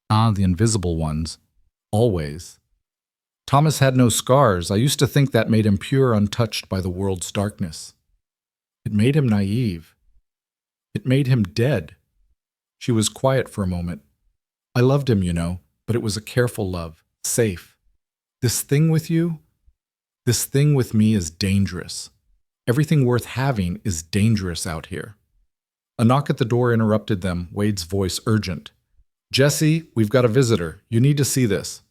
The invisible ones. Always. Thomas had no scars. I used to think that made him pure, untouched by the world's darkness. It made him naive. It made him dead. She was quiet for a moment. I loved him, you know, but it was a careful love, safe. This thing with you? This thing with me is dangerous. Everything worth having is dangerous out here. A knock at the door interrupted them, Wade's voice urgent. Jesse, we've got a visitor. You need to see this.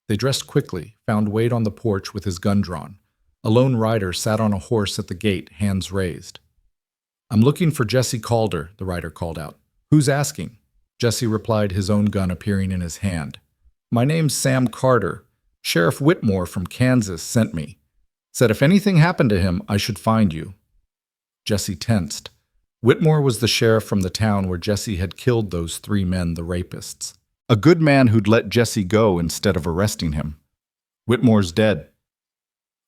They dressed quickly, found Wade on the porch with his gun drawn. A lone rider sat on a horse at the gate, hands raised. I'm looking for Jesse Calder, the rider called out. Who's asking? Jesse replied, his own gun appearing in his hand. My name's Sam Carter. Sheriff Whitmore from Kansas sent me. Said if anything happened to him, I should find you. Jesse tensed. Whitmore was the sheriff from the town where Jesse had killed those 3 men, the rapists. A good man who'd let Jesse go instead of arresting him. Whitmore's dead.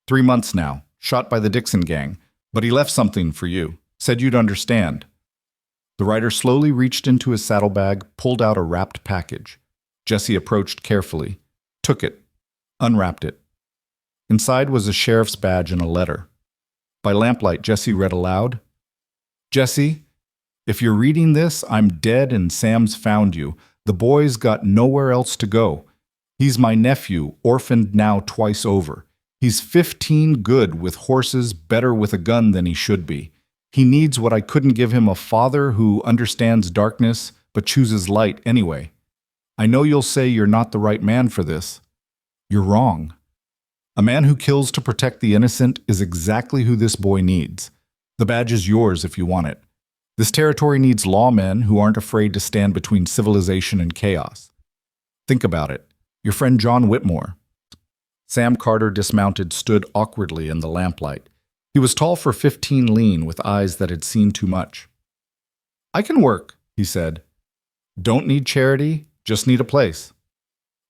3 months now, shot by the Dixon gang, but he left something for you. Said you'd understand. The rider slowly reached into his saddlebag, pulled out a wrapped package. Jesse approached carefully, took it, unwrapped it. Inside was a sheriff's badge and a letter. By lamplight, Jesse read aloud, Jesse, if you're reading this, I'm dead and Sam's found you. The boy's got nowhere else to go. He's my nephew, orphaned now twice over. He's 15 good with horses, better with a gun than he should be. He needs what I couldn't give him, a father who understands darkness but chooses light anyway. I know you'll say you're not the right man for this. You're wrong. A man who kills to protect the innocent is exactly who this boy needs. The badge is yours if you want it. This territory needs lawmen who aren't afraid to stand between civilization and chaos. Think about it. Your friend John Whitmore. Sam Carter, dismounted, stood awkwardly in the lamplight. He was tall for 15, lean, with eyes that had seen too much. I can work, he said. Don't need charity, just need a place.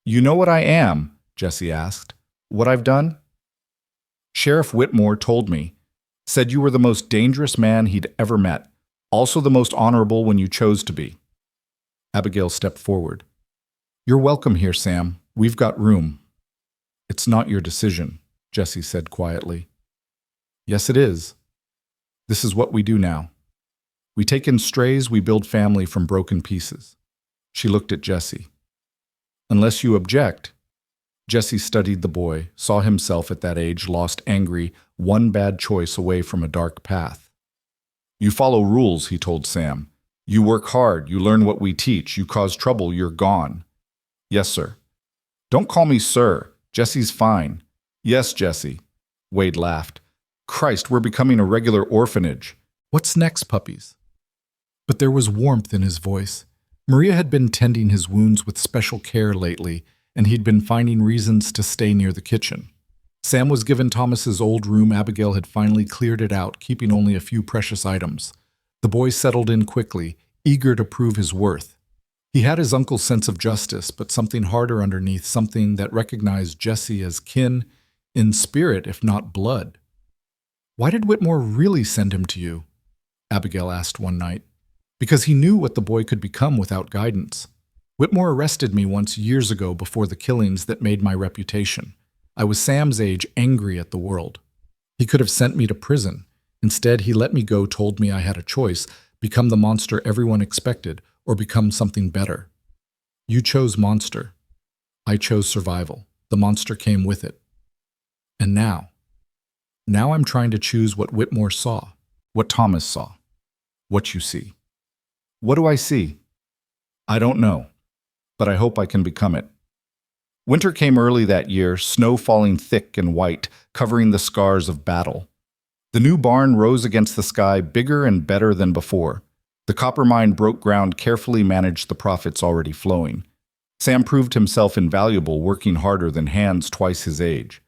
You know what I am? Jesse asked. What I've done? Sheriff Whitmore told me. Said you were the most dangerous man he'd ever met. Also the most honorable when you chose to be. Abigail stepped forward. You're welcome here, Sam. We've got room. It's not your decision, Jesse said quietly. Yes, it is. This is what we do now. We take in strays, we build family from broken pieces. She looked at Jesse. Unless you object. Jesse studied the boy, saw himself at that age, lost, angry, one bad choice away from a dark path. You follow rules, he told Sam. You work hard, you learn what we teach, you cause trouble, you're gone. Yes, sir. Don't call me sir. Jesse's fine. Yes, Jesse. Wade laughed. Christ, we're becoming a regular orphanage. What's next, puppies? But there was warmth in his voice. Maria had been tending his wounds with special care lately, and he'd been finding reasons to stay near the kitchen. Sam was given Thomas's old room. Abigail had finally cleared it out, keeping only a few precious items. The boy settled in quickly, eager to prove his worth. He had his uncle's sense of justice, but something harder underneath, something that recognized Jesse as kin, in spirit if not blood. Why did Whitmore really send him to you? Abigail asked one night. Because he knew what the boy could become without guidance. Whitmore arrested me once years ago before the killings that made my reputation. I was Sam's age, angry at the world. He could have sent me to prison. Instead, he let me go, told me I had a choice, become the monster everyone expected, or become something better. You chose monster. I chose survival. The monster came with it. And now I'm trying to choose what Whitmore saw, what Thomas saw, what you see. What do I see? I don't know, but I hope I can become it. Winter came early that year, snow falling thick and white, covering the scars of battle. The new barn rose against the sky, bigger and better than before. The copper mine broke ground, carefully managed the profits already flowing. Sam proved himself invaluable, working harder than hands twice his age.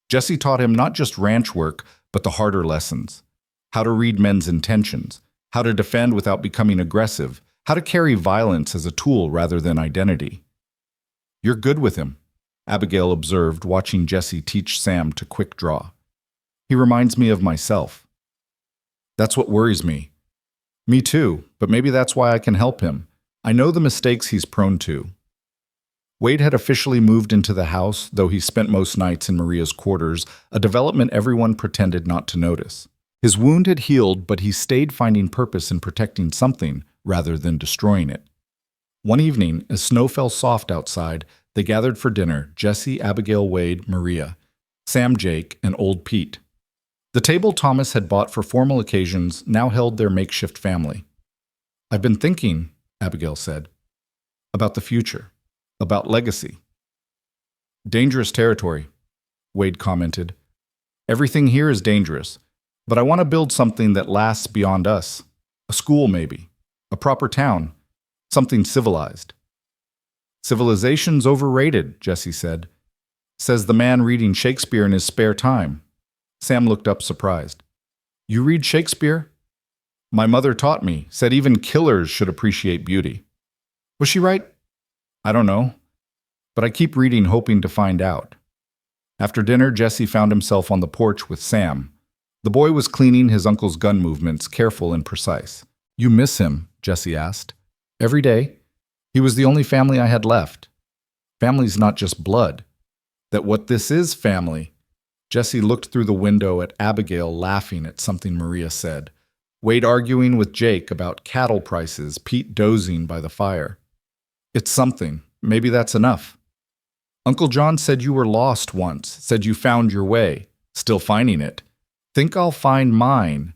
Jesse taught him not just ranch work, but the harder lessons. How to read men's intentions, how to defend without becoming aggressive, how to carry violence as a tool rather than identity. You're good with him, Abigail observed, watching Jesse teach Sam to quick draw. He reminds me of myself. That's what worries me. Me too, but maybe that's why I can help him. I know the mistakes he's prone to. Wade had officially moved into the house, though he spent most nights in Maria's quarters, a development everyone pretended not to notice. His wound had healed, but he stayed finding purpose in protecting something rather than destroying it. One evening, as snow fell soft outside, they gathered for dinner: Jesse, Abigail, Wade, Maria, Sam, Jake, and old Pete. The table Thomas had bought for formal occasions now held their makeshift family. I've been thinking, Abigail said, about the future, about legacy. Dangerous territory, Wade commented. Everything here is dangerous, but I want to build something that lasts beyond us. A school, maybe. A proper town. Something civilized. Civilization's overrated, Jesse said. Says the man reading Shakespeare in his spare time. Sam looked up surprised. You read Shakespeare? My mother taught me, said even killers should appreciate beauty. Was she right? I don't know, but I keep reading hoping to find out. After dinner, Jesse found himself on the porch with Sam. The boy was cleaning his uncle's gun movements, careful and precise. You miss him? Jesse asked. Every day. He was the only family I had left. Family's not just blood. That what this is family. Jesse looked through the window at Abigail, laughing at something Maria said. Wade arguing with Jake about cattle prices, Pete dozing by the fire. It's something. Maybe that's enough. Uncle John said you were lost once, said you found your way, still finding it. Think I'll find mine.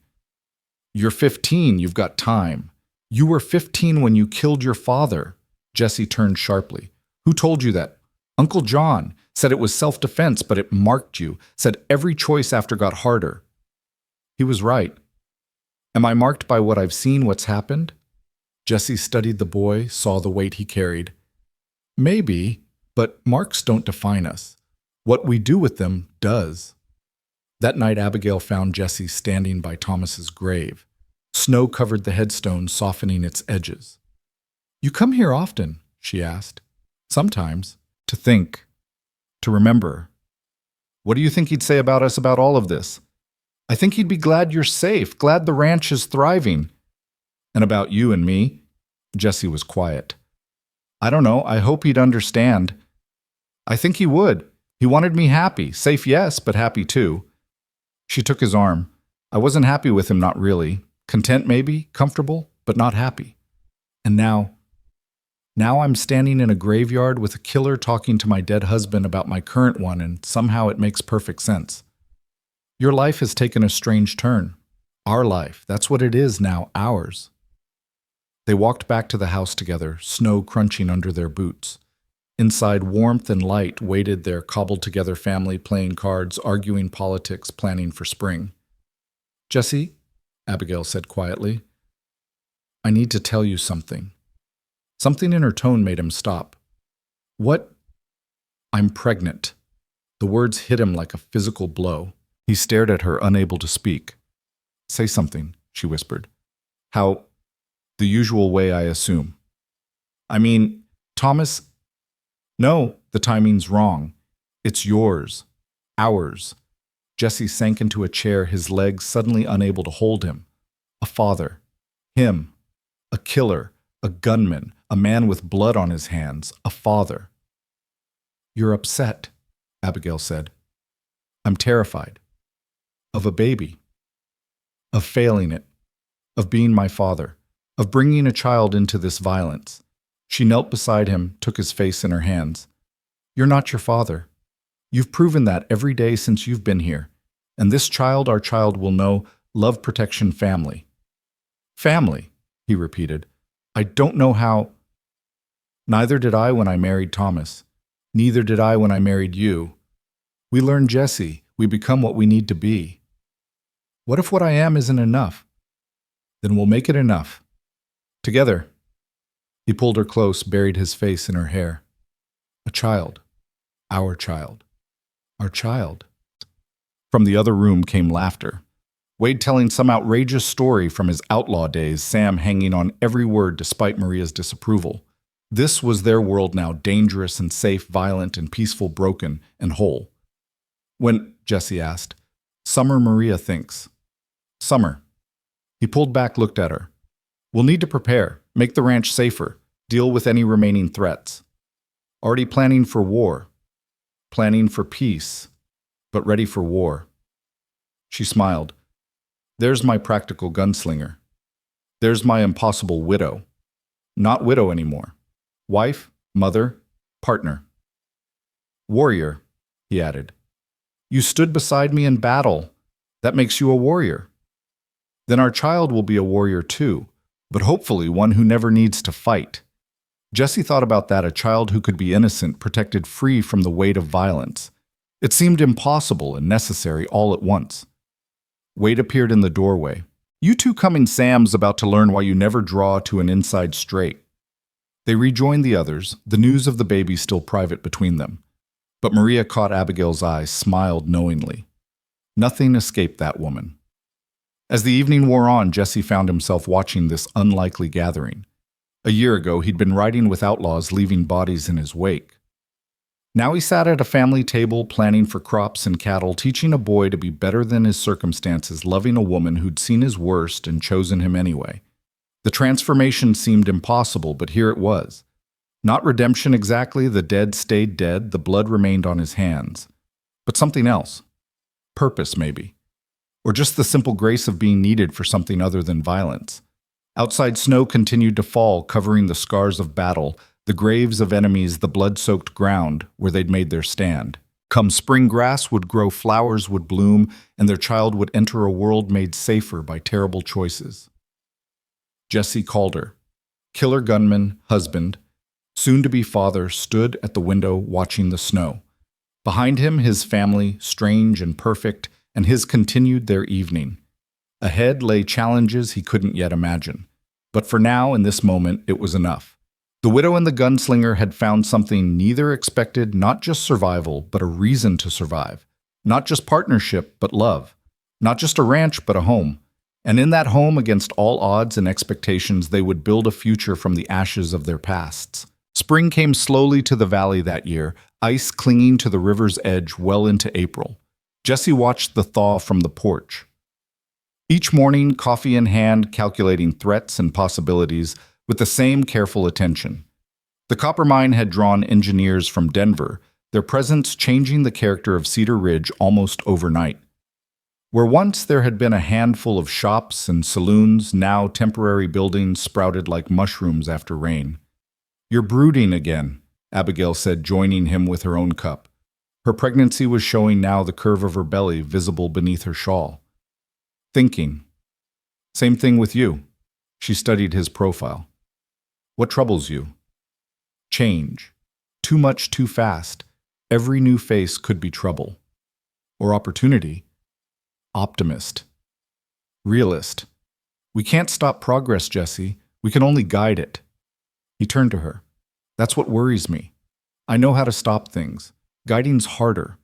You're 15, you've got time. You were 15 when you killed your father. Jesse turned sharply. Who told you that? Uncle John said it was self-defense, but it marked you, said every choice after got harder. He was right. Am I marked by what I've seen, what's happened? Jesse studied the boy, saw the weight he carried. Maybe, but marks don't define us. What we do with them does. That night, Abigail found Jesse standing by Thomas's grave. Snow covered the headstone, softening its edges. You come here often, she asked. Sometimes. To think. To remember. What do you think he'd say about us about all of this? I think he'd be glad you're safe, glad the ranch is thriving. And about you and me? Jesse was quiet. I don't know. I hope he'd understand. I think he would. He wanted me happy. Safe, yes, but happy too. She took his arm. I wasn't happy with him, not really. Content maybe, comfortable, but not happy. And now I'm standing in a graveyard with a killer talking to my dead husband about my current one, and somehow it makes perfect sense. Your life has taken a strange turn. Our life, that's what it is now, ours. They walked back to the house together, snow crunching under their boots. Inside, warmth and light waited their cobbled-together family playing cards, arguing politics, planning for spring. Jesse, Abigail said quietly, I need to tell you something. Something in her tone made him stop. What? I'm pregnant. The words hit him like a physical blow. He stared at her, unable to speak. Say something, she whispered. How? The usual way, I assume. I mean, Thomas... No, the timing's wrong. It's yours. Ours. Jesse sank into a chair, his legs suddenly unable to hold him. A father. Him. A killer. A gunman. A man with blood on his hands. A father. You're upset, Abigail said. I'm terrified. Of a baby. Of failing it. Of being my father. Of bringing a child into this violence. She knelt beside him, took his face in her hands. You're not your father. You've proven that every day since you've been here. And this child, our child, will know love, protection, family. Family, he repeated. I don't know how. Neither did I when I married Thomas. Neither did I when I married you. We learn Jesse. We become what we need to be. What if what I am isn't enough? Then we'll make it enough. Together. He pulled her close, buried his face in her hair. A child. Our child. Our child. From the other room came laughter. Wade telling some outrageous story from his outlaw days, Sam hanging on every word despite Maria's disapproval. This was their world now, dangerous and safe, violent and peaceful, broken and whole. When, Jesse asked, Summer, Maria thinks. Summer. He pulled back, looked at her. We'll need to prepare, make the ranch safer, deal with any remaining threats. Already planning for war. Planning for peace, but ready for war. She smiled. There's my practical gunslinger. There's my impossible widow. Not widow anymore. Wife, mother, partner. Warrior, he added. You stood beside me in battle. That makes you a warrior. Then our child will be a warrior too, but hopefully one who never needs to fight. Jesse thought about that, a child who could be innocent, protected, free from the weight of violence. It seemed impossible and necessary all at once. Wade appeared in the doorway. You two coming Sam's about to learn why you never draw to an inside straight. They rejoined the others, the news of the baby still private between them. But Maria caught Abigail's eyes, smiled knowingly. Nothing escaped that woman. As the evening wore on, Jesse found himself watching this unlikely gathering. A year ago, he'd been riding with outlaws, leaving bodies in his wake. Now he sat at a family table, planning for crops and cattle, teaching a boy to be better than his circumstances, loving a woman who'd seen his worst and chosen him anyway. The transformation seemed impossible, but here it was. Not redemption exactly, the dead stayed dead, the blood remained on his hands. But something else. Purpose, maybe. Or just the simple grace of being needed for something other than violence. Outside, snow continued to fall, covering the scars of battle, the graves of enemies, the blood-soaked ground where they'd made their stand. Come spring, grass would grow, flowers would bloom, and their child would enter a world made safer by terrible choices. Jesse Calder, killer gunman, husband, soon-to-be father, stood at the window watching the snow. Behind him, his family, strange and perfect, and his continued their evening. Ahead lay challenges he couldn't yet imagine. But for now, in this moment, it was enough. The widow and the gunslinger had found something neither expected, not just survival, but a reason to survive. Not just partnership, but love. Not just a ranch, but a home. And in that home, against all odds and expectations, they would build a future from the ashes of their pasts. Spring came slowly to the valley that year, ice clinging to the river's edge well into April. Jesse watched the thaw from the porch. Each morning, coffee in hand, calculating threats and possibilities with the same careful attention. The copper mine had drawn engineers from Denver, their presence changing the character of Cedar Ridge almost overnight. Where once there had been a handful of shops and saloons, now temporary buildings sprouted like mushrooms after rain. "You're brooding again," Abigail said, joining him with her own cup. Her pregnancy was showing now, the curve of her belly visible beneath her shawl. "Thinking. Same thing with you." She studied his profile. "What troubles you?" "Change. Too much too fast. Every new face could be trouble. Or opportunity. Optimist. Realist. We can't stop progress, Jesse. We can only guide it." He turned to her. "That's what worries me. I know how to stop things. Guiding's harder."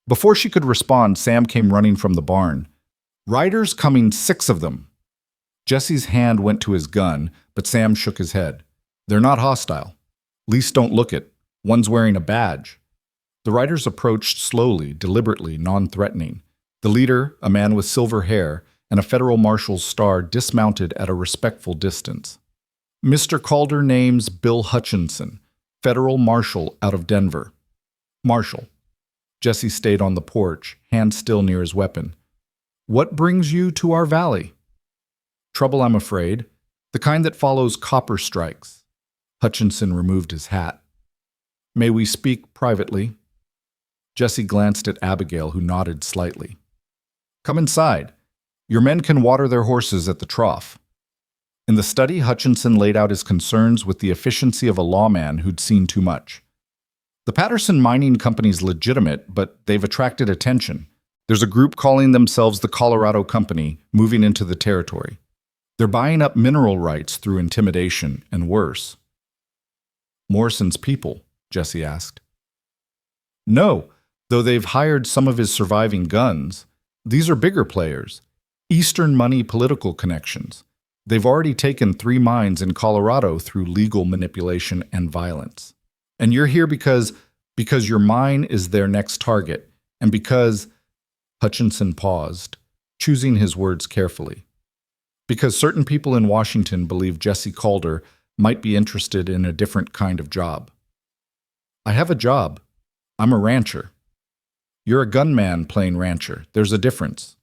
Before she could respond, Sam came running from the barn. "Riders coming, 6 of them." Jesse's hand went to his gun, but Sam shook his head. "They're not hostile. Least don't look it. One's wearing a badge." The riders approached slowly, deliberately, non-threatening. The leader, a man with silver hair and a federal marshal's star, dismounted at a respectful distance. "Mr. Calder, name's Bill Hutchinson, federal marshal out of Denver." "Marshal." Jesse stayed on the porch, hand still near his weapon. "What brings you to our valley?" "Trouble, I'm afraid. The kind that follows copper strikes." Hutchinson removed his hat. "May we speak privately?" Jesse glanced at Abigail, who nodded slightly. "Come inside. Your men can water their horses at the trough." In the study, Hutchinson laid out his concerns with the efficiency of a lawman who'd seen too much. "The Patterson Mining Company's legitimate, but they've attracted attention. There's a group calling themselves the Colorado Company moving into the territory. They're buying up mineral rights through intimidation, and worse." "Morrison's people?" Jesse asked. "No, though they've hired some of his surviving guns. These are bigger players. Eastern money political connections. They've already taken 3 mines in Colorado through legal manipulation and violence. And you're here because your mine is their next target, and because—" Hutchinson paused, choosing his words carefully. "Because certain people in Washington believe Jesse Calder might be interested in a different kind of job." "I have a job. I'm a rancher." "You're a gunman playing rancher. There's a difference."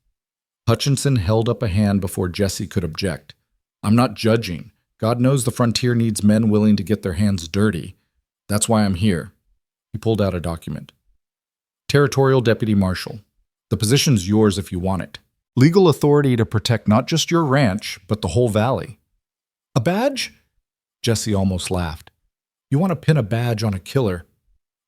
Hutchinson held up a hand before Jesse could object. "I'm not judging. God knows the frontier needs men willing to get their hands dirty. That's why I'm here." He pulled out a document. "Territorial Deputy Marshal. The position's yours if you want it. Legal authority to protect not just your ranch, but the whole valley." "A badge?" Jesse almost laughed. "You want to pin a badge on a killer.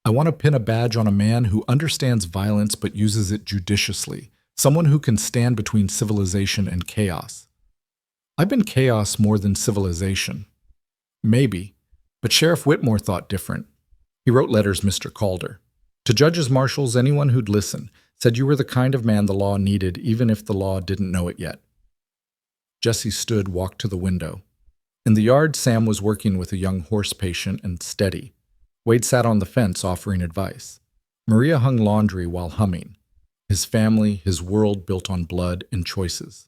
I want to pin a badge on a man who understands violence but uses it judiciously. Someone who can stand between civilization and chaos." "I've been chaos more than civilization." "Maybe, but Sheriff Whitmore thought different. He wrote letters, Mr. Calder. To judges, marshals, anyone who'd listen, said you were the kind of man the law needed, even if the law didn't know it yet." Jesse stood, walked to the window. In the yard, Sam was working with a young horse patient and steady. Wade sat on the fence offering advice. Maria hung laundry while humming. His family, his world built on blood and choices.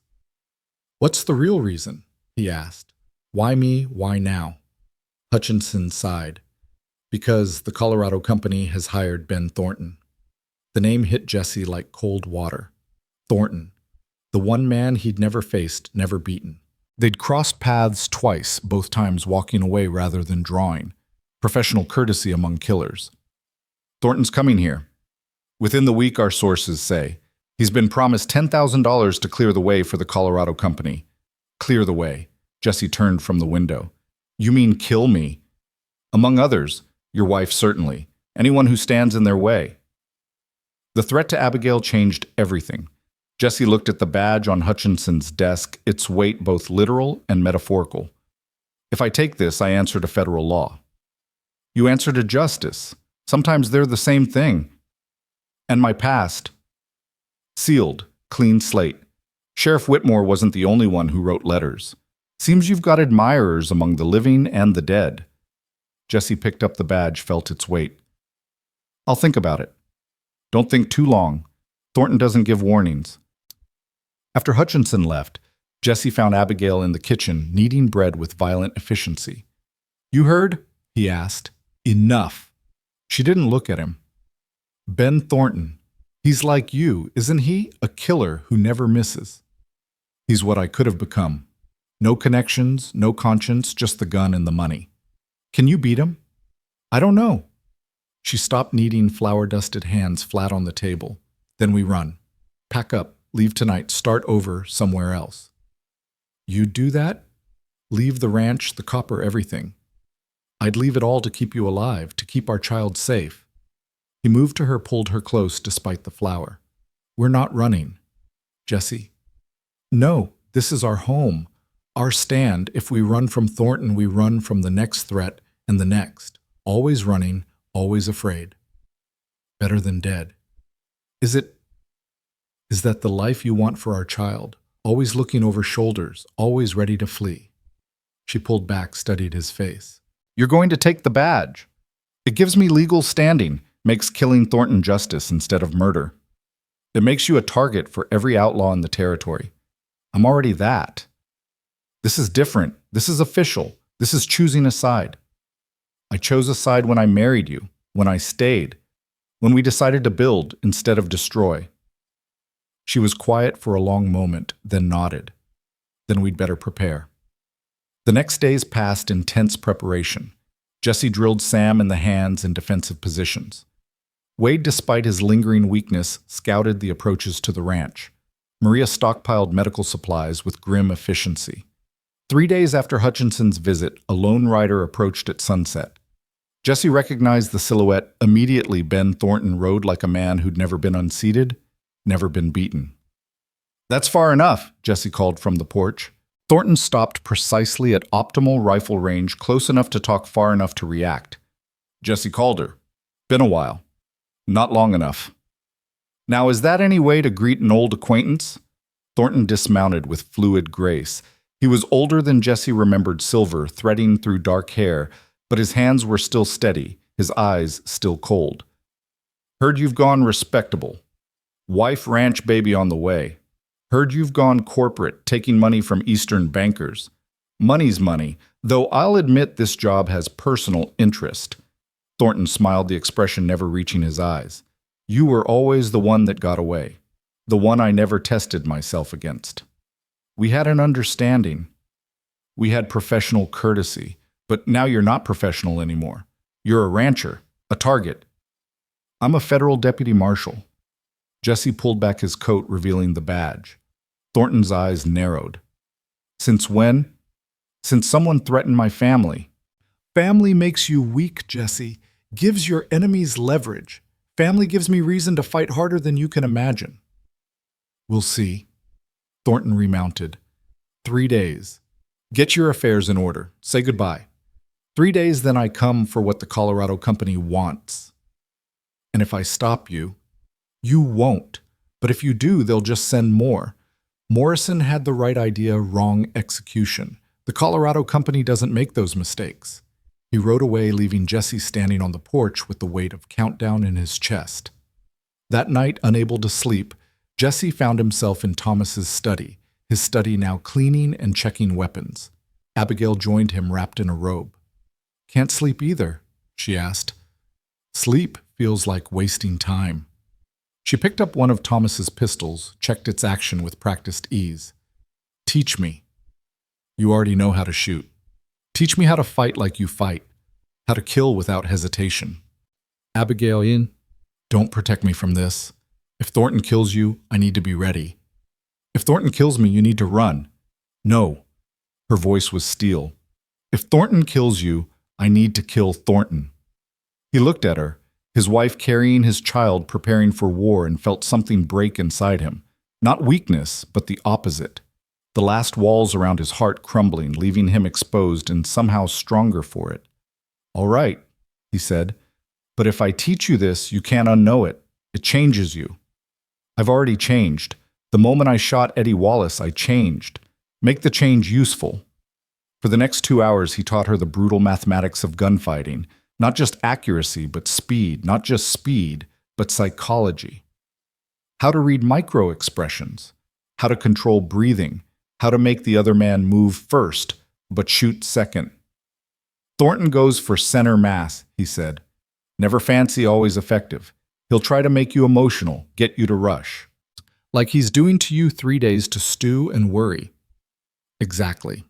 "What's the real reason?" he asked. "Why me? Why now?" Hutchinson sighed. "Because the Colorado Company has hired Ben Thornton." The name hit Jesse like cold water. Thornton. The one man he'd never faced, never beaten. They'd crossed paths twice, both times walking away rather than drawing. Professional courtesy among killers. Thornton's coming here. Within the week, our sources say. He's been promised $10,000 to clear the way for the Colorado company. Clear the way. Jesse turned from the window. You mean kill me? Among others, your wife certainly. Anyone who stands in their way. The threat to Abigail changed everything. Jesse looked at the badge on Hutchinson's desk, its weight both literal and metaphorical. If I take this, I answer to federal law. You answer to justice. Sometimes they're the same thing. And my past. Sealed, clean slate. Sheriff Whitmore wasn't the only one who wrote letters. Seems you've got admirers among the living and the dead. Jesse picked up the badge, felt its weight. I'll think about it. Don't think too long. Thornton doesn't give warnings. After Hutchinson left, Jesse found Abigail in the kitchen, kneading bread with violent efficiency. You heard? He asked. Enough. She didn't look at him. Ben Thornton. He's like you, isn't he? A killer who never misses. He's what I could have become. No connections, no conscience, just the gun and the money. Can you beat him? I don't know. She stopped kneading flour-dusted hands flat on the table. Then we run. Pack up, leave tonight, start over somewhere else. You'd do that? Leave the ranch, the copper, everything. I'd leave it all to keep you alive, to keep our child safe. He moved to her, pulled her close despite the flour. We're not running. Jesse. No, this is our home. Our stand. If we run from Thornton, we run from the next threat and the next. Always running, always afraid. Better than dead. Is that the life you want for our child? Always looking over shoulders, always ready to flee. She pulled back, studied his face. You're going to take the badge. It gives me legal standing, makes killing Thornton justice instead of murder. It makes you a target for every outlaw in the territory. I'm already that. This is different. This is official. This is choosing a side. I chose a side when I married you, when I stayed, when we decided to build instead of destroy. She was quiet for a long moment, then nodded. Then we'd better prepare. The next days passed in tense preparation. Jesse drilled Sam in the hands in defensive positions. Wade, despite his lingering weakness, scouted the approaches to the ranch. Maria stockpiled medical supplies with grim efficiency. 3 days after Hutchinson's visit, a lone rider approached at sunset. Jesse recognized the silhouette. Immediately, Ben Thornton rode like a man who'd never been unseated, never been beaten. That's far enough, Jesse called from the porch. Thornton stopped precisely at optimal rifle range, close enough to talk, far enough to react. Jesse called her. Been a while. Not long enough. Now, is that any way to greet an old acquaintance? Thornton dismounted with fluid grace. He was older than Jesse remembered, silver, threading through dark hair, but his hands were still steady, his eyes still cold. Heard you've gone respectable. Wife, ranch, baby on the way. Heard you've gone corporate, taking money from Eastern bankers. Money's money, though I'll admit this job has personal interest. Thornton smiled, the expression never reaching his eyes. You were always the one that got away, the one I never tested myself against. We had an understanding. We had professional courtesy, but now you're not professional anymore. You're a rancher, a target. I'm a federal deputy marshal. Jesse pulled back his coat, revealing the badge. Thornton's eyes narrowed. Since when? Since someone threatened my family. Family makes you weak, Jesse. Gives your enemies leverage. Family gives me reason to fight harder than you can imagine. We'll see. Thornton remounted. 3 days. Get your affairs in order. Say goodbye. 3 days, then I come for what the Colorado company wants. And if I stop you, you won't. But if you do, they'll just send more. Morrison had the right idea, wrong execution. The Colorado company doesn't make those mistakes. He rode away, leaving Jesse standing on the porch with the weight of countdown in his chest. That night, unable to sleep, Jesse found himself in Thomas's study, his study now cleaning and checking weapons. Abigail joined him, wrapped in a robe. Can't sleep either, she asked. Sleep feels like wasting time. She picked up one of Thomas's pistols, checked its action with practiced ease. Teach me. You already know how to shoot. Teach me how to fight like you fight. How to kill without hesitation. Abigail in. Don't protect me from this. If Thornton kills you, I need to be ready. If Thornton kills me, you need to run. No. Her voice was steel. If Thornton kills you, I need to kill Thornton. He looked at her, his wife carrying his child, preparing for war, and felt something break inside him. Not weakness, but the opposite. The last walls around his heart crumbling, leaving him exposed and somehow stronger for it. All right, he said, but if I teach you this, you can't unknow it. It changes you. I've already changed. The moment I shot Eddie Wallace, I changed. Make the change useful. For the next 2 hours, he taught her the brutal mathematics of gunfighting. Not just accuracy, but speed. Not just speed, but psychology. How to read micro-expressions. How to control breathing. How to make the other man move first, but shoot second. Thornton goes for center mass, he said. Never fancy, always effective. He'll try to make you emotional, get you to rush. Like he's doing to you 3 days to stew and worry. Exactly.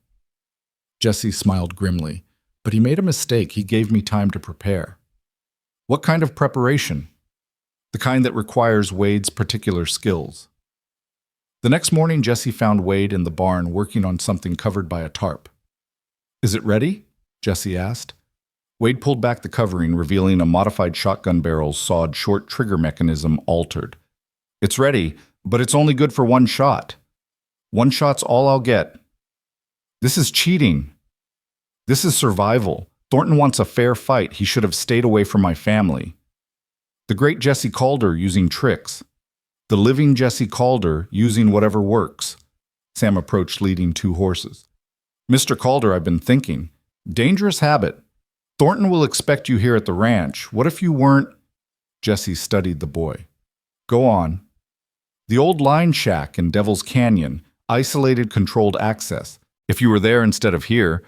Jesse smiled grimly, but he made a mistake. He gave me time to prepare. What kind of preparation? The kind that requires Wade's particular skills. The next morning, Jesse found Wade in the barn working on something covered by a tarp. Is it ready? Jesse asked. Wade pulled back the covering, revealing a modified shotgun barrel's sawed short trigger mechanism altered. It's ready, but it's only good for one shot. One shot's all I'll get. This is cheating. This is survival. Thornton wants a fair fight. He should have stayed away from my family. The great Jesse Calder using tricks. The living Jesse Calder using whatever works. Sam approached leading 2 horses. Mr. Calder, I've been thinking. Dangerous habit. Thornton will expect you here at the ranch. What if you weren't? Jesse studied the boy. Go on. The old line shack in Devil's Canyon, isolated controlled access. If you were there instead of here,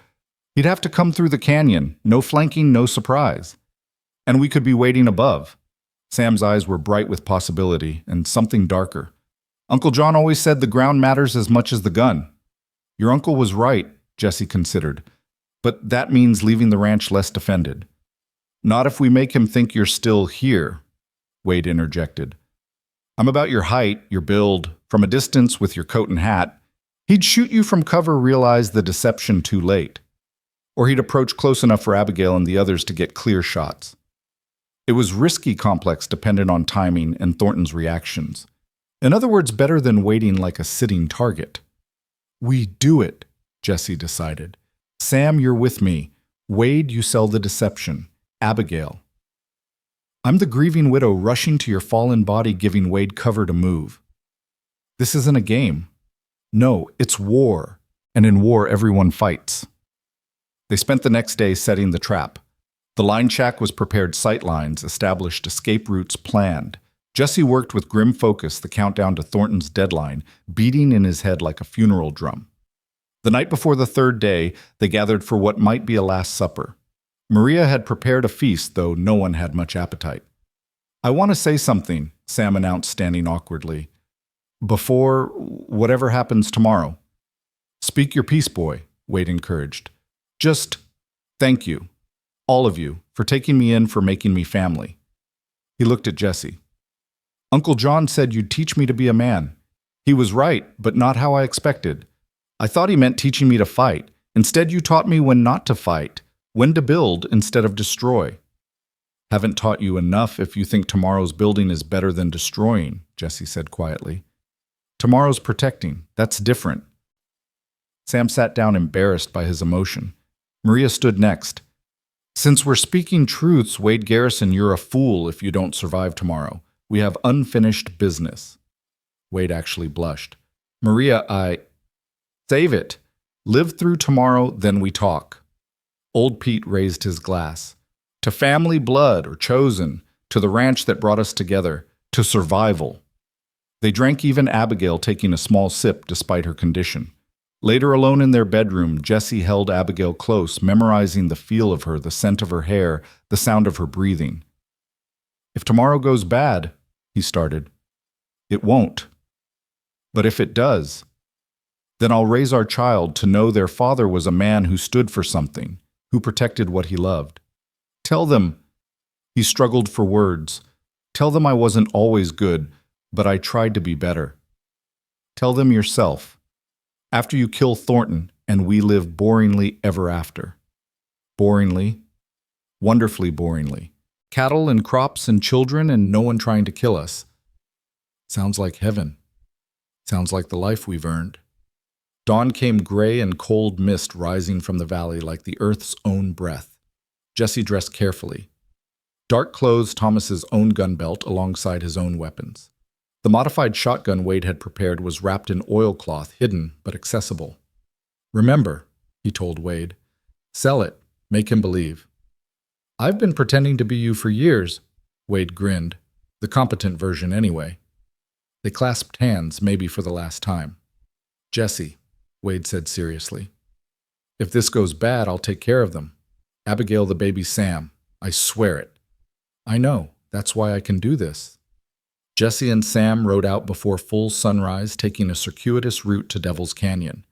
he'd have to come through the canyon. No flanking, no surprise. And we could be waiting above. Sam's eyes were bright with possibility and something darker. Uncle John always said the ground matters as much as the gun. Your uncle was right, Jesse considered. But that means leaving the ranch less defended. Not if we make him think you're still here, Wade interjected. I'm about your height, your build, from a distance with your coat and hat. He'd shoot you from cover, realize the deception too late. Or he'd approach close enough for Abigail and the others to get clear shots. It was risky complex dependent on timing and Thornton's reactions. In other words, better than waiting like a sitting target. We do it, Jesse decided. Sam, you're with me. Wade, you sell the deception. Abigail. I'm the grieving widow rushing to your fallen body, giving Wade cover to move. This isn't a game. No, it's war, and in war everyone fights. They spent the next day setting the trap. The line shack was prepared sight lines, established escape routes planned. Jesse worked with grim focus the countdown to Thornton's deadline, beating in his head like a funeral drum. The night before the 3rd day, they gathered for what might be a last supper. Maria had prepared a feast, though no one had much appetite. I want to say something, Sam announced, standing awkwardly. Before whatever happens tomorrow. Speak your piece, boy, Wade encouraged. Just thank you, all of you, for taking me in, for making me family. He looked at Jesse. Uncle John said you'd teach me to be a man. He was right, but not how I expected. I thought he meant teaching me to fight. Instead, you taught me when not to fight, when to build instead of destroy. Haven't taught you enough if you think tomorrow's building is better than destroying, Jesse said quietly. Tomorrow's protecting. That's different. Sam sat down, embarrassed by his emotion. Maria stood next. Since we're speaking truths, Wade Garrison, you're a fool if you don't survive tomorrow. We have unfinished business. Wade actually blushed. Maria, Save it. Live through tomorrow, then we talk. Old Pete raised his glass. To family blood or chosen, to the ranch that brought us together, to survival. They drank, even Abigail taking a small sip despite her condition. Later, alone in their bedroom, Jesse held Abigail close, memorizing the feel of her, the scent of her hair, the sound of her breathing. If tomorrow goes bad, he started. It won't. But if it does, then I'll raise our child to know their father was a man who stood for something, who protected what he loved. Tell them, he struggled for words. Tell them I wasn't always good, but I tried to be better. Tell them yourself. After you kill Thornton, and we live boringly ever after. Boringly? Wonderfully boringly. Cattle and crops and children and no one trying to kill us. Sounds like heaven. Sounds like the life we've earned. Dawn came gray and cold mist rising from the valley like the earth's own breath. Jesse dressed carefully. Dark clothes Thomas's own gun belt alongside his own weapons. The modified shotgun Wade had prepared was wrapped in oilcloth, hidden but accessible. Remember, he told Wade, sell it, make him believe. I've been pretending to be you for years, Wade grinned, the competent version anyway. They clasped hands, maybe for the last time. Jesse, Wade said seriously, if this goes bad, I'll take care of them. Abigail the baby Sam, I swear it. I know, that's why I can do this. Jesse and Sam rode out before full sunrise, taking a circuitous route to Devil's Canyon.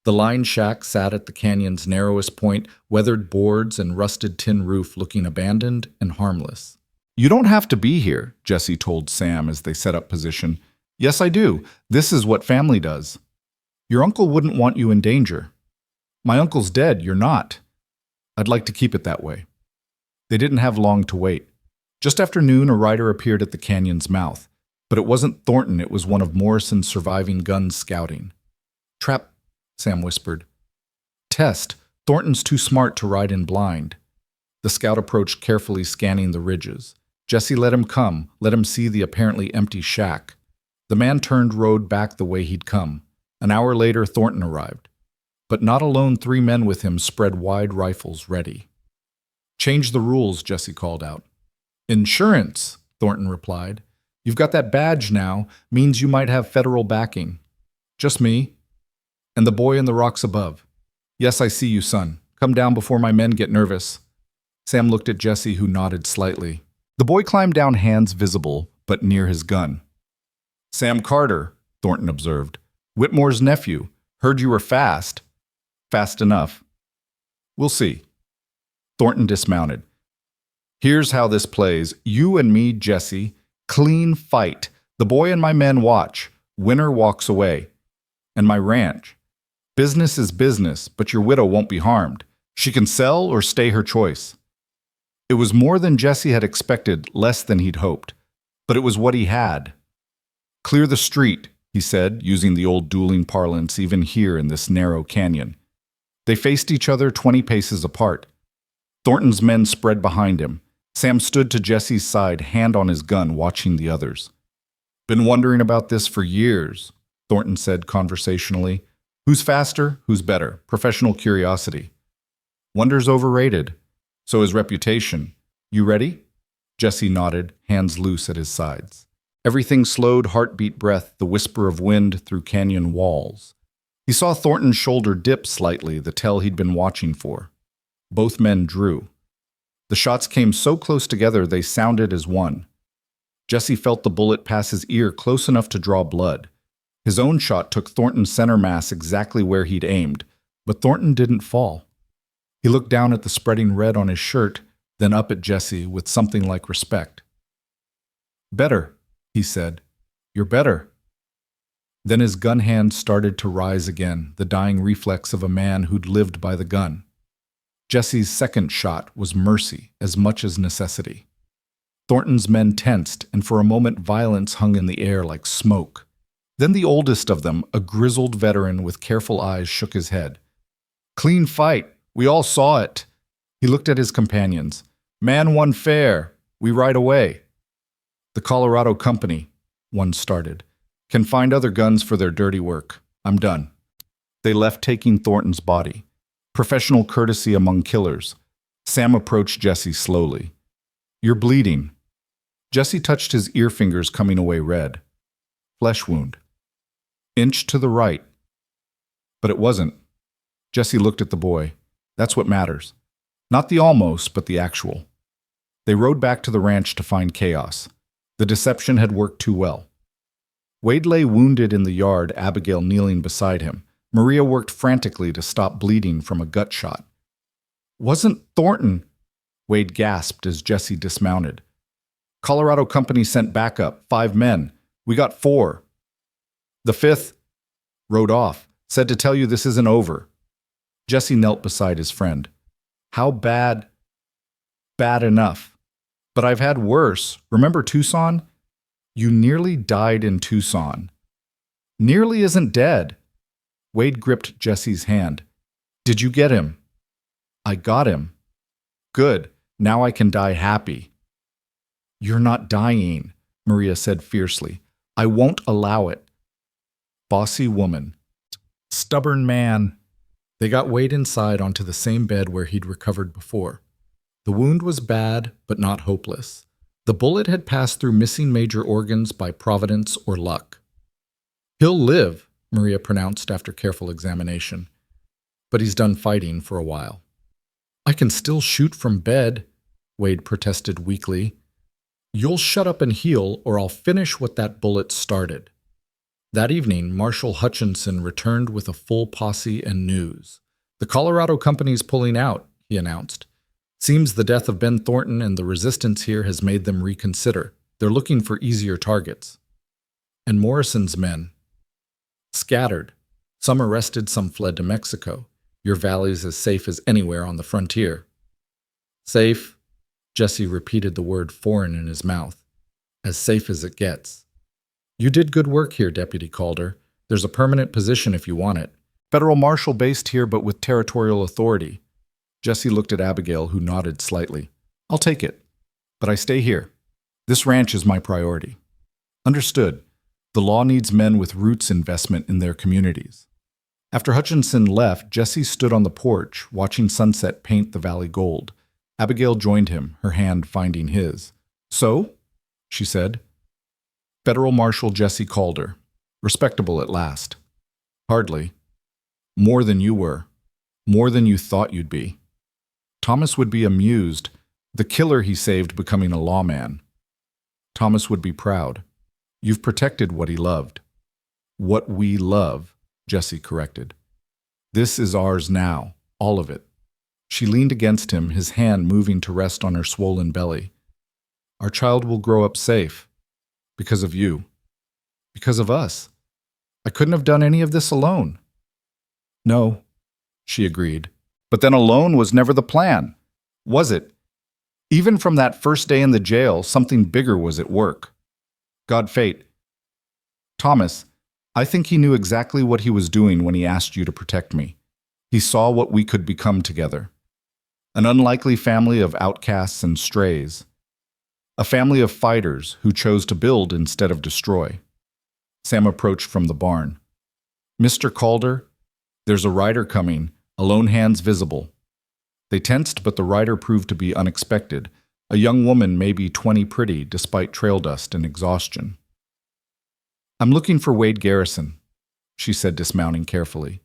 The line shack sat at the canyon's narrowest point, weathered boards and rusted tin roof looking abandoned and harmless. You don't have to be here, Jesse told Sam as they set up position. Yes, I do. This is what family does. Your uncle wouldn't want you in danger. My uncle's dead, you're not. I'd like to keep it that way. They didn't have long to wait. Just after noon, a rider appeared at the canyon's mouth. But it wasn't Thornton, it was one of Morrison's surviving guns scouting. Trap, Sam whispered. Test, Thornton's too smart to ride in blind. The scout approached carefully, scanning the ridges. Jesse let him come, let him see the apparently empty shack. The man turned, rode back the way he'd come. An hour later, Thornton arrived. But not alone, 3 men with him spread wide rifles ready. Change the rules, Jesse called out. Insurance, Thornton replied. You've got that badge now, means you might have federal backing. Just me. And the boy in the rocks above. Yes, I see you, son. Come down before my men get nervous. Sam looked at Jesse, who nodded slightly. The boy climbed down, hands visible, but near his gun. Sam Carter, Thornton observed. Whitmore's nephew. Heard you were fast. Fast enough. We'll see. Thornton dismounted. Here's how this plays. You and me, Jesse. Clean fight. The boy and my men watch. Winner walks away. And my ranch. Business is business, but your widow won't be harmed. She can sell or stay her choice. It was more than Jesse had expected, less than he'd hoped. But it was what he had. Clear the street, he said, using the old dueling parlance even here in this narrow canyon. They faced each other 20 paces apart. Thornton's men spread behind him. Sam stood to Jesse's side, hand on his gun, watching the others. Been wondering about this for years, Thornton said conversationally. Who's faster? Who's better? Professional curiosity. Wonder's overrated. So is reputation. You ready? Jesse nodded, hands loose at his sides. Everything slowed, heartbeat breath, the whisper of wind through canyon walls. He saw Thornton's shoulder dip slightly, the tell he'd been watching for. Both men drew. The shots came so close together they sounded as one. Jesse felt the bullet pass his ear close enough to draw blood. His own shot took Thornton's center mass exactly where he'd aimed, but Thornton didn't fall. He looked down at the spreading red on his shirt, then up at Jesse with something like respect. Better, he said. You're better. Then his gun hand started to rise again, the dying reflex of a man who'd lived by the gun. Jesse's second shot was mercy as much as necessity. Thornton's men tensed, and for a moment violence hung in the air like smoke. Then the oldest of them, a grizzled veteran with careful eyes, shook his head. Clean fight. We all saw it. He looked at his companions. Man won fair. We ride away. The Colorado Company, one started, can find other guns for their dirty work. I'm done. They left, taking Thornton's body. Professional courtesy among killers. Sam approached Jesse slowly. You're bleeding. Jesse touched his ear fingers, coming away red. Flesh wound. Inch to the right. But it wasn't. Jesse looked at the boy. That's what matters. Not the almost, but the actual. They rode back to the ranch to find chaos. The deception had worked too well. Wade lay wounded in the yard, Abigail kneeling beside him. Maria worked frantically to stop bleeding from a gut shot. Wasn't Thornton? Wade gasped as Jesse dismounted. Colorado company sent backup, 5 men. We got 4. The 5th rode off, said to tell you this isn't over. Jesse knelt beside his friend. How bad? Bad enough. But I've had worse. Remember Tucson? You nearly died in Tucson. Nearly isn't dead. Wade gripped Jesse's hand. Did you get him? I got him. Good. Now I can die happy. You're not dying, Maria said fiercely. I won't allow it. Bossy woman. Stubborn man. They got Wade inside onto the same bed where he'd recovered before. The wound was bad, but not hopeless. The bullet had passed through missing major organs by providence or luck. He'll live, Maria pronounced after careful examination. But he's done fighting for a while. I can still shoot from bed, Wade protested weakly. You'll shut up and heal, or I'll finish what that bullet started. That evening, Marshal Hutchinson returned with a full posse and news. The Colorado company's pulling out, he announced. Seems the death of Ben Thornton and the resistance here has made them reconsider. They're looking for easier targets. And Morrison's men? Scattered. Some arrested, some fled to Mexico. Your valley's as safe as anywhere on the frontier. Safe? Jesse repeated the word foreign in his mouth. As safe as it gets. You did good work here, Deputy Calder. There's a permanent position if you want it. Federal marshal based here but with territorial authority. Jesse looked at Abigail, who nodded slightly. I'll take it. But I stay here. This ranch is my priority. Understood. The law needs men with roots investment in their communities. After Hutchinson left, Jesse stood on the porch, watching sunset paint the valley gold. Abigail joined him, her hand finding his. So? She said. Federal Marshal Jesse Calder. Respectable at last. Hardly. More than you were. More than you thought you'd be. Thomas would be amused, the killer he saved becoming a lawman. Thomas would be proud. You've protected what he loved. What we love, Jesse corrected. This is ours now, all of it. She leaned against him, his hand moving to rest on her swollen belly. Our child will grow up safe. Because of you. Because of us. I couldn't have done any of this alone. No, she agreed. But then alone was never the plan, was it? Even from that first day in the jail, something bigger was at work. God fate. Thomas, I think he knew exactly what he was doing when he asked you to protect me. He saw what we could become together. An unlikely family of outcasts and strays. A family of fighters who chose to build instead of destroy. Sam approached from the barn. Mr. Calder, there's a rider coming, alone hands visible. They tensed, but the rider proved to be unexpected. A young woman, maybe 20 pretty, despite trail dust and exhaustion. I'm looking for Wade Garrison, she said, dismounting carefully.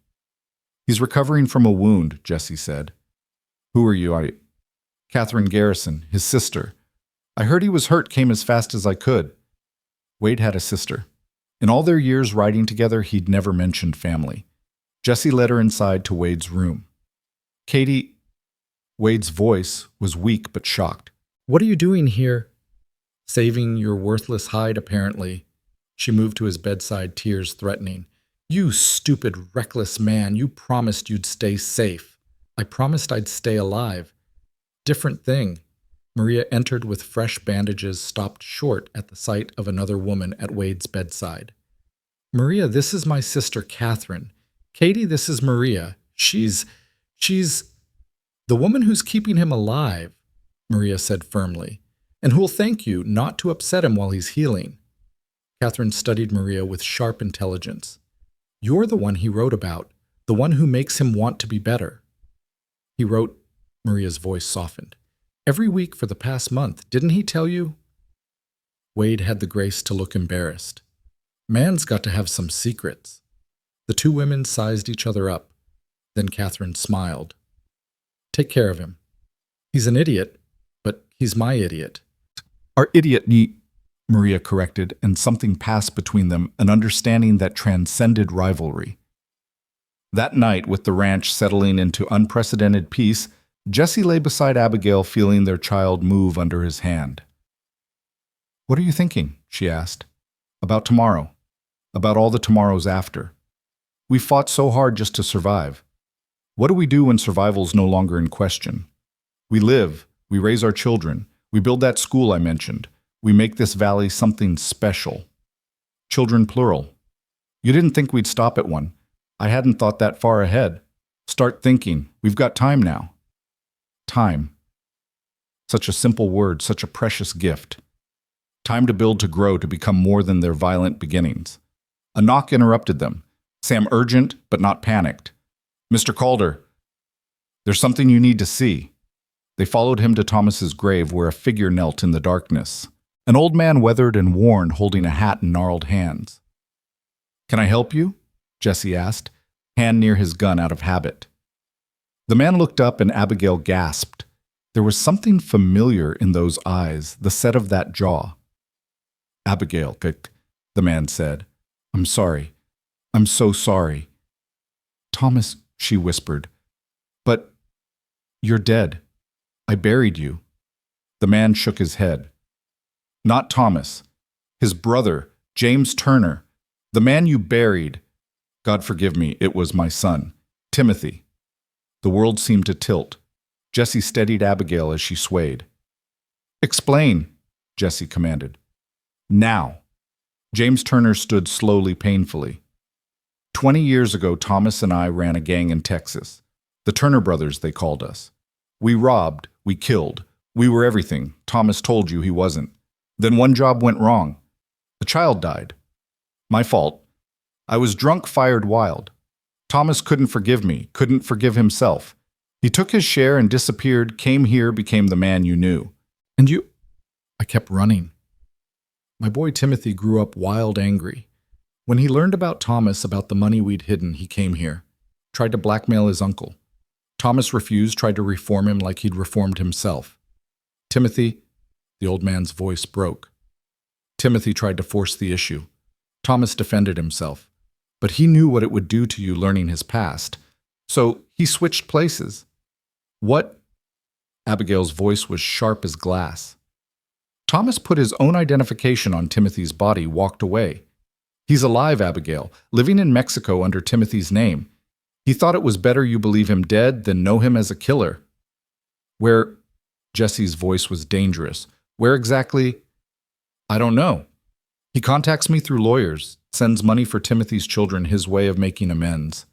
He's recovering from a wound, Jesse said. Who are you? Catherine Garrison, his sister. I heard he was hurt, came as fast as I could. Wade had a sister. In all their years riding together, he'd never mentioned family. Jesse led her inside to Wade's room. Katie, Wade's voice was weak but shocked. What are you doing here? Saving your worthless hide, apparently. She moved to his bedside, tears threatening. You stupid, reckless man, you promised you'd stay safe. I promised I'd stay alive. Different thing. Maria entered with fresh bandages, stopped short at the sight of another woman at Wade's bedside. Maria, this is my sister Catherine. Katie, this is Maria. She's the woman who's keeping him alive, Maria said firmly, and who'll thank you not to upset him while he's healing. Catherine studied Maria with sharp intelligence. You're the one he wrote about, the one who makes him want to be better. He wrote, Maria's voice softened. Every week for the past month, didn't he tell you? Wade had the grace to look embarrassed. Man's got to have some secrets. The two women sized each other up. Then Catherine smiled. Take care of him. He's an idiot, but he's my idiot. Our idiot, Maria corrected, and something passed between them, an understanding that transcended rivalry. That night, with the ranch settling into unprecedented peace, Jesse lay beside Abigail, feeling their child move under his hand. "What are you thinking?" she asked. "About tomorrow. About all the tomorrows after. We fought so hard just to survive. What do we do when survival's no longer in question? We live, we raise our children, we build that school I mentioned, we make this valley something special. Children plural. You didn't think we'd stop at one. I hadn't thought that far ahead. Start thinking. We've got time now." Time. Such a simple word, such a precious gift. Time to build, to grow, to become more than their violent beginnings. A knock interrupted them. Sam urgent, but not panicked. "Mr. Calder, there's something you need to see." They followed him to Thomas's grave, where a figure knelt in the darkness. An old man, weathered and worn, holding a hat in gnarled hands. "Can I help you?" Jesse asked, hand near his gun out of habit. The man looked up and Abigail gasped. There was something familiar in those eyes, the set of that jaw. "Abigail," the man said. "I'm sorry. I'm so sorry." "Thomas," she whispered. "But you're dead. I buried you." The man shook his head. "Not Thomas. His brother, James Turner. The man you buried. God forgive me, it was my son, Timothy." The world seemed to tilt. Jesse steadied Abigail as she swayed. "Explain," Jesse commanded. "Now." James Turner stood slowly, painfully. 20 years ago, Thomas and I ran a gang in Texas. The Turner brothers, they called us. We robbed, we killed. We were everything. Thomas told you he wasn't. Then one job went wrong. A child died. My fault. I was drunk, fired wild. Thomas couldn't forgive me, couldn't forgive himself. He took his share and disappeared, came here, became the man you knew. And you? I kept running. My boy Timothy grew up wild, angry. When he learned about Thomas, about the money we'd hidden, he came here. Tried to blackmail his uncle. Thomas refused, tried to reform him like he'd reformed himself. Timothy, the old man's voice broke. Timothy tried to force the issue. Thomas defended himself. But he knew what it would do to you learning his past. So he switched places. What? Abigail's voice was sharp as glass. Thomas put his own identification on Timothy's body, walked away. He's alive, Abigail, living in Mexico under Timothy's name. He thought it was better you believe him dead than know him as a killer. Where? Jesse's voice was dangerous. Where exactly? I don't know. He contacts me through lawyers, sends money for Timothy's children, his way of making amends.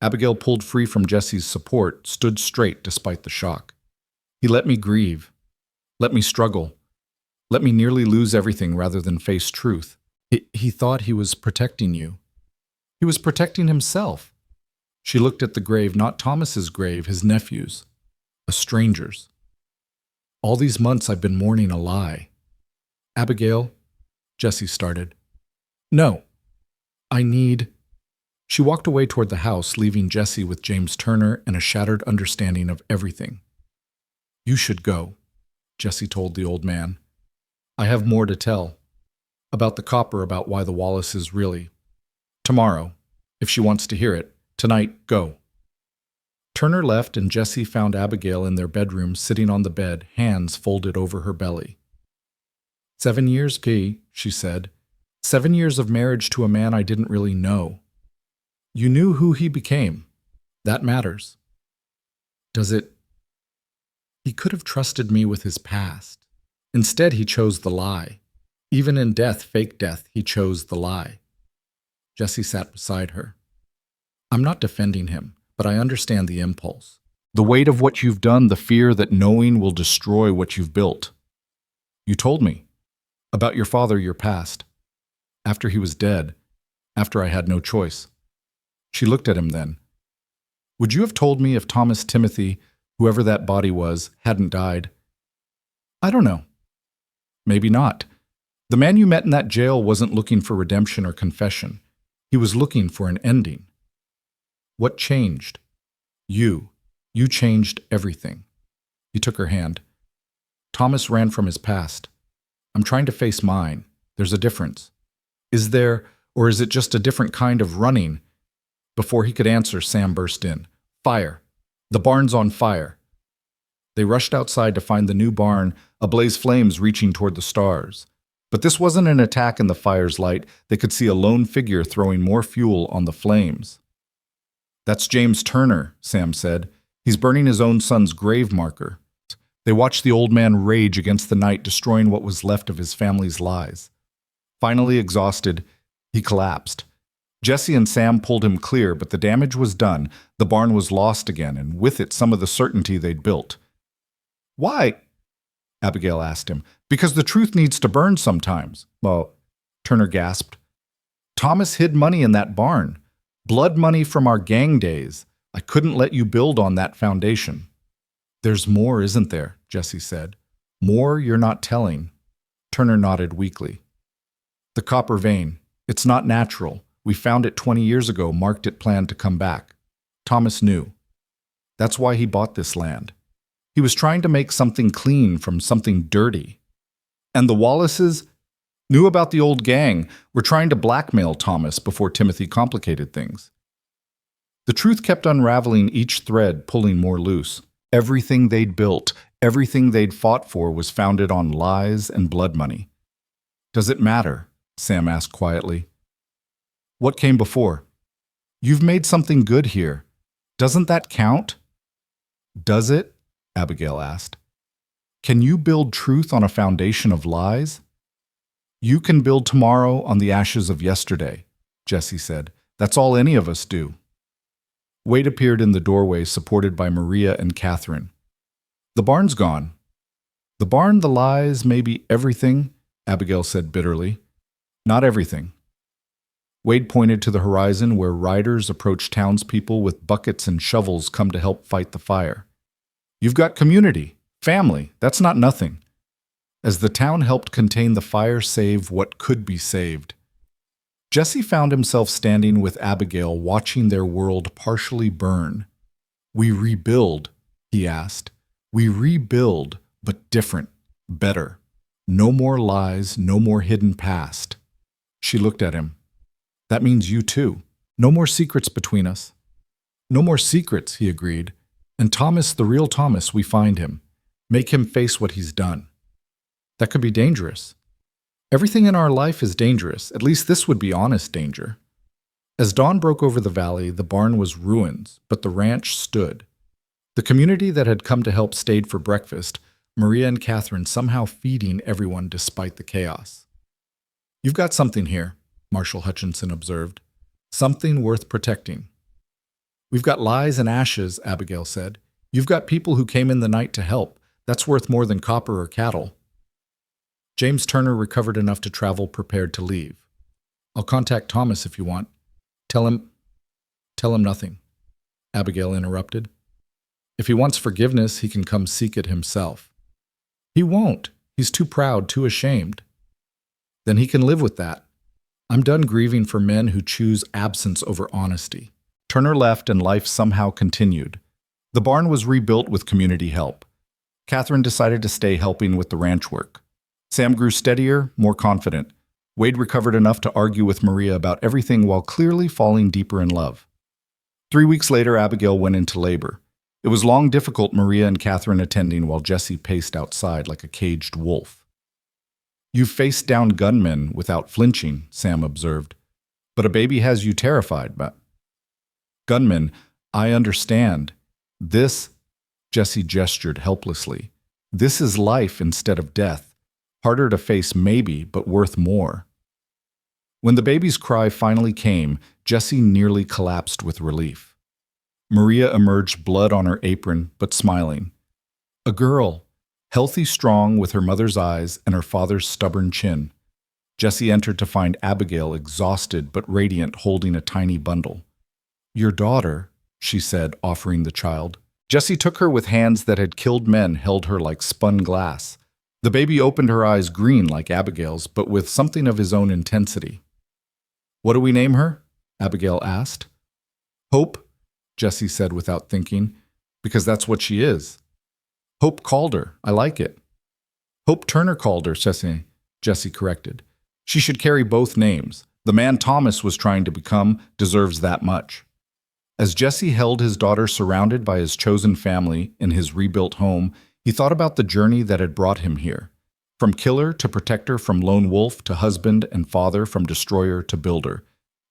Abigail pulled free from Jesse's support, stood straight despite the shock. He let me grieve, let me struggle, let me nearly lose everything rather than face truth. He thought he was protecting you. He was protecting himself. She looked at the grave, not Thomas's grave, his nephew's, a stranger's. All these months I've been mourning a lie. Abigail, Jesse started. No, I need... She walked away toward the house, leaving Jesse with James Turner and a shattered understanding of everything. You should go, Jesse told the old man. I have more to tell. About the copper, about why the Wallace is really... Tomorrow, if she wants to hear it. Tonight, go. Turner left and Jesse found Abigail in their bedroom, sitting on the bed, hands folded over her belly. 7 years, P, she said. 7 years of marriage to a man I didn't really know. You knew who he became. That matters. Does it? He could have trusted me with his past. Instead, he chose the lie. Even in death, fake death, he chose the lie. Jesse sat beside her. I'm not defending him, but I understand the impulse. The weight of what you've done, the fear that knowing will destroy what you've built. You told me. About your father, your past. After he was dead. After I had no choice. She looked at him then. Would you have told me if Thomas Timothy, whoever that body was, hadn't died? I don't know. Maybe not. The man you met in that jail wasn't looking for redemption or confession. He was looking for an ending. What changed? You. You changed everything. He took her hand. Thomas ran from his past. I'm trying to face mine. There's a difference. Is there, or is it just a different kind of running? Before he could answer, Sam burst in. Fire. The barn's on fire. They rushed outside to find the new barn ablaze, flames reaching toward the stars. But this wasn't an attack in the fire's light. They could see a lone figure throwing more fuel on the flames. "That's James Turner," Sam said. "He's burning his own son's grave marker." They watched the old man rage against the night, destroying what was left of his family's lies. Finally exhausted, he collapsed. Jesse and Sam pulled him clear, but the damage was done. The barn was lost again, and with it some of the certainty they'd built. "Why?" Abigail asked him. "Because the truth needs to burn sometimes." "Well," Turner gasped. "Thomas hid money in that barn. Blood money from our gang days. I couldn't let you build on that foundation." "There's more, isn't there?" Jesse said. "More you're not telling." Turner nodded weakly. "The copper vein. It's not natural. We found it 20 years ago, marked it planned to come back. Thomas knew. That's why he bought this land. He was trying to make something clean from something dirty. And the Wallaces knew about the old gang, were trying to blackmail Thomas before Timothy complicated things. The truth kept unraveling, each thread pulling more loose. Everything they'd built, everything they'd fought for was founded on lies and blood money. "Does it matter?" Sam asked quietly. "What came before? You've made something good here. Doesn't that count?" "Does it?" Abigail asked. "Can you build truth on a foundation of lies?" "You can build tomorrow on the ashes of yesterday," Jesse said. "That's all any of us do." Wade appeared in the doorway, supported by Maria and Catherine. "The barn's gone." "The barn, the lies, maybe everything," Abigail said bitterly. "Not everything." Wade pointed to the horizon where riders approached townspeople with buckets and shovels come to help fight the fire. "You've got community, family, that's not nothing." As the town helped contain the fire, save what could be saved. Jesse found himself standing with Abigail, watching their world partially burn. "We rebuild," he asked. "We rebuild, but different, better. No more lies, no more hidden past." She looked at him. "That means you too. No more secrets between us." "No more secrets," he agreed. "And Thomas, the real Thomas, we find him. Make him face what he's done." "That could be dangerous." "Everything in our life is dangerous. At least this would be honest danger." As dawn broke over the valley, the barn was ruins, but the ranch stood. The community that had come to help stayed for breakfast, Maria and Catherine somehow feeding everyone despite the chaos. "You've got something here," Marshall Hutchinson observed. "Something worth protecting." "We've got lies and ashes," Abigail said. "You've got people who came in the night to help. That's worth more than copper or cattle." James Turner recovered enough to travel, prepared to leave. "I'll contact Thomas if you want." Tell him nothing," Abigail interrupted. "If he wants forgiveness, he can come seek it himself." "He won't. He's too proud, too ashamed." "Then he can live with that. I'm done grieving for men who choose absence over honesty." Turner left and life somehow continued. The barn was rebuilt with community help. Catherine decided to stay helping with the ranch work. Sam grew steadier, more confident. Wade recovered enough to argue with Maria about everything while clearly falling deeper in love. 3 weeks later, Abigail went into labor. It was long, difficult, Maria and Catherine attending while Jesse paced outside like a caged wolf. "You've faced down gunmen without flinching," Sam observed. "But a baby has you terrified." "Gunmen, I understand. This," Jesse gestured helplessly. "This is life instead of death. Harder to face maybe, but worth more." When the baby's cry finally came, Jesse nearly collapsed with relief. Maria emerged, blood on her apron, but smiling. A girl, healthy, strong, with her mother's eyes and her father's stubborn chin. Jesse entered to find Abigail exhausted but radiant, holding a tiny bundle. "Your daughter," she said, offering the child. Jesse took her with hands that had killed men, held her like spun glass. The baby opened her eyes, green like Abigail's, but with something of his own intensity. "What do we name her?" Abigail asked. "Hope," Jesse said without thinking, "because that's what she is." "Hope called her. I like it." "Hope Turner called her," Jesse corrected. "She should carry both names. The man Thomas was trying to become deserves that much." As Jesse held his daughter surrounded by his chosen family in his rebuilt home, He thought about the journey that had brought him here. From killer to protector, from lone wolf to husband and father, from destroyer to builder.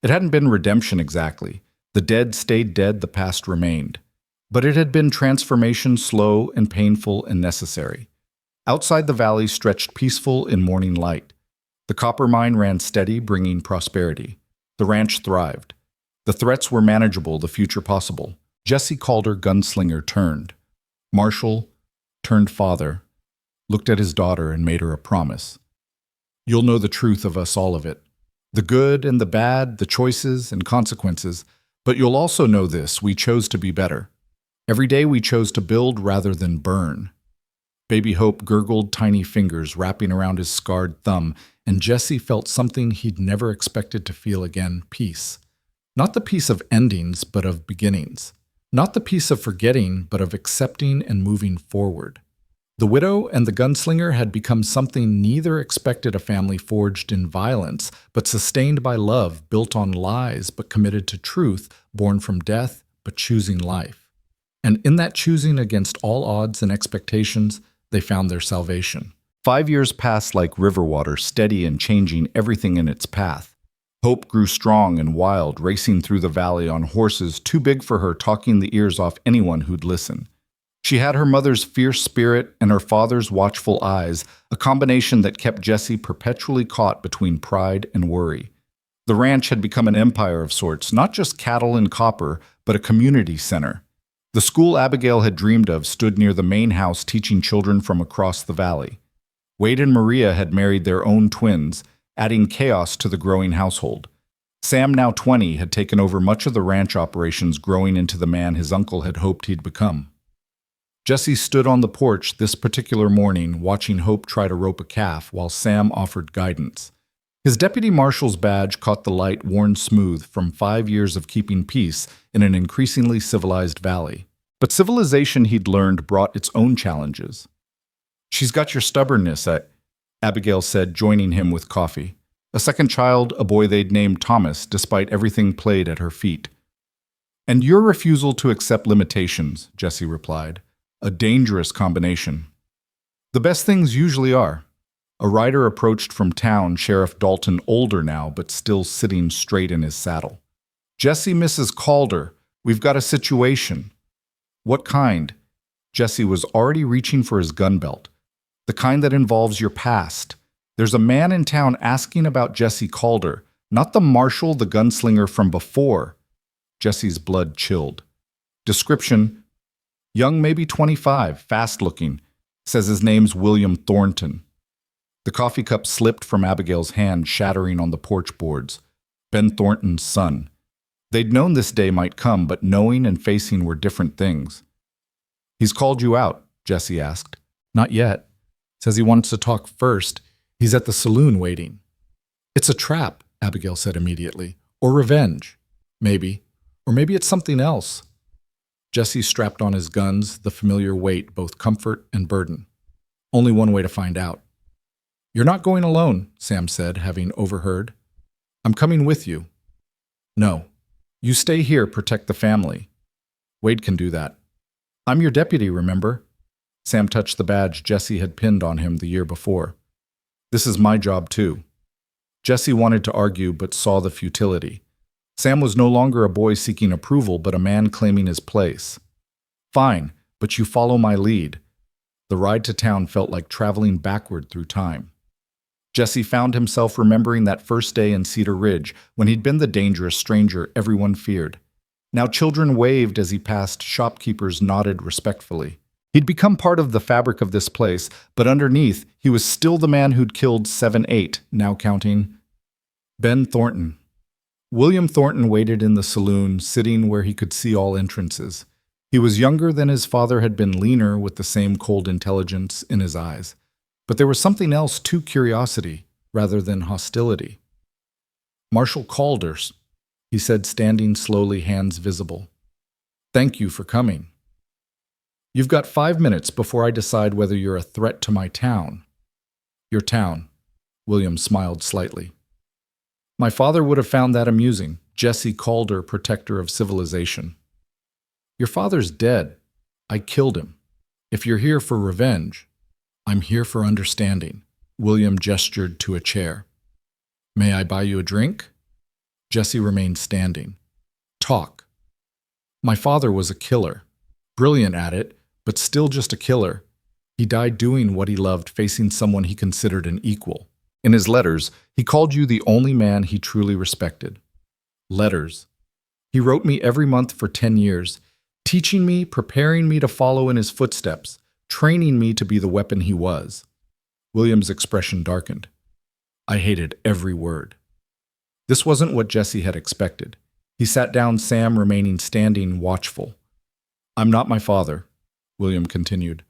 It hadn't been redemption exactly. The dead stayed dead, the past remained. But it had been transformation, slow and painful and necessary. Outside the valley stretched peaceful in morning light. The copper mine ran steady, bringing prosperity. The ranch thrived. The threats were manageable, the future possible. Jesse Calder, gunslinger, turned. Marshall turned father, looked at his daughter and made her a promise. You'll know the truth of us, all of it. The good and the bad, the choices and consequences. But you'll also know this, we chose to be better. Every day we chose to build rather than burn. Baby Hope gurgled, tiny fingers wrapping around his scarred thumb, and Jesse felt something he'd never expected to feel again, peace. Not the peace of endings, but of beginnings. Not the peace of forgetting, but of accepting and moving forward. The widow and the gunslinger had become something neither expected, a family forged in violence, but sustained by love, built on lies, but committed to truth, born from death, but choosing life. And in that choosing against all odds and expectations, they found their salvation. 5 years passed like river water, steady and changing everything in its path. Hope grew strong and wild, racing through the valley on horses too big for her, talking the ears off anyone who'd listen. She had her mother's fierce spirit and her father's watchful eyes, a combination that kept Jesse perpetually caught between pride and worry. The ranch had become an empire of sorts, not just cattle and copper, but a community center. The school Abigail had dreamed of stood near the main house, teaching children from across the valley. Wade and Maria had married their own twins, adding chaos to the growing household. Sam, now 20, had taken over much of the ranch operations, growing into the man his uncle had hoped he'd become. Jesse stood on the porch this particular morning, watching Hope try to rope a calf while Sam offered guidance. His deputy marshal's badge caught the light, worn smooth from 5 years of keeping peace in an increasingly civilized valley. But civilization, he'd learned, brought its own challenges. She's got your stubbornness, Abigail said, joining him with coffee. A second child, a boy they'd named Thomas, despite everything played at her feet. And your refusal to accept limitations, Jesse replied. A dangerous combination. The best things usually are. A rider approached from town, Sheriff Dalton, older now, but still sitting straight in his saddle. Jesse, Mrs. Calder, we've got a situation. What kind? Jesse was already reaching for his gun belt. The kind that involves your past. There's a man in town asking about Jesse Calder, not the marshal, the gunslinger from before. Jesse's blood chilled. Description: young, maybe 25, fast-looking. Says his name's William Thornton. The coffee cup slipped from Abigail's hand, shattering on the porch boards. Ben Thornton's son. They'd known this day might come, but knowing and facing were different things. He's called you out, Jesse asked. Not yet. Says he wants to talk first. He's at the saloon waiting. It's a trap, Abigail said immediately. Or revenge. Maybe. Or maybe it's something else. Jesse strapped on his guns, the familiar weight, both comfort and burden. Only one way to find out. You're not going alone, Sam said, having overheard. I'm coming with you. No. You stay here, protect the family. Wade can do that. I'm your deputy, remember? Sam touched the badge Jesse had pinned on him the year before. This is my job, too. Jesse wanted to argue, but saw the futility. Sam was no longer a boy seeking approval, but a man claiming his place. Fine, but you follow my lead. The ride to town felt like traveling backward through time. Jesse found himself remembering that first day in Cedar Ridge, when he'd been the dangerous stranger everyone feared. Now children waved as he passed, shopkeepers nodded respectfully. He'd become part of the fabric of this place, but underneath, he was still the man who'd killed 7-8, now counting. Ben Thornton. William Thornton waited in the saloon, sitting where he could see all entrances. He was younger than his father had been, leaner, with the same cold intelligence in his eyes. But there was something else to curiosity, rather than hostility. Marshal Calders, he said, standing slowly, hands visible. Thank you for coming. You've got 5 minutes before I decide whether you're a threat to my town. Your town, William smiled slightly. My father would have found that amusing. Jesse Calder, protector of civilization. Your father's dead. I killed him. If you're here for revenge, I'm here for understanding. William gestured to a chair. May I buy you a drink? Jesse remained standing. Talk. My father was a killer. Brilliant at it, but still just a killer. He died doing what he loved, facing someone he considered an equal. In his letters, he called you the only man he truly respected. Letters. He wrote me every month for 10 years, teaching me, preparing me to follow in his footsteps, training me to be the weapon he was. William's expression darkened. I hated every word. This wasn't what Jesse had expected. He sat down, Sam remaining standing, watchful. I'm not my father, William continued.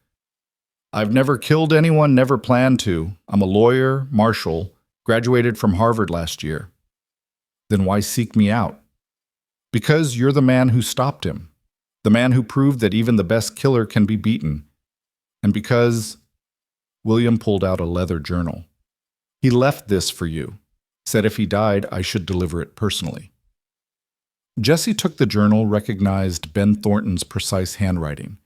I've never killed anyone, never planned to. I'm a lawyer, marshal, graduated from Harvard last year. Then why seek me out? Because you're the man who stopped him, the man who proved that even the best killer can be beaten. And because William pulled out a leather journal. He left this for you, said if he died, I should deliver it personally. Jesse took the journal, recognized Ben Thornton's precise handwriting.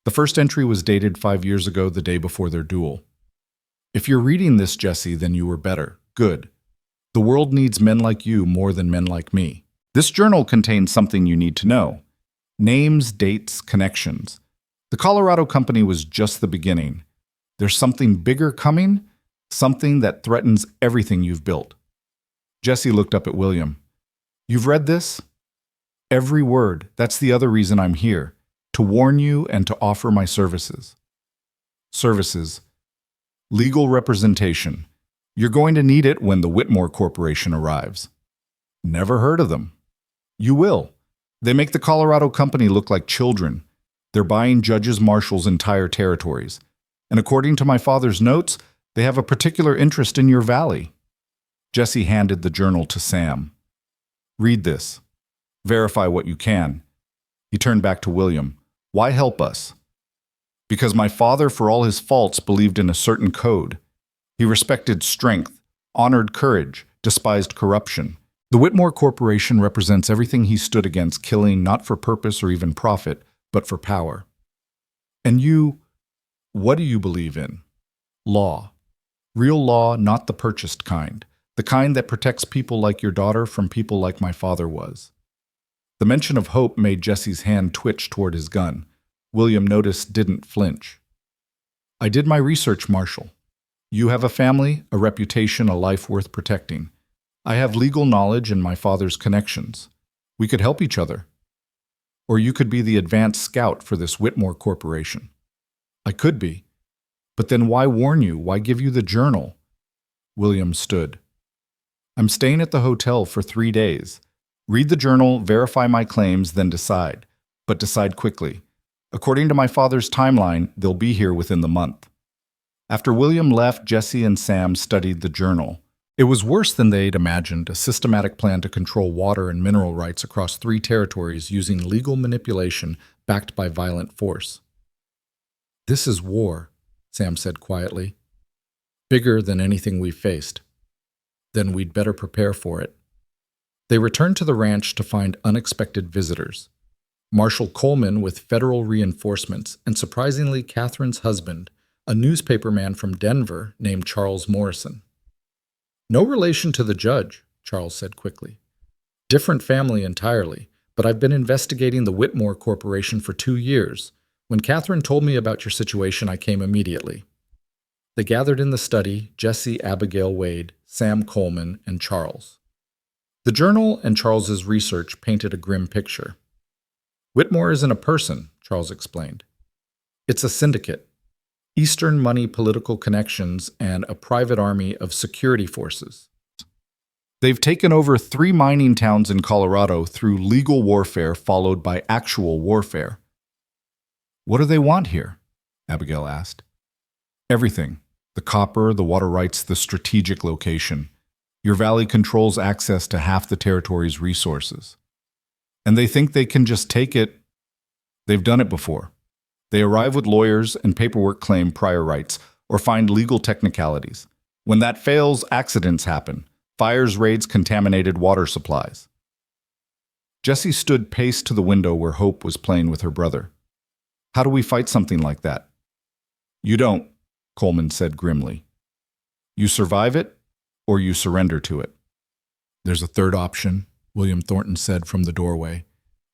The first entry was dated 5 years ago, the day before their duel. If you're reading this, Jesse, then you were better. Good. The world needs men like you more than men like me. This journal contains something you need to know. Names, dates, connections. The Colorado company was just the beginning. There's something bigger coming, something that threatens everything you've built. Jesse looked up at William. You've read this? Every word. That's the other reason I'm here, to warn you and to offer my services. Services. Legal representation. You're going to need it when the Whitmore Corporation arrives. Never heard of them. You will. They make the Colorado company look like children. They're buying judges' marshals' entire territories. And according to my father's notes, they have a particular interest in your valley. Jesse handed the journal to Sam. Read this. Verify what you can. He turned back to William. Why help us? Because my father, for all his faults, believed in a certain code. He respected strength, honored courage, despised corruption. The Whitmore Corporation represents everything he stood against, killing not for purpose or even profit, but for power. And you, what do you believe in? Law. Real law, not the purchased kind. The kind that protects people like your daughter from people like my father was. The mention of hope made Jesse's hand twitch toward his gun. William noticed didn't flinch. I did my research, Marshal. You have a family, a reputation, a life worth protecting. I have legal knowledge and my father's connections. We could help each other. Or you could be the advanced scout for this Whitmore Corporation. I could be. But then why warn you? Why give you the journal? William stood. I'm staying at the hotel for 3 days. Read the journal, verify my claims, then decide. But decide quickly. According to my father's timeline, they'll be here within the month. After William left, Jesse and Sam studied the journal. It was worse than they'd imagined, a systematic plan to control water and mineral rights across 3 territories using legal manipulation backed by violent force. This is war, Sam said quietly. Bigger than anything we've faced. Then we'd better prepare for it. They returned to the ranch to find unexpected visitors. Marshal Coleman with federal reinforcements, and surprisingly Catherine's husband, a newspaperman from Denver named Charles Morrison. No relation to the judge, Charles said quickly. Different family entirely, but I've been investigating the Whitmore Corporation for 2 years. When Catherine told me about your situation, I came immediately. They gathered in the study, Jesse, Abigail Wade, Sam Coleman, and Charles. The journal and Charles's research painted a grim picture. Whitmore isn't a person, Charles explained. It's a syndicate. Eastern money, political connections, and a private army of security forces. They've taken over 3 mining towns in Colorado through legal warfare followed by actual warfare. What do they want here? Abigail asked. Everything. The copper, the water rights, the strategic location. Your valley controls access to half the territory's resources. And they think they can just take it. They've done it before. They arrive with lawyers and paperwork claim prior rights or find legal technicalities. When that fails, accidents happen. Fires, raids, contaminated water supplies. Jessie stood paced to the window where Hope was playing with her brother. How do we fight something like that? You don't, Coleman said grimly. You survive it, or you surrender to it. There's a third option, William Thornton said from the doorway.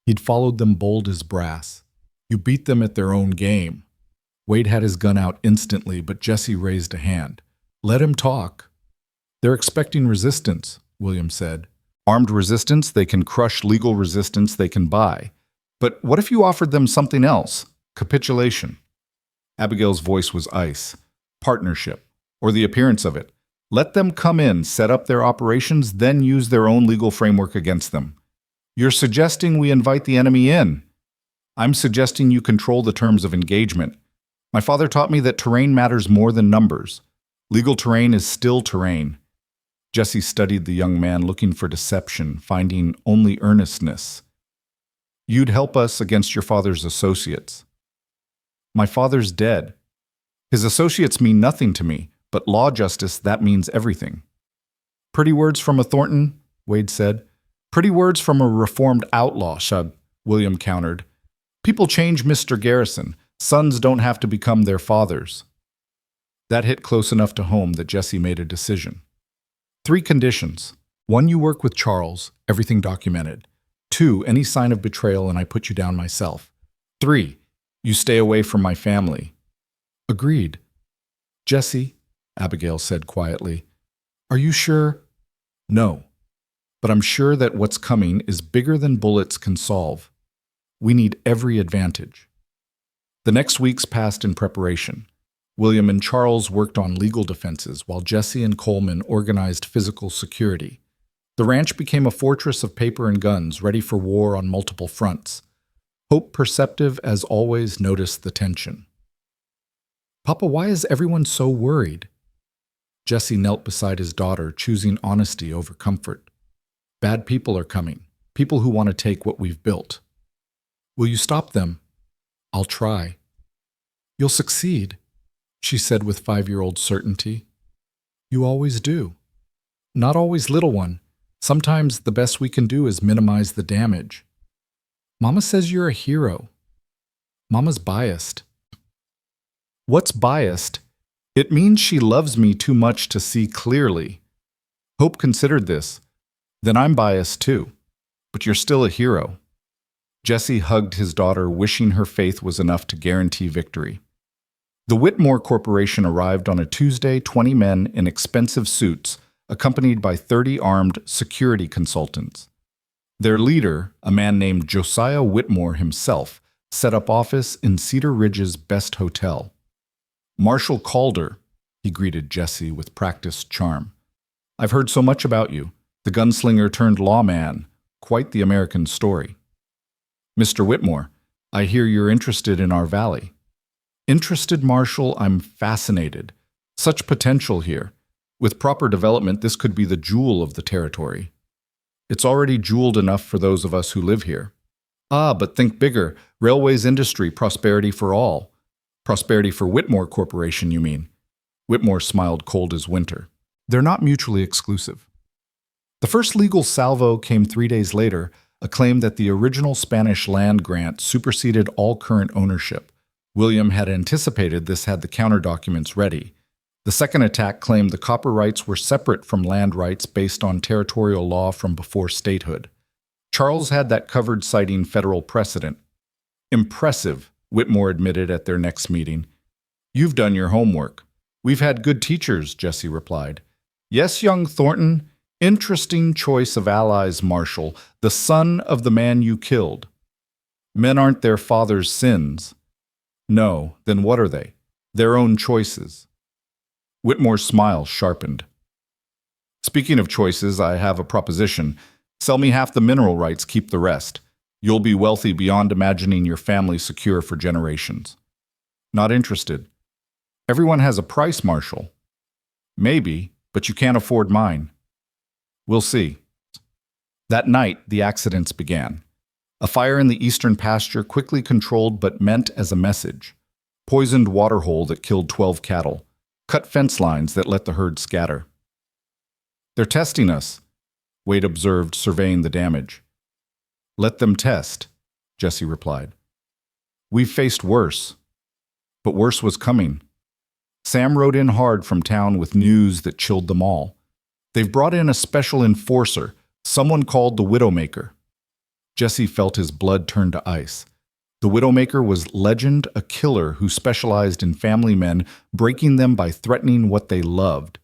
He'd followed them bold as brass. You beat them at their own game. Wade had his gun out instantly, but Jesse raised a hand. Let him talk. They're expecting resistance, William said. Armed resistance they can crush, legal resistance they can buy. But what if you offered them something else? Capitulation. Abigail's voice was ice. Partnership, or the appearance of it. Let them come in, set up their operations, then use their own legal framework against them. You're suggesting we invite the enemy in. I'm suggesting you control the terms of engagement. My father taught me that terrain matters more than numbers. Legal terrain is still terrain. Jesse studied the young man, looking for deception, finding only earnestness. You'd help us against your father's associates. My father's dead. His associates mean nothing to me, but law justice, that means everything. Pretty words from a Thornton, Wade said. Pretty words from a reformed outlaw, William countered. People change, Mr. Garrison. Sons don't have to become their fathers. That hit close enough to home that Jesse made a decision. 3 conditions. 1, you work with Charles, everything documented. 2, any sign of betrayal and I put you down myself. 3, you stay away from my family. Agreed. Jesse, Abigail said quietly, are you sure? No, but I'm sure that what's coming is bigger than bullets can solve. We need every advantage. The next weeks passed in preparation. William and Charles worked on legal defenses while Jesse and Coleman organized physical security. The ranch became a fortress of paper and guns, ready for war on multiple fronts. Hope, perceptive as always, noticed the tension. Papa, why is everyone so worried? Jesse knelt beside his daughter, choosing honesty over comfort. Bad people are coming, people who want to take what we've built. Will you stop them? I'll try. You'll succeed, she said with 5-year-old certainty. You always do. Not always, little one. Sometimes the best we can do is minimize the damage. Mama says you're a hero. Mama's biased. What's biased? It means she loves me too much to see clearly. Hope considered this. Then I'm biased too. But you're still a hero. Jesse hugged his daughter, wishing her faith was enough to guarantee victory. The Whitmore Corporation arrived on a Tuesday, 20 men in expensive suits, accompanied by 30 armed security consultants. Their leader, a man named Josiah Whitmore himself, set up office in Cedar Ridge's best hotel. Marshal Calder, he greeted Jesse with practiced charm. I've heard so much about you. The gunslinger turned lawman. Quite the American story. Mr. Whitmore, I hear you're interested in our valley. Interested, Marshal, I'm fascinated. Such potential here. With proper development, this could be the jewel of the territory. It's already jeweled enough for those of us who live here. Ah, but think bigger. Railways industry, prosperity for all. Prosperity for Whitmore Corporation, you mean? Whitmore smiled cold as winter. They're not mutually exclusive. The first legal salvo came 3 days later, a claim that the original Spanish land grant superseded all current ownership. William had anticipated this, had the counter documents ready. The second attack claimed the copper rights were separate from land rights based on territorial law from before statehood. Charles had that covered, citing federal precedent. Impressive, Whitmore admitted at their next meeting. You've done your homework. We've had good teachers, Jesse replied. Yes, young Thornton. Interesting choice of allies, Marshal, the son of the man you killed. Men aren't their father's sins. No, then what are they? Their own choices. Whitmore's smile sharpened. Speaking of choices, I have a proposition. Sell me half the mineral rights, keep the rest. You'll be wealthy beyond imagining, your family secure for generations. Not interested. Everyone has a price, Marshal. Maybe, but you can't afford mine. We'll see. That night, the accidents began. A fire in the eastern pasture, quickly controlled but meant as a message. Poisoned waterhole that killed 12 cattle. Cut fence lines that let the herd scatter. They're testing us, Wade observed, surveying the damage. Let them test, Jesse replied. We've faced worse. But worse was coming. Sam rode in hard from town with news that chilled them all. They've brought in a special enforcer, someone called the Widowmaker. Jesse felt his blood turn to ice. The Widowmaker was legend, a killer who specialized in family men, breaking them by threatening what they loved.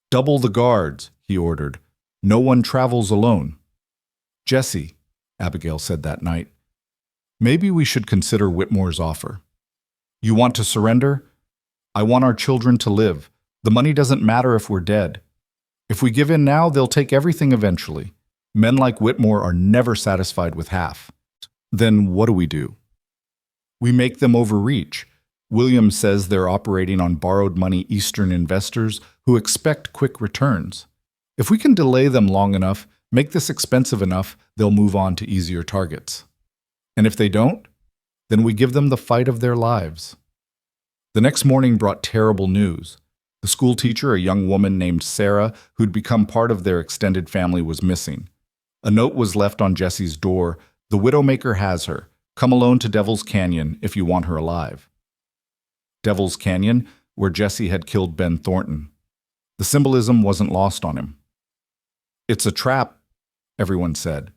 "Double the guards," he ordered. "No one travels alone." "Jesse," Abigail said that night, "maybe we should consider Whitmore's offer. You want to surrender? I want our children to live. The money doesn't matter if we're dead. If we give in now, they'll take everything eventually. Men like Whitmore are never satisfied with half." "Then what do we do?" "We make them overreach. Williams says they're operating on borrowed money Eastern investors who expect quick returns. If we can delay them long enough, make this expensive enough, they'll move on to easier targets. And if they don't, then we give them the fight of their lives." The next morning brought terrible news. The school teacher, a young woman named Sarah, who'd become part of their extended family, was missing. A note was left on Jesse's door. "The Widowmaker has her. Come alone to Devil's Canyon if you want her alive." Devil's Canyon, where Jesse had killed Ben Thornton. The symbolism wasn't lost on him. "It's a trap," everyone said.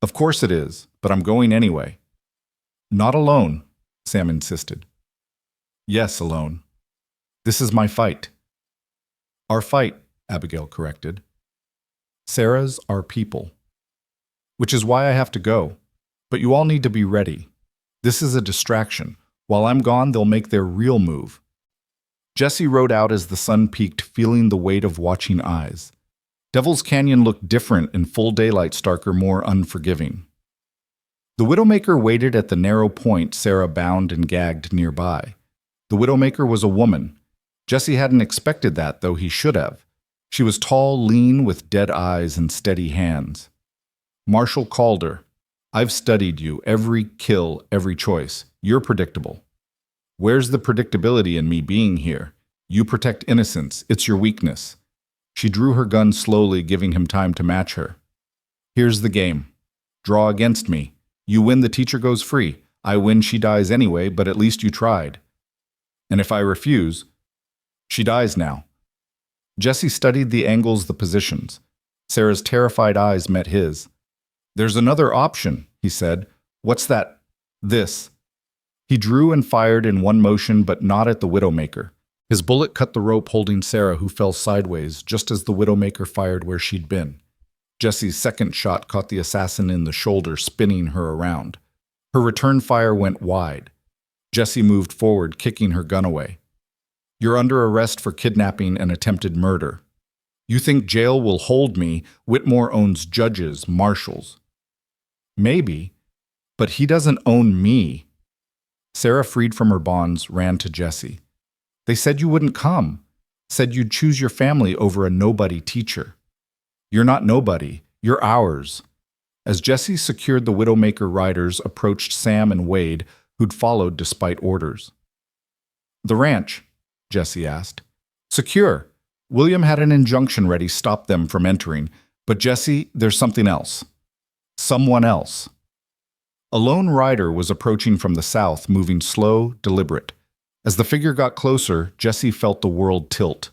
"Of course it is, but I'm going anyway." "Not alone," Sam insisted. "Yes, alone. This is my fight." "Our fight," Abigail corrected. "Sarah's our people. Which is why I have to go. But you all need to be ready. This is a distraction. While I'm gone, they'll make their real move." Jesse rode out as the sun peaked, feeling the weight of watching eyes. Devil's Canyon looked different in full daylight, starker, more unforgiving. The Widowmaker waited at the narrow point Sarah bound and gagged nearby. The Widowmaker was a woman. Jesse hadn't expected that, though he should have. She was tall, lean, with dead eyes and steady hands. Marshall called her. "I've studied you, every kill, every choice. You're predictable. Where's the predictability in me being here? You protect innocence. It's your weakness." She drew her gun slowly, giving him time to match her. "Here's the game. Draw against me. You win, the teacher goes free. I win, she dies anyway, but at least you tried. And if I refuse, she dies now." Jesse studied the angles, the positions. Sarah's terrified eyes met his. "There's another option," he said. "What's that?" "This." He drew and fired in one motion, but not at the Widowmaker. His bullet cut the rope holding Sarah, who fell sideways, just as the Widowmaker fired where she'd been. Jesse's second shot caught the assassin in the shoulder, spinning her around. Her return fire went wide. Jesse moved forward, kicking her gun away. "You're under arrest for kidnapping and attempted murder. You think jail will hold me? Whitmore owns judges, marshals." "Maybe, but he doesn't own me." Sarah, freed from her bonds, ran to Jesse. "They said you wouldn't come. Said you'd choose your family over a nobody teacher." "You're not nobody. You're ours." As Jesse secured the Widowmaker riders, approached Sam and Wade, who'd followed despite orders. "The ranch?" Jesse asked. "Secure. William had an injunction ready, stop them from entering. But Jesse, there's something else. Someone else." A lone rider was approaching from the south, moving slow, deliberate. As the figure got closer, Jesse felt the world tilt.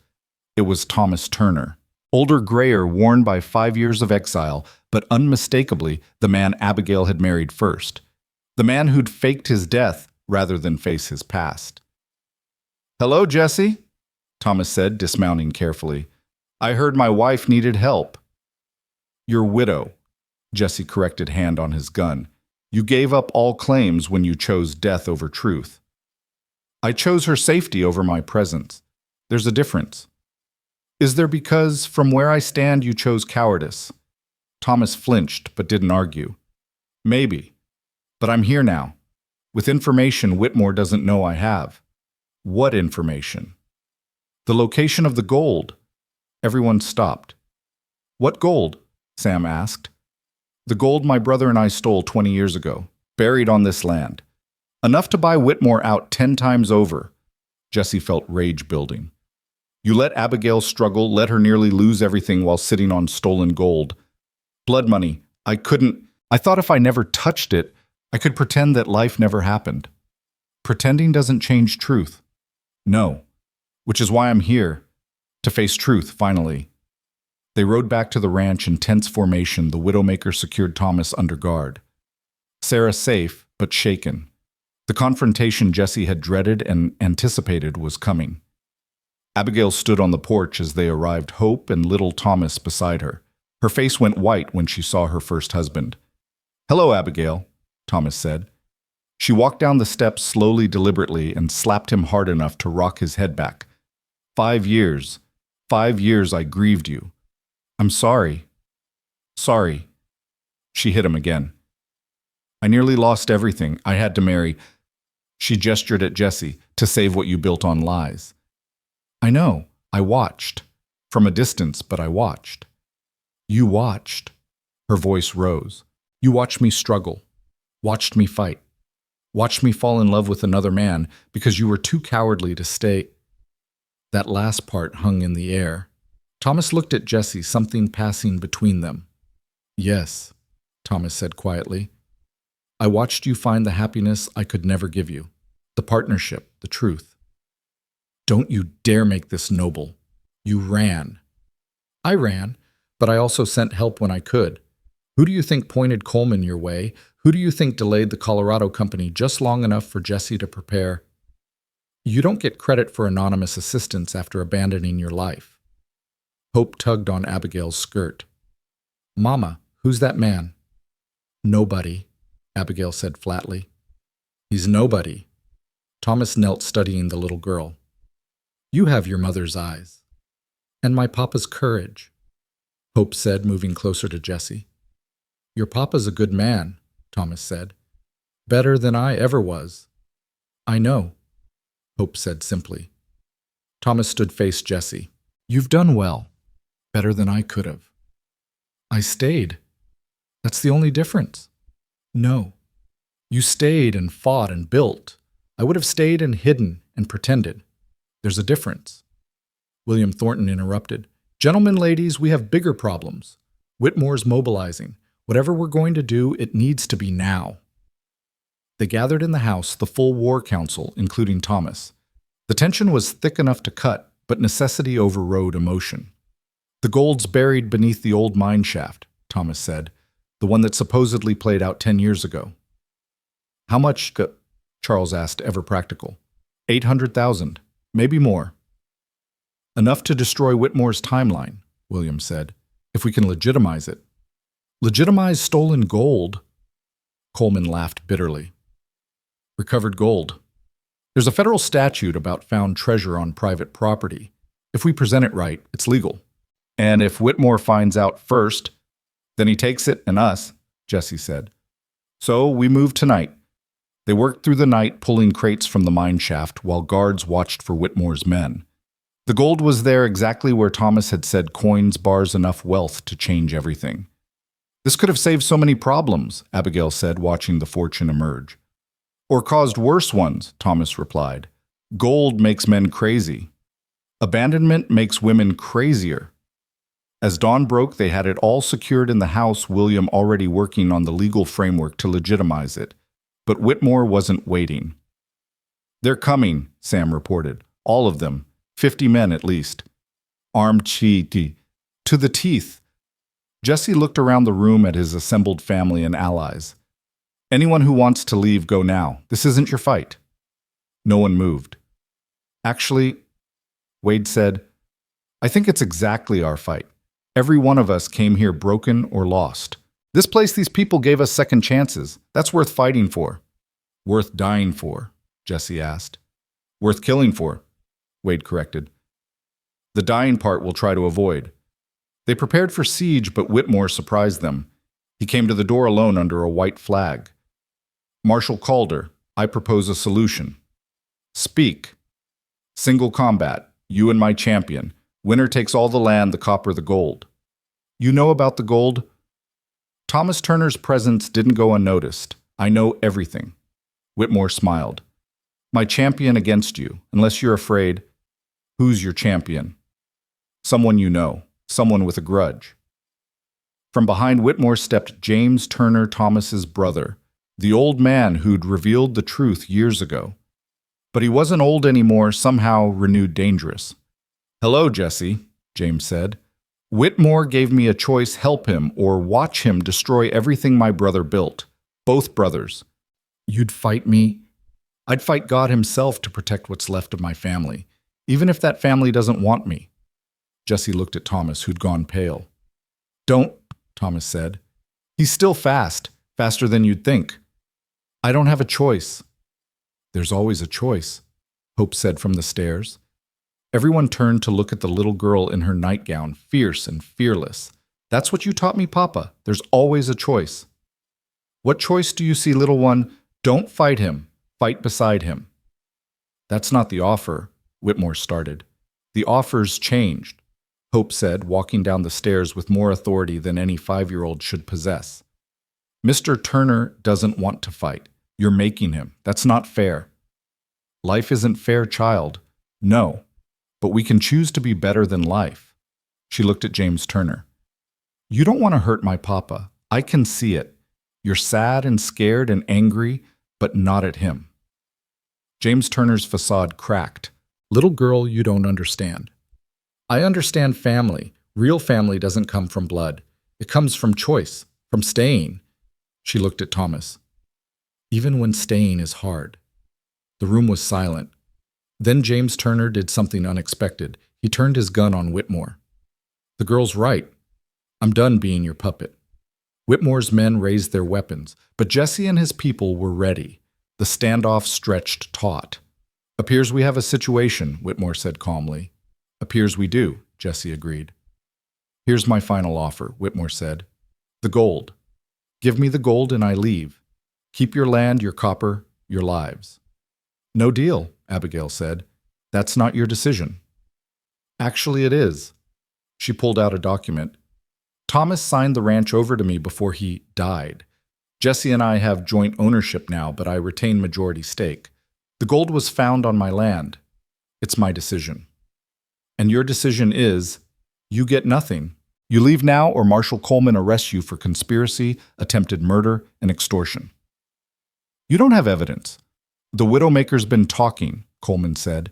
It was Thomas Turner. Older, grayer, worn by 5 years of exile, but unmistakably the man Abigail had married first. The man who'd faked his death rather than face his past. "Hello, Jesse," Thomas said, dismounting carefully. "I heard my wife needed help." "Your widow," Jesse corrected, hand on his gun. "You gave up all claims when you chose death over truth." "I chose her safety over my presence. There's a difference." "Is there, because from where I stand you chose cowardice?" Thomas flinched but didn't argue. "Maybe. But I'm here now. With information Whitmore doesn't know I have." "What information?" "The location of the gold." Everyone stopped. "What gold?" Sam asked. "The gold my brother and I stole 20 years ago, buried on this land. Enough to buy Whitmore out 10 times over." Jesse felt rage building. "You let Abigail struggle, let her nearly lose everything while sitting on stolen gold. Blood money. I thought if I never touched it, I could pretend that life never happened." "Pretending doesn't change truth." "No. Which is why I'm here, to face truth, finally. They rode back to the ranch in tense formation. The Widowmaker secured Thomas under guard. Sarah safe, but shaken. The confrontation Jesse had dreaded and anticipated was coming. Abigail stood on the porch as they arrived, Hope and little Thomas beside her. Her face went white when she saw her first husband. "Hello, Abigail," Thomas said. She walked down the steps slowly, deliberately, and slapped him hard enough to rock his head back. 5 years. 5 years I grieved you. I'm sorry. Sorry. She hit him again. I nearly lost everything. I had to marry. She gestured at Jesse, to save what you built on lies. I know. I watched. From a distance, but I watched. You watched. Her voice rose. You watched me struggle. Watched me fight. Watched me fall in love with another man because you were too cowardly to stay. That last part hung in the air. Thomas looked at Jesse, something passing between them. Yes, Thomas said quietly. I watched you find the happiness I could never give you. The partnership, the truth. Don't you dare make this noble. You ran. I ran, but I also sent help when I could. Who do you think pointed Coleman your way? Who do you think delayed the Colorado company just long enough for Jesse to prepare? You don't get credit for anonymous assistance after abandoning your life. Hope tugged on Abigail's skirt. Mama, who's that man? Nobody, Abigail said flatly. He's nobody. Thomas knelt studying the little girl. You have your mother's eyes. And my papa's courage, Hope said, moving closer to Jesse. Your papa's a good man, Thomas said. Better than I ever was. I know, Hope said simply. Thomas stood faced Jesse. You've done well. Better than I could have. I stayed. That's the only difference. No. You stayed and fought and built. I would have stayed and hidden and pretended. There's a difference. William Thornton interrupted. Gentlemen, ladies, we have bigger problems. Whitmore's mobilizing. Whatever we're going to do, it needs to be now. They gathered in the house, the full war council, including Thomas. The tension was thick enough to cut, but necessity overrode emotion. The gold's buried beneath the old mine shaft, Thomas said, the one that supposedly played out 10 years ago. How much? Charles asked, ever practical. 800,000, maybe more. Enough to destroy Whitmore's timeline, William said, if we can legitimize it. Legitimize stolen gold? Coleman laughed bitterly. Recovered gold. There's a federal statute about found treasure on private property. If we present it right, it's legal. And if Whitmore finds out first, then he takes it and us, Jesse said. So we moved tonight. They worked through the night pulling crates from the mine shaft while guards watched for Whitmore's men. The gold was there exactly where Thomas had said coins bars enough wealth to change everything. This could have saved so many problems, Abigail said, watching the fortune emerge. Or caused worse ones, Thomas replied. Gold makes men crazy. Abandonment makes women crazier. As dawn broke, they had it all secured in the house, William already working on the legal framework to legitimize it. But Whitmore wasn't waiting. They're coming, Sam reported. All of them. 50 men at least. Armed to the teeth. Jesse looked around the room at his assembled family and allies. Anyone who wants to leave, go now. This isn't your fight. No one moved. Actually, Wade said, I think it's exactly our fight. Every one of us came here broken or lost. This place, these people gave us second chances. That's worth fighting for. Worth dying for, Jesse asked. Worth killing for, Wade corrected. The dying part we'll try to avoid. They prepared for siege, but Whitmore surprised them. He came to the door alone under a white flag. Marshal Calder, I propose a solution. Speak. Single combat, you and my champion. Winner takes all the land, the copper, the gold. You know about the gold? Thomas Turner's presence didn't go unnoticed. I know everything. Whitmore smiled. My champion against you, unless you're afraid. Who's your champion? Someone you know, someone with a grudge. From behind Whitmore stepped James Turner, Thomas's brother, the old man who'd revealed the truth years ago. But he wasn't old anymore, somehow renewed dangerous. "Hello, Jesse," James said. "Whitmore gave me a choice: help him or watch him destroy everything my brother built. Both brothers. You'd fight me?" "I'd fight God himself to protect what's left of my family, even if that family doesn't want me." Jesse looked at Thomas, who'd gone pale. "Don't," Thomas said. "He's still fast, faster than you'd think." "I don't have a choice." "There's always a choice," Hope said from the stairs. Everyone turned to look at the little girl in her nightgown, fierce and fearless. "That's what you taught me, Papa. There's always a choice." "What choice do you see, little one?" "Don't fight him. Fight beside him." "That's not the offer," Whitmore started. "The offer's changed," Hope said, walking down the stairs with more authority than any 5-year-old should possess. "Mr. Turner doesn't want to fight. You're making him. That's not fair." "Life isn't fair, child." "No, but we can choose to be better than life." She looked at James Turner. "You don't want to hurt my papa. I can see it. You're sad and scared and angry, but not at him." James Turner's facade cracked. "Little girl, you don't understand. I understand family. Real family doesn't come from blood. It comes from choice, from staying." She looked at Thomas. "Even when staying is hard." The room was silent. Then James Turner did something unexpected. He turned his gun on Whitmore. "The girl's right. I'm done being your puppet." Whitmore's men raised their weapons, but Jesse and his people were ready. The standoff stretched taut. "Appears we have a situation," Whitmore said calmly. "Appears we do," Jesse agreed. "Here's my final offer," Whitmore said. "The gold. Give me the gold and I leave. Keep your land, your copper, your lives." "No deal," Abigail said. "That's not your decision." "Actually, it is." She pulled out a document. "Thomas signed the ranch over to me before he died. Jesse and I have joint ownership now, but I retain majority stake. The gold was found on my land. It's my decision." "And your decision is, you get nothing. You leave now or Marshal Coleman arrests you for conspiracy, attempted murder, and extortion." "You don't have evidence." "The Widowmaker's been talking," Coleman said.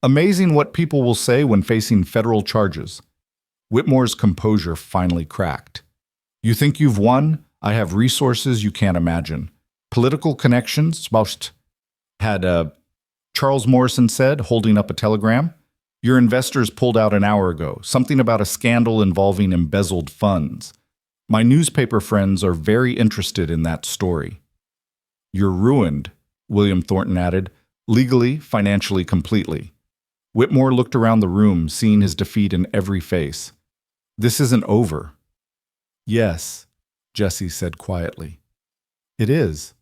"Amazing what people will say when facing federal charges." Whitmore's composure finally cracked. "You think you've won? I have resources you can't imagine. Political connections, most had Charles Morrison said, holding up a telegram. "Your investors pulled out an hour ago, something about a scandal involving embezzled funds. My newspaper friends are very interested in that story." "You're ruined," William Thornton added, "legally, financially, completely." Whitmore looked around the room, seeing his defeat in every face. "This isn't over." "Yes," Jesse said quietly. "It is."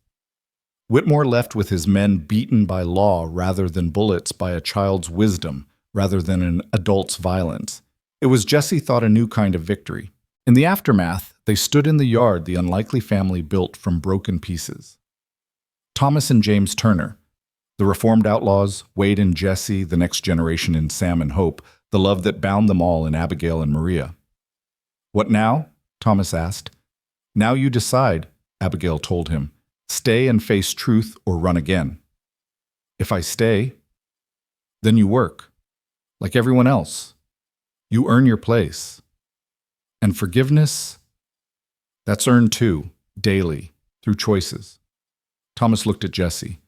Whitmore left with his men beaten by law rather than bullets, by a child's wisdom rather than an adult's violence. It was, Jesse thought, a new kind of victory. In the aftermath, they stood in the yard the unlikely family built from broken pieces. Thomas and James Turner, the reformed outlaws, Wade and Jesse, the next generation in Sam and Hope, the love that bound them all in Abigail and Maria. "What now?" Thomas asked. "Now you decide," Abigail told him. "Stay and face truth or run again." "If I stay, then you work, like everyone else. You earn your place. And forgiveness, that's earned too, daily, through choices." Thomas looked at Jesse.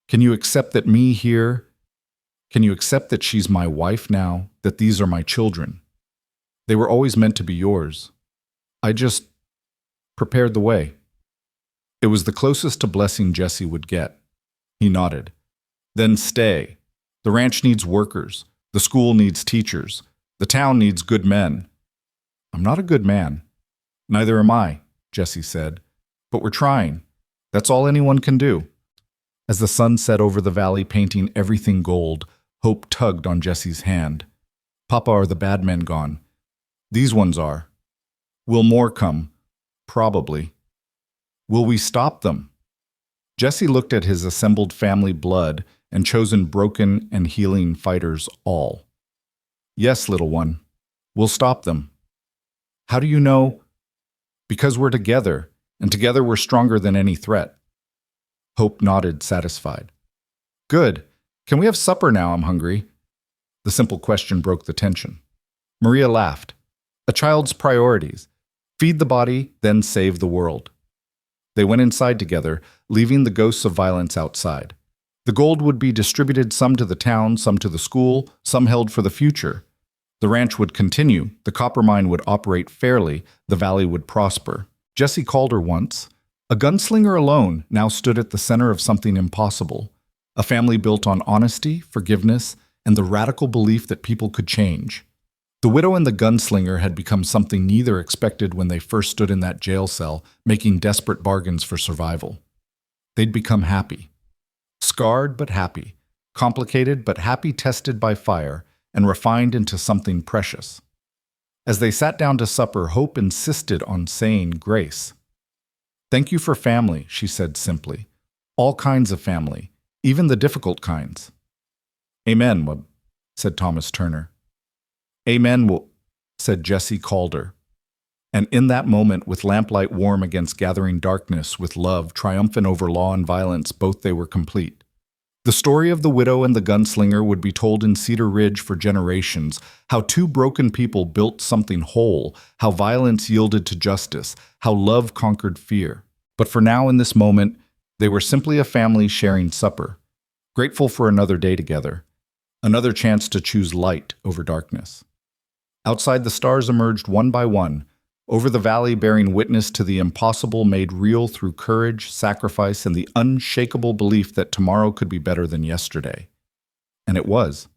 "Can you accept that me here? Can you accept that she's my wife now, that these are my children? They were always meant to be yours. I just prepared the way." It was the closest to blessing Jesse would get. He nodded. "Then stay. The ranch needs workers. The school needs teachers. The town needs good men." "I'm not a good man." "Neither am I," Jesse said. "But we're trying. That's all anyone can do." As the sun set over the valley, painting everything gold, Hope tugged on Jesse's hand. "Papa, are the bad men gone?" "These ones are." "Will more come?" "Probably." "Will we stop them?" Jesse looked at his assembled family blood and chosen broken and healing fighters all. "Yes, little one. We'll stop them." "How do you know?" "Because we're together, and together we're stronger than any threat." Hope nodded, satisfied. Good. Can we have supper now? I'm hungry. The simple question broke the tension. Maria laughed. A child's priorities. Feed the body, then save the world. They went inside together, leaving the ghosts of violence outside. The gold would be distributed, some to the town, some to the school, some held for the future. The ranch would continue, the copper mine would operate fairly, the valley would prosper. Jesse called her once. A gunslinger alone now stood at the center of something impossible. A family built on honesty, forgiveness, and the radical belief that people could change. The widow and the gunslinger had become something neither expected when they first stood in that jail cell, making desperate bargains for survival. They'd become happy. Scarred but happy. Complicated but happy, tested by fire, and refined into something precious. As they sat down to supper, Hope insisted on saying grace. "Thank you for family," she said simply. "All kinds of family, even the difficult kinds." "Amen," said Thomas Turner. "Amen," said Jesse Calder. And in that moment, with lamplight warm against gathering darkness, with love triumphant over law and violence, both they were complete. The story of the widow and the gunslinger would be told in Cedar Ridge for generations, how two broken people built something whole, how violence yielded to justice, how love conquered fear. But for now, in this moment, they were simply a family sharing supper, grateful for another day together, another chance to choose light over darkness. Outside, the stars emerged one by one, over the valley, bearing witness to the impossible made real through courage, sacrifice, and the unshakable belief that tomorrow could be better than yesterday. And it was.